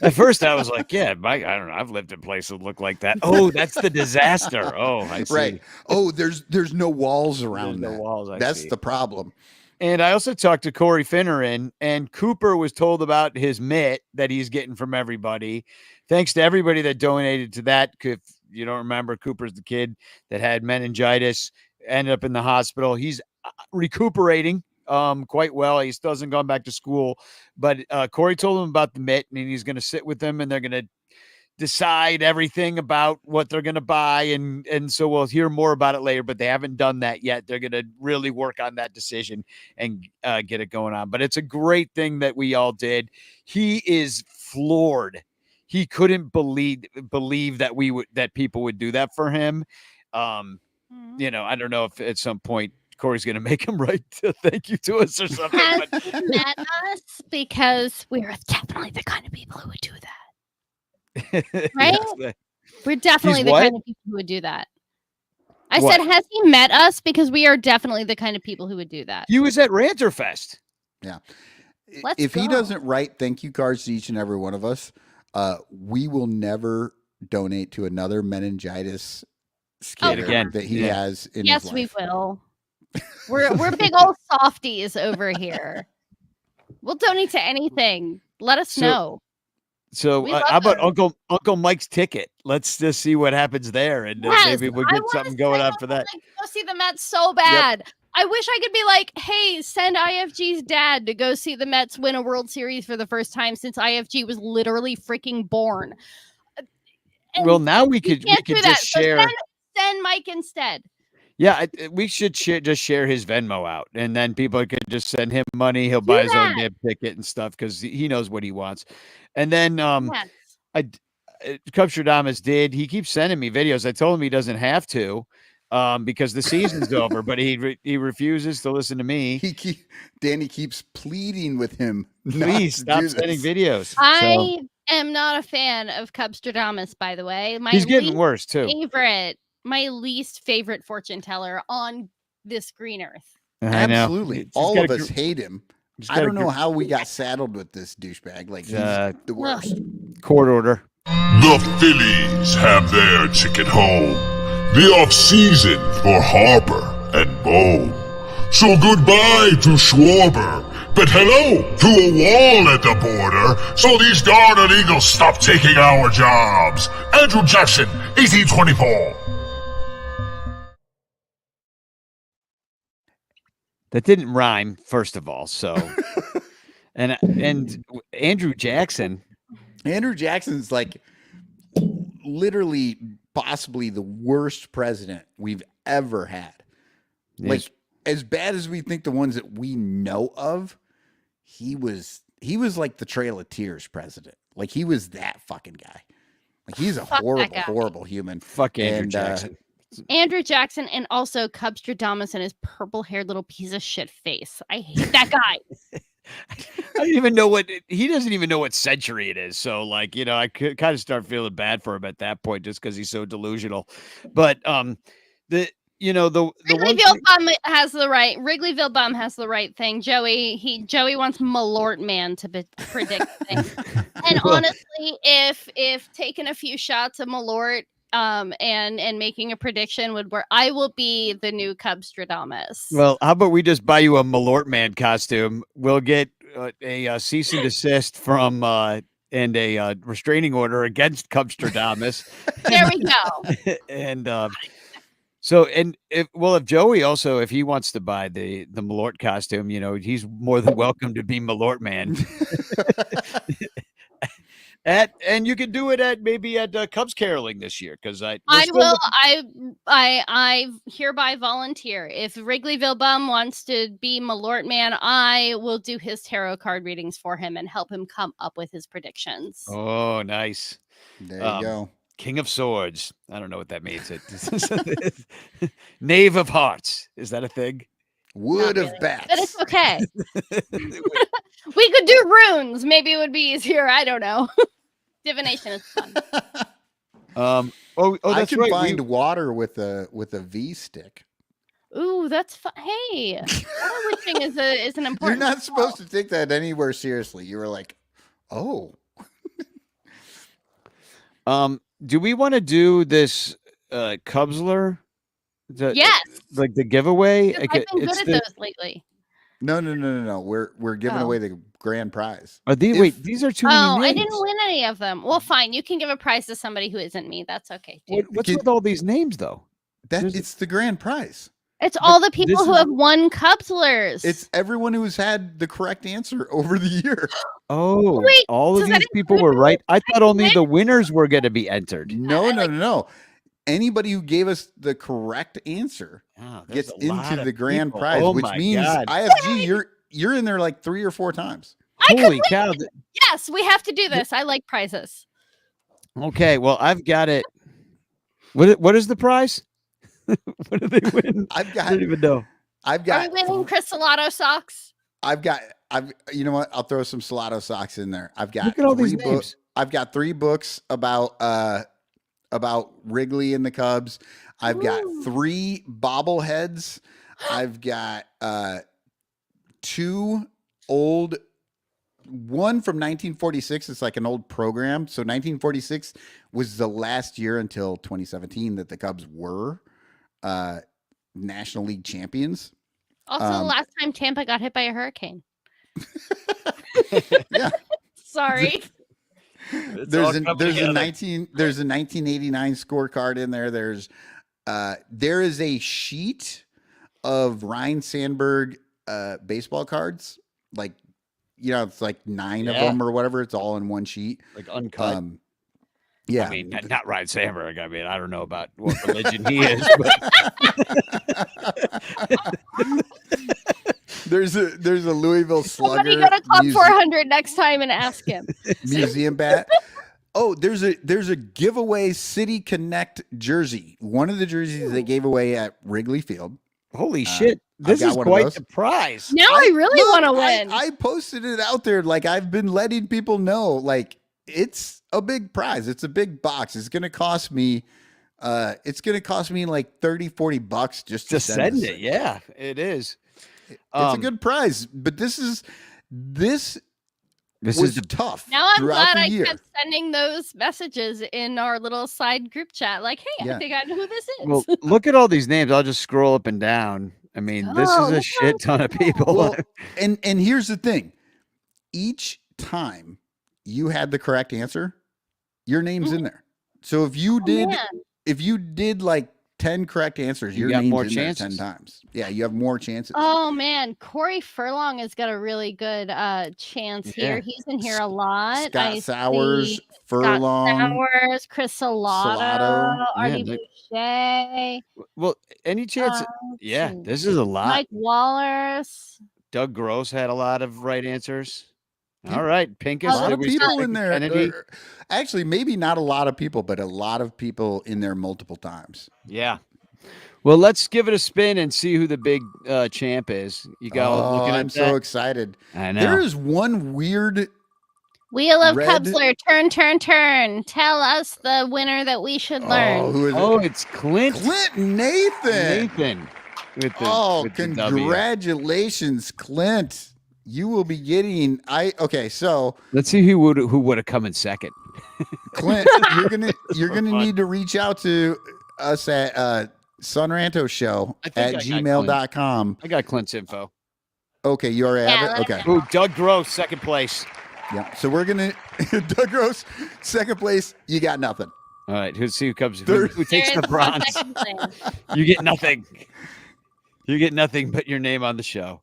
At first I was like, yeah, I don't know. I've lived in places that look like that. Oh, that's the disaster. Oh, I see. Right. Oh, there's no walls around There's no that. walls, I That's see. the problem. And I also talked to Corey Finneran, and Cooper was told about his mitt that he's getting from everybody. Thanks to everybody that donated to that. If you don't remember, Cooper's the kid that had meningitis, ended up in the hospital. He's recuperating quite well. He still hasn't gone back to school, but Corey told him about the mitt, and he's going to sit with them, and they're going to decide everything about what they're going to buy. And so we'll hear more about it later, but they haven't done that yet. They're going to really work on that decision and get it going on. But it's a great thing that we all did. He is floored. He couldn't believe that people would do that for him. You know, I don't know if at some point Corey's going to make him write a thank you to us or something. Has But he met us? Because we are definitely the kind of people who would do that. Right? Yes, We're definitely He's the what? kind of people who would do that. I What? said, has he met us? Because we are definitely the kind of people who would do that. he was at Ranterfest. Yeah. Let's If he go. doesn't write thank you cards to each and every one of us, we will never donate to another meningitis scatter again, that he yeah. has in Yes, his we life. will. We're big old softies over here. We'll donate to anything. Let us So- know. So We love how about those. Uncle Mike's ticket? Let's just see what happens there, and Yes, maybe we'll I get wanna something going say on I for would that. like to go see the Mets so bad. I wish I could be like, hey, send IFG's dad to go see the Mets win a World Series for the first time since IFG was literally freaking born. And Well, now we you could can't do just that. So share. send Mike instead. Yeah, we should just share his Venmo out, and then people could just send him money. He'll Do buy his own that. damn ticket and stuff because he knows what he wants. And then Yes. Cubstradamus did. He keeps sending me videos. I told him he doesn't have to, because the season's over, but he refuses to listen to me. Danny keeps pleading with him. Please not stop to do sending this. videos. So, I am not a fan of Cubstradamus, by the way. he's getting worse too. My least favorite fortune teller on this green earth. I know. Absolutely. He's All got of a us hate him. he's I got a don't know how we got saddled with this douchebag. Like, he's the worst. court order. The Phillies have their ticket home. The off-season for Harper and Bohm. So goodbye to Schwarber, but hello to a wall at the border, so these darn Eagles stop taking our jobs. Andrew Jackson, 1824. That didn't rhyme, first of all. So, and Andrew Jackson. Andrew Jackson's like literally possibly the worst president we've ever had. Like, as bad as we think the ones that we know of, he was like the Trail of Tears president. Like, he was that fucking guy. Like, he's a Fuck that guy. horrible human. Fuck Andrew And, Jackson. Andrew Jackson and also Cubstradamus and his purple-haired little piece of shit face. I hate that guy. I don't even know he doesn't even know what century it is. So, like, you know, I could kind of start feeling bad for him at that point just because he's so delusional. But the one Wrigleyville Bum has the right thing. Joey wants Malort Man to predict things. And honestly, if taking a few shots of Malort and making a prediction would work, I will be the new Cubstradamus. Well, how about we just buy you a Malort Man costume? We'll get a cease and desist from and a restraining order against Cubstradamus. There we go. And so, and if Joey also, if he wants to buy the Malort costume, you know, he's more than welcome to be Malort Man. And you can do it at Cubs caroling this year because I hereby volunteer. If Wrigleyville Bum wants to be Malort Man, I will do his tarot card readings for him and help him come up with his predictions. Oh, nice. There you go. King of Swords. I don't know what that means. Knave of Hearts. Is that a thing? Wood Not of really, bats. but it's okay. We could do runes. Maybe it would be easier. I don't know. Divination is fun. I I that's can right. find water with a V stick. Ooh, that's fun. Hey, water witching is an important. You're not supposed to take that anywhere seriously. You were like, oh. Do we want to do this Cubsler? Yes. Like the giveaway? I've been good at those lately. No. We're giving Oh. away the grand prize. Are these? If- Wait, these are too many Oh, names. I didn't win any of them. Well, fine. You can give a prize to somebody who isn't me. That's okay too. What's Can- with all these names, though? There's- It's the grand prize. It's all the people this who is- have won Cubslers. It's everyone who's had the correct answer over the year. Oh, Wait, all so of that these people include were me? right. I thought only win? the winners were going to be entered. No. Anybody who gave us the correct answer Oh, there's gets a lot into of the grand people. prize, Oh which my means God. IFG, you're in there like 3 or 4 times. Holy cow! Yes, we have to do this. I like prizes. Okay, well, I've got it. What is the prize? What do they win? I've I got don't even know. I've Are got we winning Cristalato socks? I've you know what? I'll throw some Salato socks in there. I've got Look at all these 3 names. books. I've got 3 books about Wrigley and the Cubs. I've got Ooh. 3 bobbleheads. I've got 2 old, one from 1946. It's like an old program. So 1946 was the last year until 2017 that the Cubs were National League champions. Also, the Um, last time Tampa got hit by a hurricane. Yeah. Sorry. There's a 1989 scorecard in there. There is a sheet of Ryan Sandberg baseball cards, like it's like 9 of Yeah. them or whatever. It's all in one sheet. Like uncut. Yeah, I mean, not Ryan Sandberg. I mean, I don't know about what religion he is, but there's a Louisville Somebody Slugger go to Club muse- 400 next time and ask him. museum bat. Oh, there's a giveaway City Connect jersey. One of the jerseys they gave away at Wrigley Field. holy shit, this got is one of quite those. the prize. Now I really Look, want to win. I posted it out there. Like I've been letting people know. Like it's a big prize. It's a big box. It's gonna cost me. It's gonna cost me like $30-$40 just to To send this it, thing. yeah, it is. It's a good prize, but this This was is tough. Now I'm throughout glad the I year. kept sending those messages in our little side group chat. Like, hey, Yeah. I think I know who this is. well. Look at all these names. I'll just scroll up and down. I mean, this Oh, is a look shit ton of people. Well, and here's the thing: each time you had the correct answer, your name's in there. So if you did like 10 correct answers, You your got name's more in there chances. 10 times. Yeah, you have more chances. Oh man, Corey Furlong has got a really good chance here. Yeah. He's in here a lot. Scott I Sowers, see Furlong. Scott Sowers, Chris Salato, Salato. Artie Yeah, Boucher, well, any chance? Yeah, let's this see, is a lot. Mike Wallers. Doug Gross had a lot of right answers. Yeah. All right, Pincus. A lot did of we people say in there. Kennedy? Actually, maybe not a lot of people, but a lot of people in there multiple times. Yeah. Well, let's give it a spin and see who the big champ is. You got looking at I'm that? so excited. I know. There is one weird. Wheel of Red- Cubsler, turn. Tell us the winner that we should learn. Oh, who is Oh, it? it's Clint Clinton Nathan. Nathan. With the, Oh, with the W. congratulations, Clint. You will be getting. So Let's see who would have come in second. Clint, you're gonna need to reach out to us at Ranto Show I think at I got gmail.com. I got Clint's info. Okay, you already Yeah, have let it? him Okay. Ooh, Doug Gross, second place. Yeah. So we're gonna Doug Gross, second place. You got nothing. All right, who comes? Who Third. takes There the is one bronze? second place. You get nothing. You get nothing but your name on the show.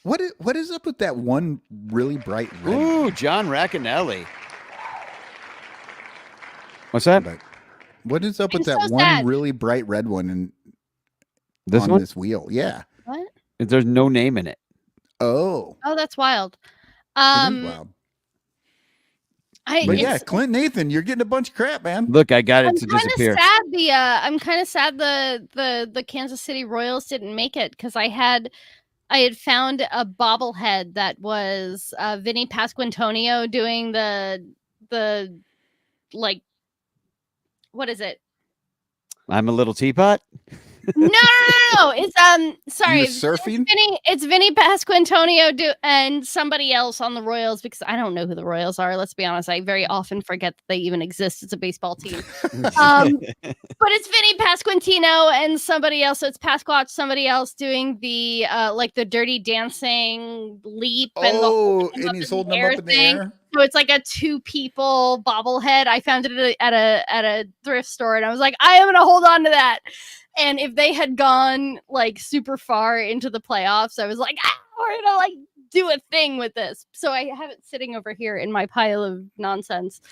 What is up with that one really bright red? Ooh, John Racanelli. What's that? But what is up with I'm that so one sad. really bright red one This on one? this wheel? Yeah. What? There's no name in it. Oh, Oh, that's wild. it is wild. But yeah, It's- Clint Nathan, you're getting a bunch of crap, man. Look, I got it I'm to kind of disappear. sad. I'm kind of sad the Kansas City Royals didn't make it because I had found a bobblehead that was Vinny Pasquantonio doing the like, what is it? I'm a little teapot. No. It's sorry. You surfing? It's Vinny Pasquantonio and somebody else on the Royals because I don't know who the Royals are. Let's be honest. I very often forget that they even exist. It's a baseball team. But it's Vinny Pasquantino and somebody else. So it's Pasquatch, somebody else doing the like the Dirty Dancing leap and and he's holding them up in the air. So it's like a 2 people bobblehead. I found it at a thrift store, and I was like, I am gonna hold on to that. And if they had gone like super far into the playoffs, I was like, we're gonna like do a thing with this. So I have it sitting over here in my pile of nonsense.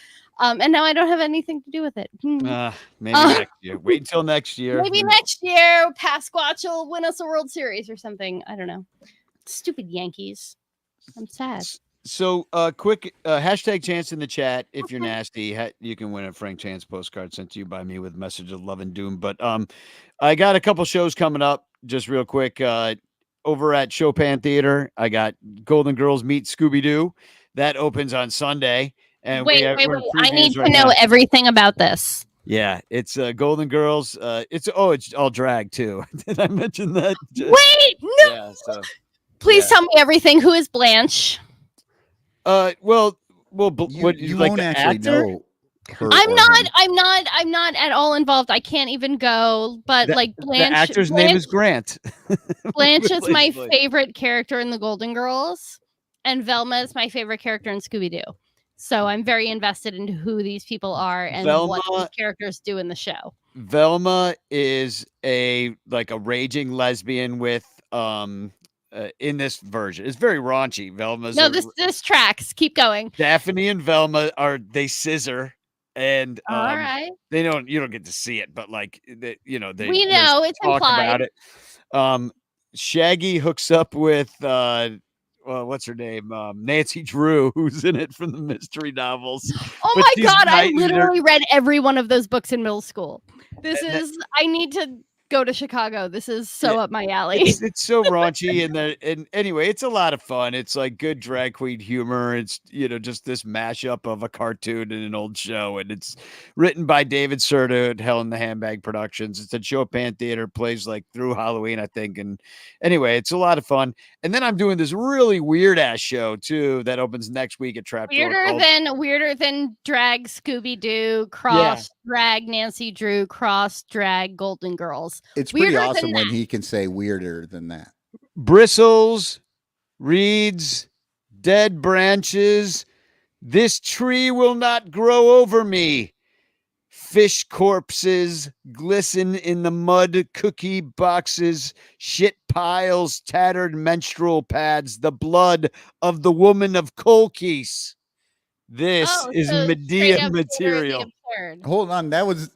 And now I don't have anything to do with it. Maybe next year. Wait until next year. Maybe next year, Pasquatch will win us a World Series or something. I don't know. Stupid Yankees. I'm sad. So, quick hashtag chance in the chat. If you're nasty, you can win a Frank Chance postcard sent to you by me with message of love and doom. But I got a couple shows coming up. Just real quick, over at Chopin Theater, I got Golden Girls Meet Scooby Doo. That opens on Sunday. And wait. I need to know everything about this. Yeah, it's Golden Girls. It's all drag too. Did I mention that? Wait, no. Yeah, so, please tell me everything. Who is Blanche? Well, you won't actually know. I'm not at all involved. I can't even go. But like Blanche, the actor's name is Grant. Blanche is my favorite character in the Golden Girls, and Velma is my favorite character in Scooby Doo. So I'm very invested into who these people are and what these characters do in the show. Velma is a raging lesbian with in this version. It's very raunchy. Velma's this tracks. Keep going. Daphne and Velma they scissor, and all right. You don't get to see it, but like we know it's talk implied about it. Shaggy hooks up with what's her name? Nancy Drew, who's in it from the mystery novels. Oh my God, I literally read every one of those books in middle school. I need to go to Chicago. This is so up my alley. It's so raunchy, and anyway, it's a lot of fun. It's like good drag queen humor. It's just this mashup of a cartoon and an old show, and it's written by David Serta at Hell in the Handbag Productions. It's at Chopin Theater, plays like through Halloween, I think. And anyway, it's a lot of fun. And then I'm doing this really weird ass show too that opens next week at Trapdoor. Weirder than drag Scooby Doo, cross drag Nancy Drew, cross drag Golden Girls. It's pretty awesome when he can say weirder than that. Bristles, reeds, dead branches. This tree will not grow over me. Fish corpses glisten in the mud, cookie boxes, shit piles, tattered menstrual pads, the blood of the woman of Colchis. This is Medea material. Hold on, that was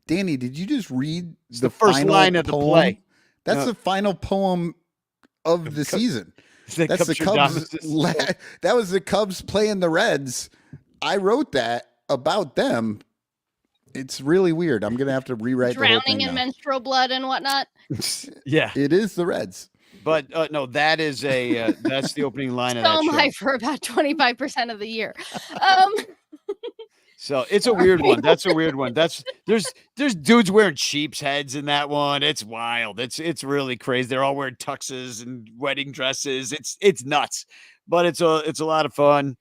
Danny. Did you just read the first line of the play? That's the final poem of the season. That's the Cubs. That was the Cubs playing the Reds. I wrote that about them. It's really weird. I'm gonna have to rewrite the whole thing drowning in menstrual blood and whatnot. Yeah, it is the Reds. But no, that is that's the opening line of that show. show. For about 25% of the year. So it's a weird one. That's a weird one. There's dudes wearing sheep's heads in that one. It's wild. It's really crazy. They're all wearing tuxes and wedding dresses. It's nuts, but it's a lot of fun.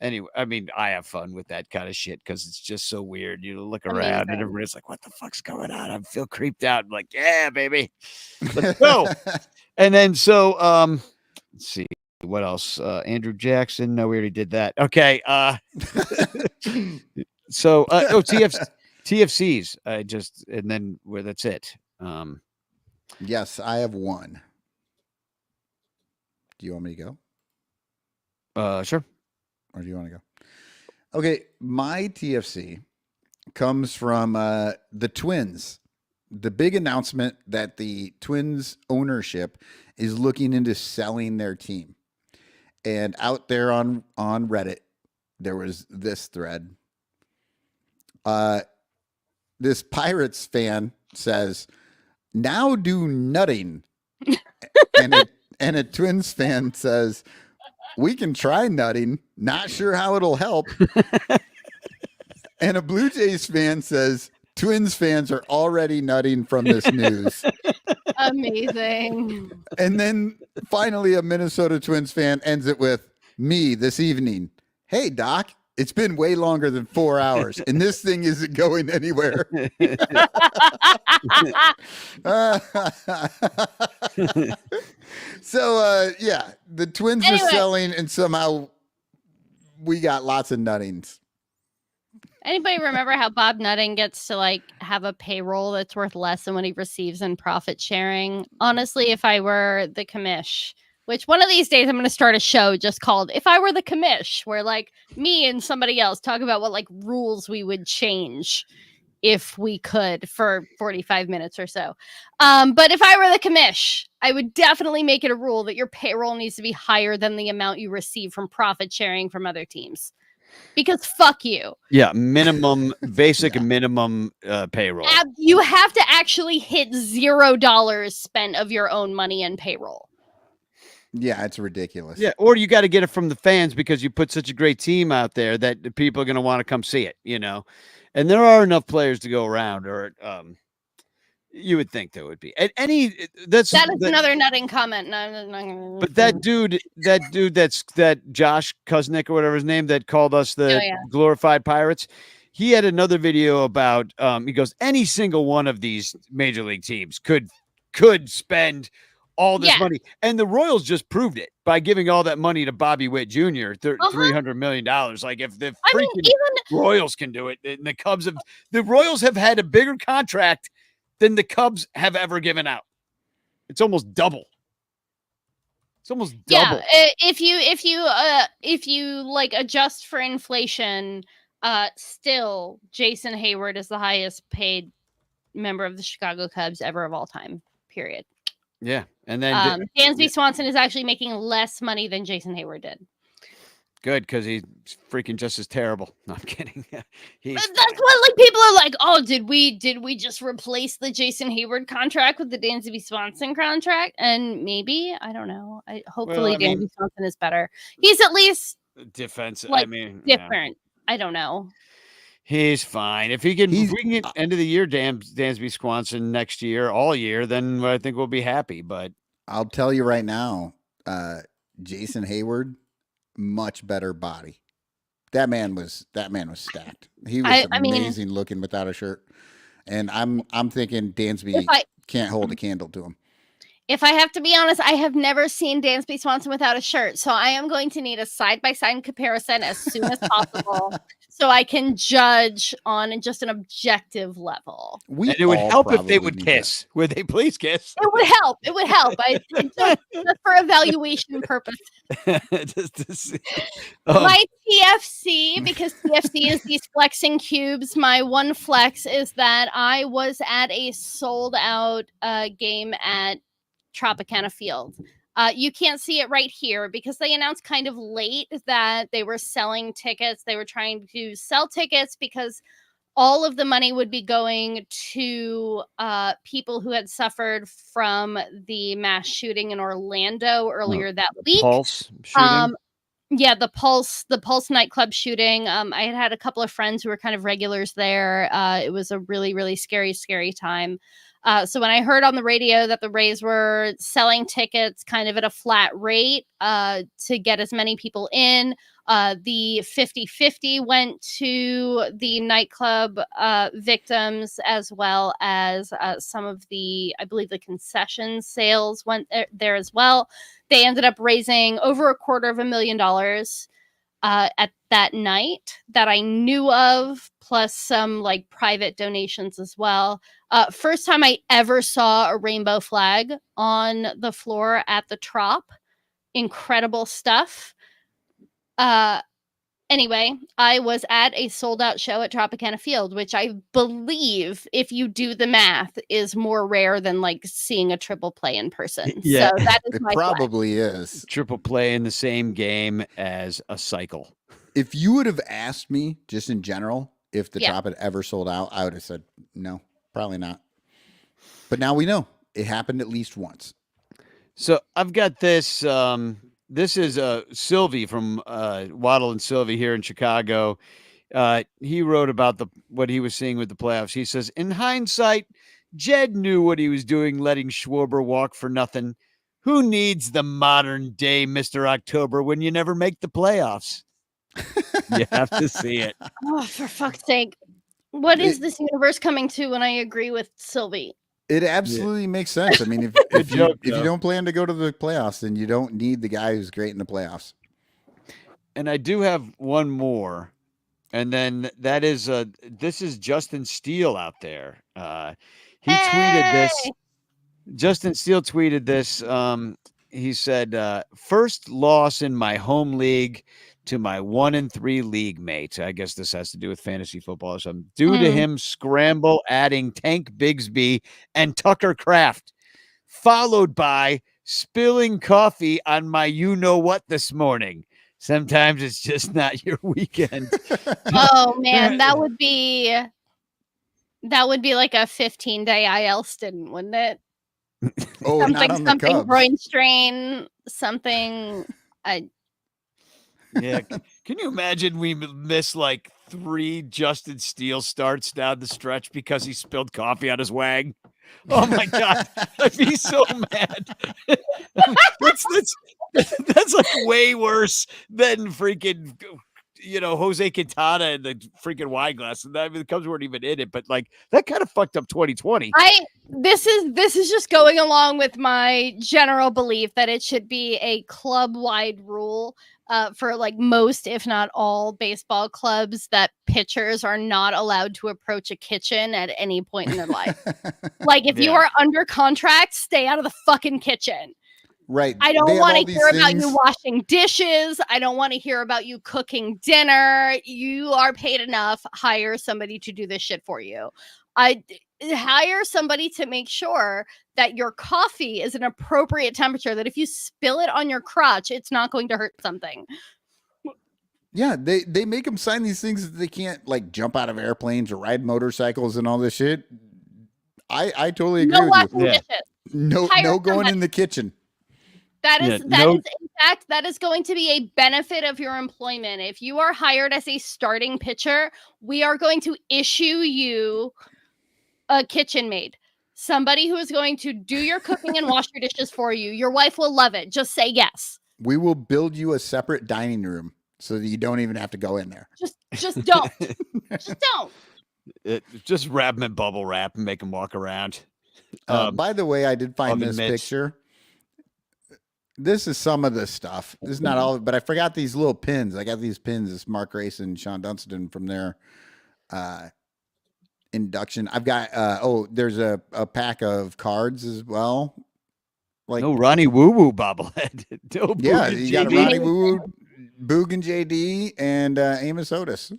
Anyway, I mean, I have fun with that kind of shit because it's just so weird. You look around and everybody's like, "What the fuck's going on?" I feel creeped out. I'm like, "Yeah, baby, let's go." And then let's see. What else? Andrew Jackson. No, we already did that. Okay. So TFCs. And then that's it. Yes, I have one. Do you want me to go? Sure. Or do you want to go? Okay, my TFC comes from the Twins. The big announcement that the Twins ownership is looking into selling their team. And out there on Reddit, there was this thread. This Pirates fan says, "Now do nutting." and a Twins fan says, "We can try nutting. Not sure how it'll help." And a Blue Jays fan says, Twins fans are already nutting from this news. Amazing. And then finally, a Minnesota Twins fan ends it with me this evening. Hey, Doc, it's been way longer than 4 hours, and this thing isn't going anywhere. So, yeah, the Twins Anyway. are selling, and somehow we got lots of nuttings. Anybody remember how Bob Nutting gets to like have a payroll that's worth less than what he receives in profit sharing? Honestly, if I were the commish, which one of these days I'm going to start a show just called "If I Were the Commish," where like me and somebody else talk about what like rules we would change if we could for 45 minutes or so. But if I were the commish, I would definitely make it a rule that your payroll needs to be higher than the amount you receive from profit sharing from other teams. Because fuck you. Yeah, minimum, basic minimum payroll. You have to actually hit $0 spent of your own money in payroll. Yeah, it's ridiculous. Yeah, or you got to get it from the fans because you put such a great team out there that the people are going to want to come see it, you know. And there are enough players to go around, or you would think there would be. At any that is another nutting comment. No. But that dude, that Josh Kuznick or whatever his name that called us the glorified pirates. He had another video about he goes, any single one of these major league teams could spend all this money. And the Royals just proved it by giving all that money to Bobby Witt Jr., $300 million. Like if the Royals can do it, and the Royals have had a bigger contract than the Cubs have ever given out. It's almost double. Yeah, if you like adjust for inflation, still Jason Hayward is the highest paid member of the Chicago Cubs ever of all time. Period. Yeah, and then Dansby Swanson is actually making less money than Jason Hayward did. Good, because he's freaking just as terrible. No, I'm kidding. That's what like people are like. Oh, did we just replace the Jason Hayward contract with the Dansby Swanson contract? And maybe I don't know. Hopefully Dansby Swanson is better. He's at least defensive. Like, different. Yeah. I don't know. He's fine. If we can get end of the year Dansby Swanson next year, all year, then I think we'll be happy. But I'll tell you right now, Jason Hayward, much better body. That man was stacked. He was amazing looking without a shirt. And I'm thinking Dansby can't hold a candle to him. If I have to be honest, I have never seen Dansby Swanson without a shirt. So I am going to need a side-by-side comparison as soon as possible so I can judge on just an objective level. And it would help if they would kiss. Would they please kiss? It would help. It would help. Just for evaluation purpose. My TFC, because TFC is these flexing cubes, my one flex is that I was at a sold-out game at Tropicana Field. You can't see it right here because they announced kind of late that they were selling tickets. They were trying to sell tickets because all of the money would be going to people who had suffered from the mass shooting in Orlando earlier that week. Pulse shooting. Yeah, the Pulse nightclub shooting. I had a couple of friends who were kind of regulars there. It was a really, really scary, scary time. So when I heard on the radio that the Rays were selling tickets kind of at a flat rate to get as many people in, the 50-50 went to the nightclub victims, as well as some of the, I believe the concession sales went there as well. They ended up raising over $250,000 at that night that I knew of, plus some like private donations as well. First time I ever saw a rainbow flag on the floor at the Trop. Incredible stuff. Anyway, I was at a sold-out show at Tropicana Field, which I believe, if you do the math, is more rare than like seeing a triple play in person. Yeah, so that is my probably is triple play in the same game as a cycle. If you would have asked me just in general if the Trop had ever sold out, I would have said no, probably not. But now we know it happened at least once. So I've got this. This is Sylvie from Waddle and Sylvie here in Chicago. He wrote about what he was seeing with the playoffs. He says, in hindsight, Jed knew what he was doing, letting Schwarber walk for nothing. Who needs the modern day Mr. October when you never make the playoffs? You have to see it. Oh, for fuck's sake. What is this universe coming to when I agree with Sylvie? It absolutely makes sense. I mean, if joke, you though. don't plan to go to the playoffs, then you don't need the guy who's great in the playoffs. And I do have one more. And then that is this is Justin Steele out there. He tweeted this. Hey! Justin Steele tweeted this. He said, first loss in my home league to my 1-3 league mates. I guess this has to do with fantasy football or something. Due to him scramble adding Tank Bigsby and Tucker Kraft, followed by spilling coffee on my you-know-what this morning. Sometimes it's just not your weekend. Oh man, that would be like a 15-day IL stint, wouldn't it? Oh, not on the something Cubs. groin strain, something. Yeah. Can you imagine we miss like 3 Justin Steele starts down the stretch because he spilled coffee on his wag? Oh my God. I'd be so mad. That's like way worse than freaking, Jose Quintana and the freaking wine glass. And the Cubs weren't even in it, but like that kind of fucked up 2020. This is just going along with my general belief that it should be a club-wide rule for like most, if not all, baseball clubs that pitchers are not allowed to approach a kitchen at any point in their life. Like if you Yeah. are under contract, stay out of the fucking kitchen. Right. I don't They have want all to these hear about things- you washing dishes. I don't want to hear about you cooking dinner. You are paid enough. Hire somebody to do this shit for you. Hire somebody to make sure that your coffee is an appropriate temperature, that if you spill it on your crotch, it's not going to hurt something. Yeah, they make them sign these things that they can't like jump out of airplanes or ride motorcycles and all this shit. I totally agree No with washing you. Yeah. dishes. No Hire going somebody. in the kitchen. That Yeah, is no- in fact, that is going to be a benefit of your employment. If you are hired as a starting pitcher, we are going to issue you a kitchen maid. Somebody who is going to do your cooking and wash your dishes for you. Your wife will love it. Just say yes. We will build you a separate dining room so that you don't even have to go in there. Just don't. Just don't. Just wrap them in bubble wrap and make them walk around. By the way, I did find oven this mitts. picture. This is some of the stuff. This is not all, but I forgot these little pins. I got these pins. It's Mark Race and Sean Dunston from their induction. I've got there's a pack of cards as well. Like No Ronnie Woo Woo bobblehead. No yeah, Boog and you got JD. Ronnie Woo, Boog and JD, and Amos Otis.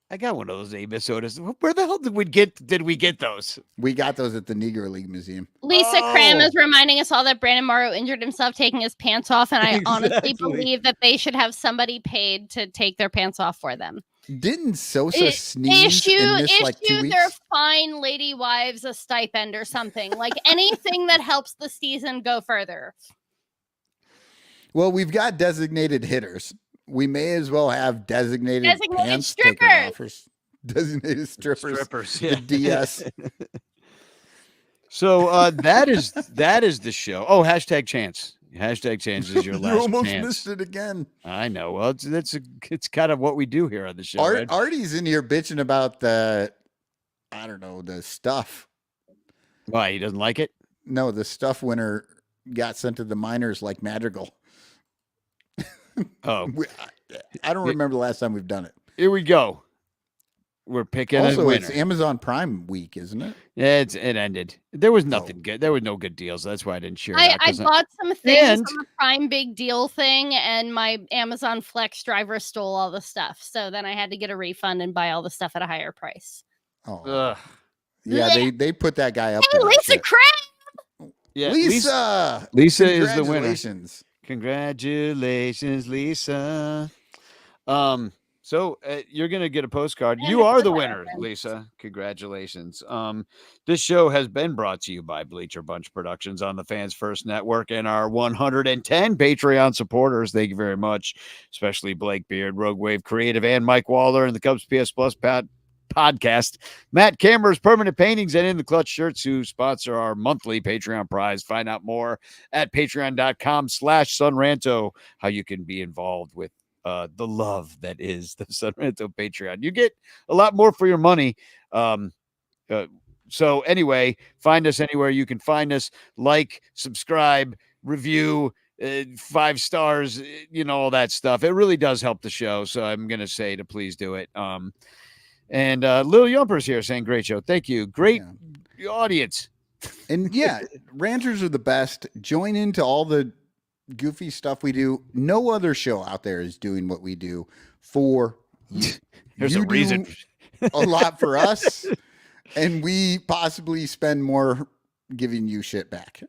I got one of those Amos Otis. Where the hell did we get those? We got those at the Negro League Museum. Lisa Cram Oh. is reminding us all that Brandon Morrow injured himself taking his pants off, and I honestly Exactly. believe that they should have somebody paid to take their pants off for them. Didn't Sosa sneeze Issue and miss like 2 their weeks? fine lady wives a stipend or something, like anything that helps the season go further. Well, we've got designated hitters. We may as well have designated pants strippers. taker offers. Designated strippers. Strippers. The Yeah. DS. So that is the show. Oh, hashtag chance. Hashtag chance is your last You almost chance. missed it again. I know. Well, it's kind of what we do here on the show. right? Artie's in here bitching about the stuff. Why he doesn't like it? No, the stuff winner got sent to the minors like Madrigal. Oh, I don't remember the last time we've done it. here we go. We're picking a Also, winner. it's Amazon Prime week, isn't it? Yeah, it ended. There was nothing good. There were no good deals. That's why I didn't share. it out, I 'cause bought some things And- from a Prime Big Deal thing, and my Amazon Flex driver stole all the stuff. So then I had to get a refund and buy all the stuff at a higher price. Oh, Ugh. yeah. They put that guy up. Hey, to that Lisa shit. Cram! Yeah, Lisa. Lisa is the winner. Congratulations. Congratulations, Lisa. So you're gonna get a postcard. And You it's are with the my winner, friends. Lisa. Congratulations. This show has been brought to you by Bleacher Bunch Productions on the Fans First Network and our 110 Patreon supporters. Thank you very much, especially Blake Beard, Rogue Wave Creative, and Mike Waller, and the Cubs PS Plus podcast, Matt Cameras, Permanent Paintings, and In the Clutch Shirts, who sponsor our monthly Patreon prize. Find out more at patreon.com/sunranto, how you can be involved with the love that is the Sunranto Patreon. You get a lot more for your money. So anyway, find us anywhere you can find us. Like, subscribe, review, 5 stars, all that stuff. It really does help the show. So I'm going to say to please do it. And Lil Yumper's here saying, great show. Thank you. Great audience. And yeah, ranters are the best. Join into all the goofy stuff we do. No other show out there is doing what we do for you. There's You a reason. do a lot for us, and we possibly spend more giving you shit back.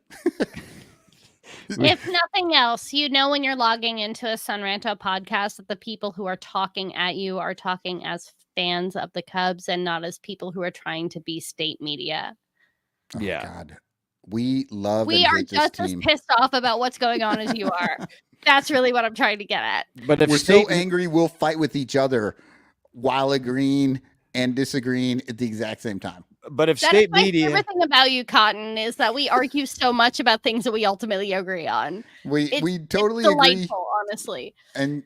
If nothing else, when you're logging into a Sunranto podcast that the people who are talking at you are talking as fans of the Cubs and not as people who are trying to be state media. Oh, Yeah. God. We love We and are hate this just as team. pissed off about what's going on as you are. That's really what I'm trying to get at. But if We're state, so angry we'll fight with each other while agreeing and disagreeing at the exact same time. but if That state is my media, favorite thing about you, Cotton, is that we argue so much about things that we ultimately agree on. We totally It's agree delightful, honestly. and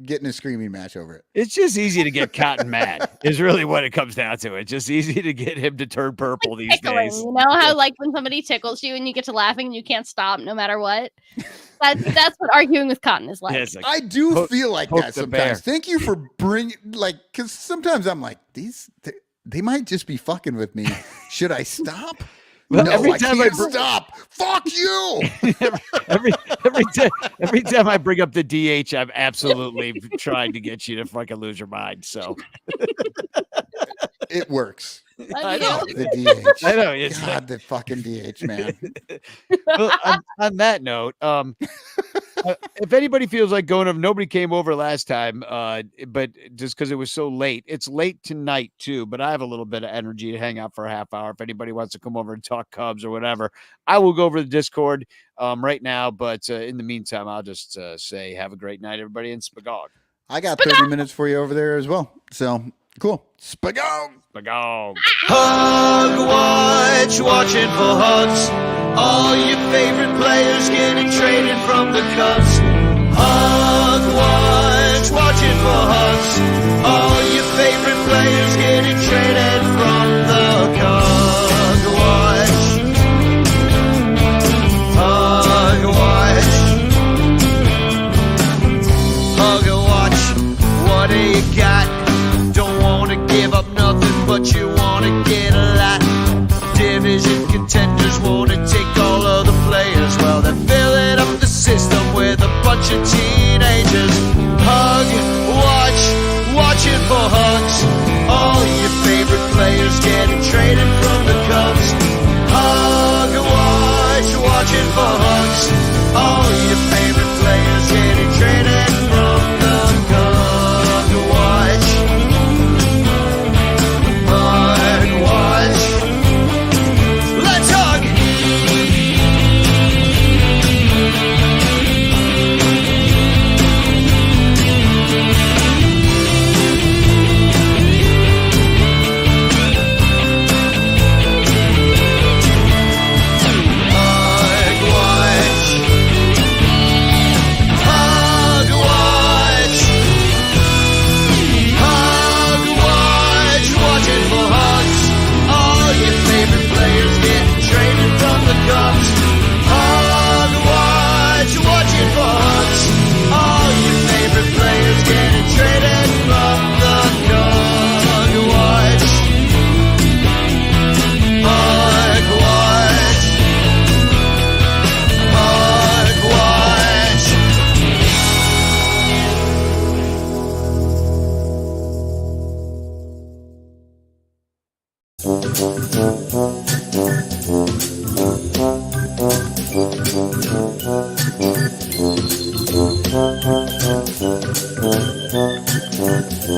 getting a screaming match over it. it's just easy to get Cotton mad. Is really what it comes down to. It's just easy to get him to turn purple these Tickling, days. you know how like when somebody tickles you and you get to laughing and you can't stop no matter what. That's what arguing with Cotton is like. Yeah, it's like, I do poke- feel like poke that the sometimes. bear. Thank you for bringing, because sometimes I'm like, they might just be fucking with me. Should I stop? Well, No, every I time can't I stop. Fuck you. every time I bring up the DH, I'm absolutely trying to get you to fucking lose your mind. So It works. I know. The DH. I know. It's God, the fucking DH, man. well, on that note, if anybody feels like going over, nobody came over last time, but just because it was so late, it's late tonight too. But I have a little bit of energy to hang out for a half hour. If anybody wants to come over and talk Cubs or whatever, I will go over the Discord right now. But in the meantime, I'll just say have a great night, everybody, in Spagog. I got 30 minutes for you over there as well. So cool. Spagong. Spagog. Hug watch, watching for hugs. All your favorite players getting traded from the Cubs. Hug watch, watching for hugs. All your favorite players getting traded from the Cubs. Hug watch. Hug watch. What do you got? Don't wanna give up nothing, but you wanna get a lot. Division contenders wanna take all of the players. Well, they're filling up the system with a bunch of teenagers. Hug, watching for hugs. All your favorite players getting traded from the Cubs. Hug, watching for hugs. All your favorite players getting traded from the Cubs. Watch. Let's hug. Watching for hugs. All your favorite players getting traded from the Cubs. Hug watching for hugs. All your favorite players getting traded from the Cubs. Hug watch. Hug watch. Thank you.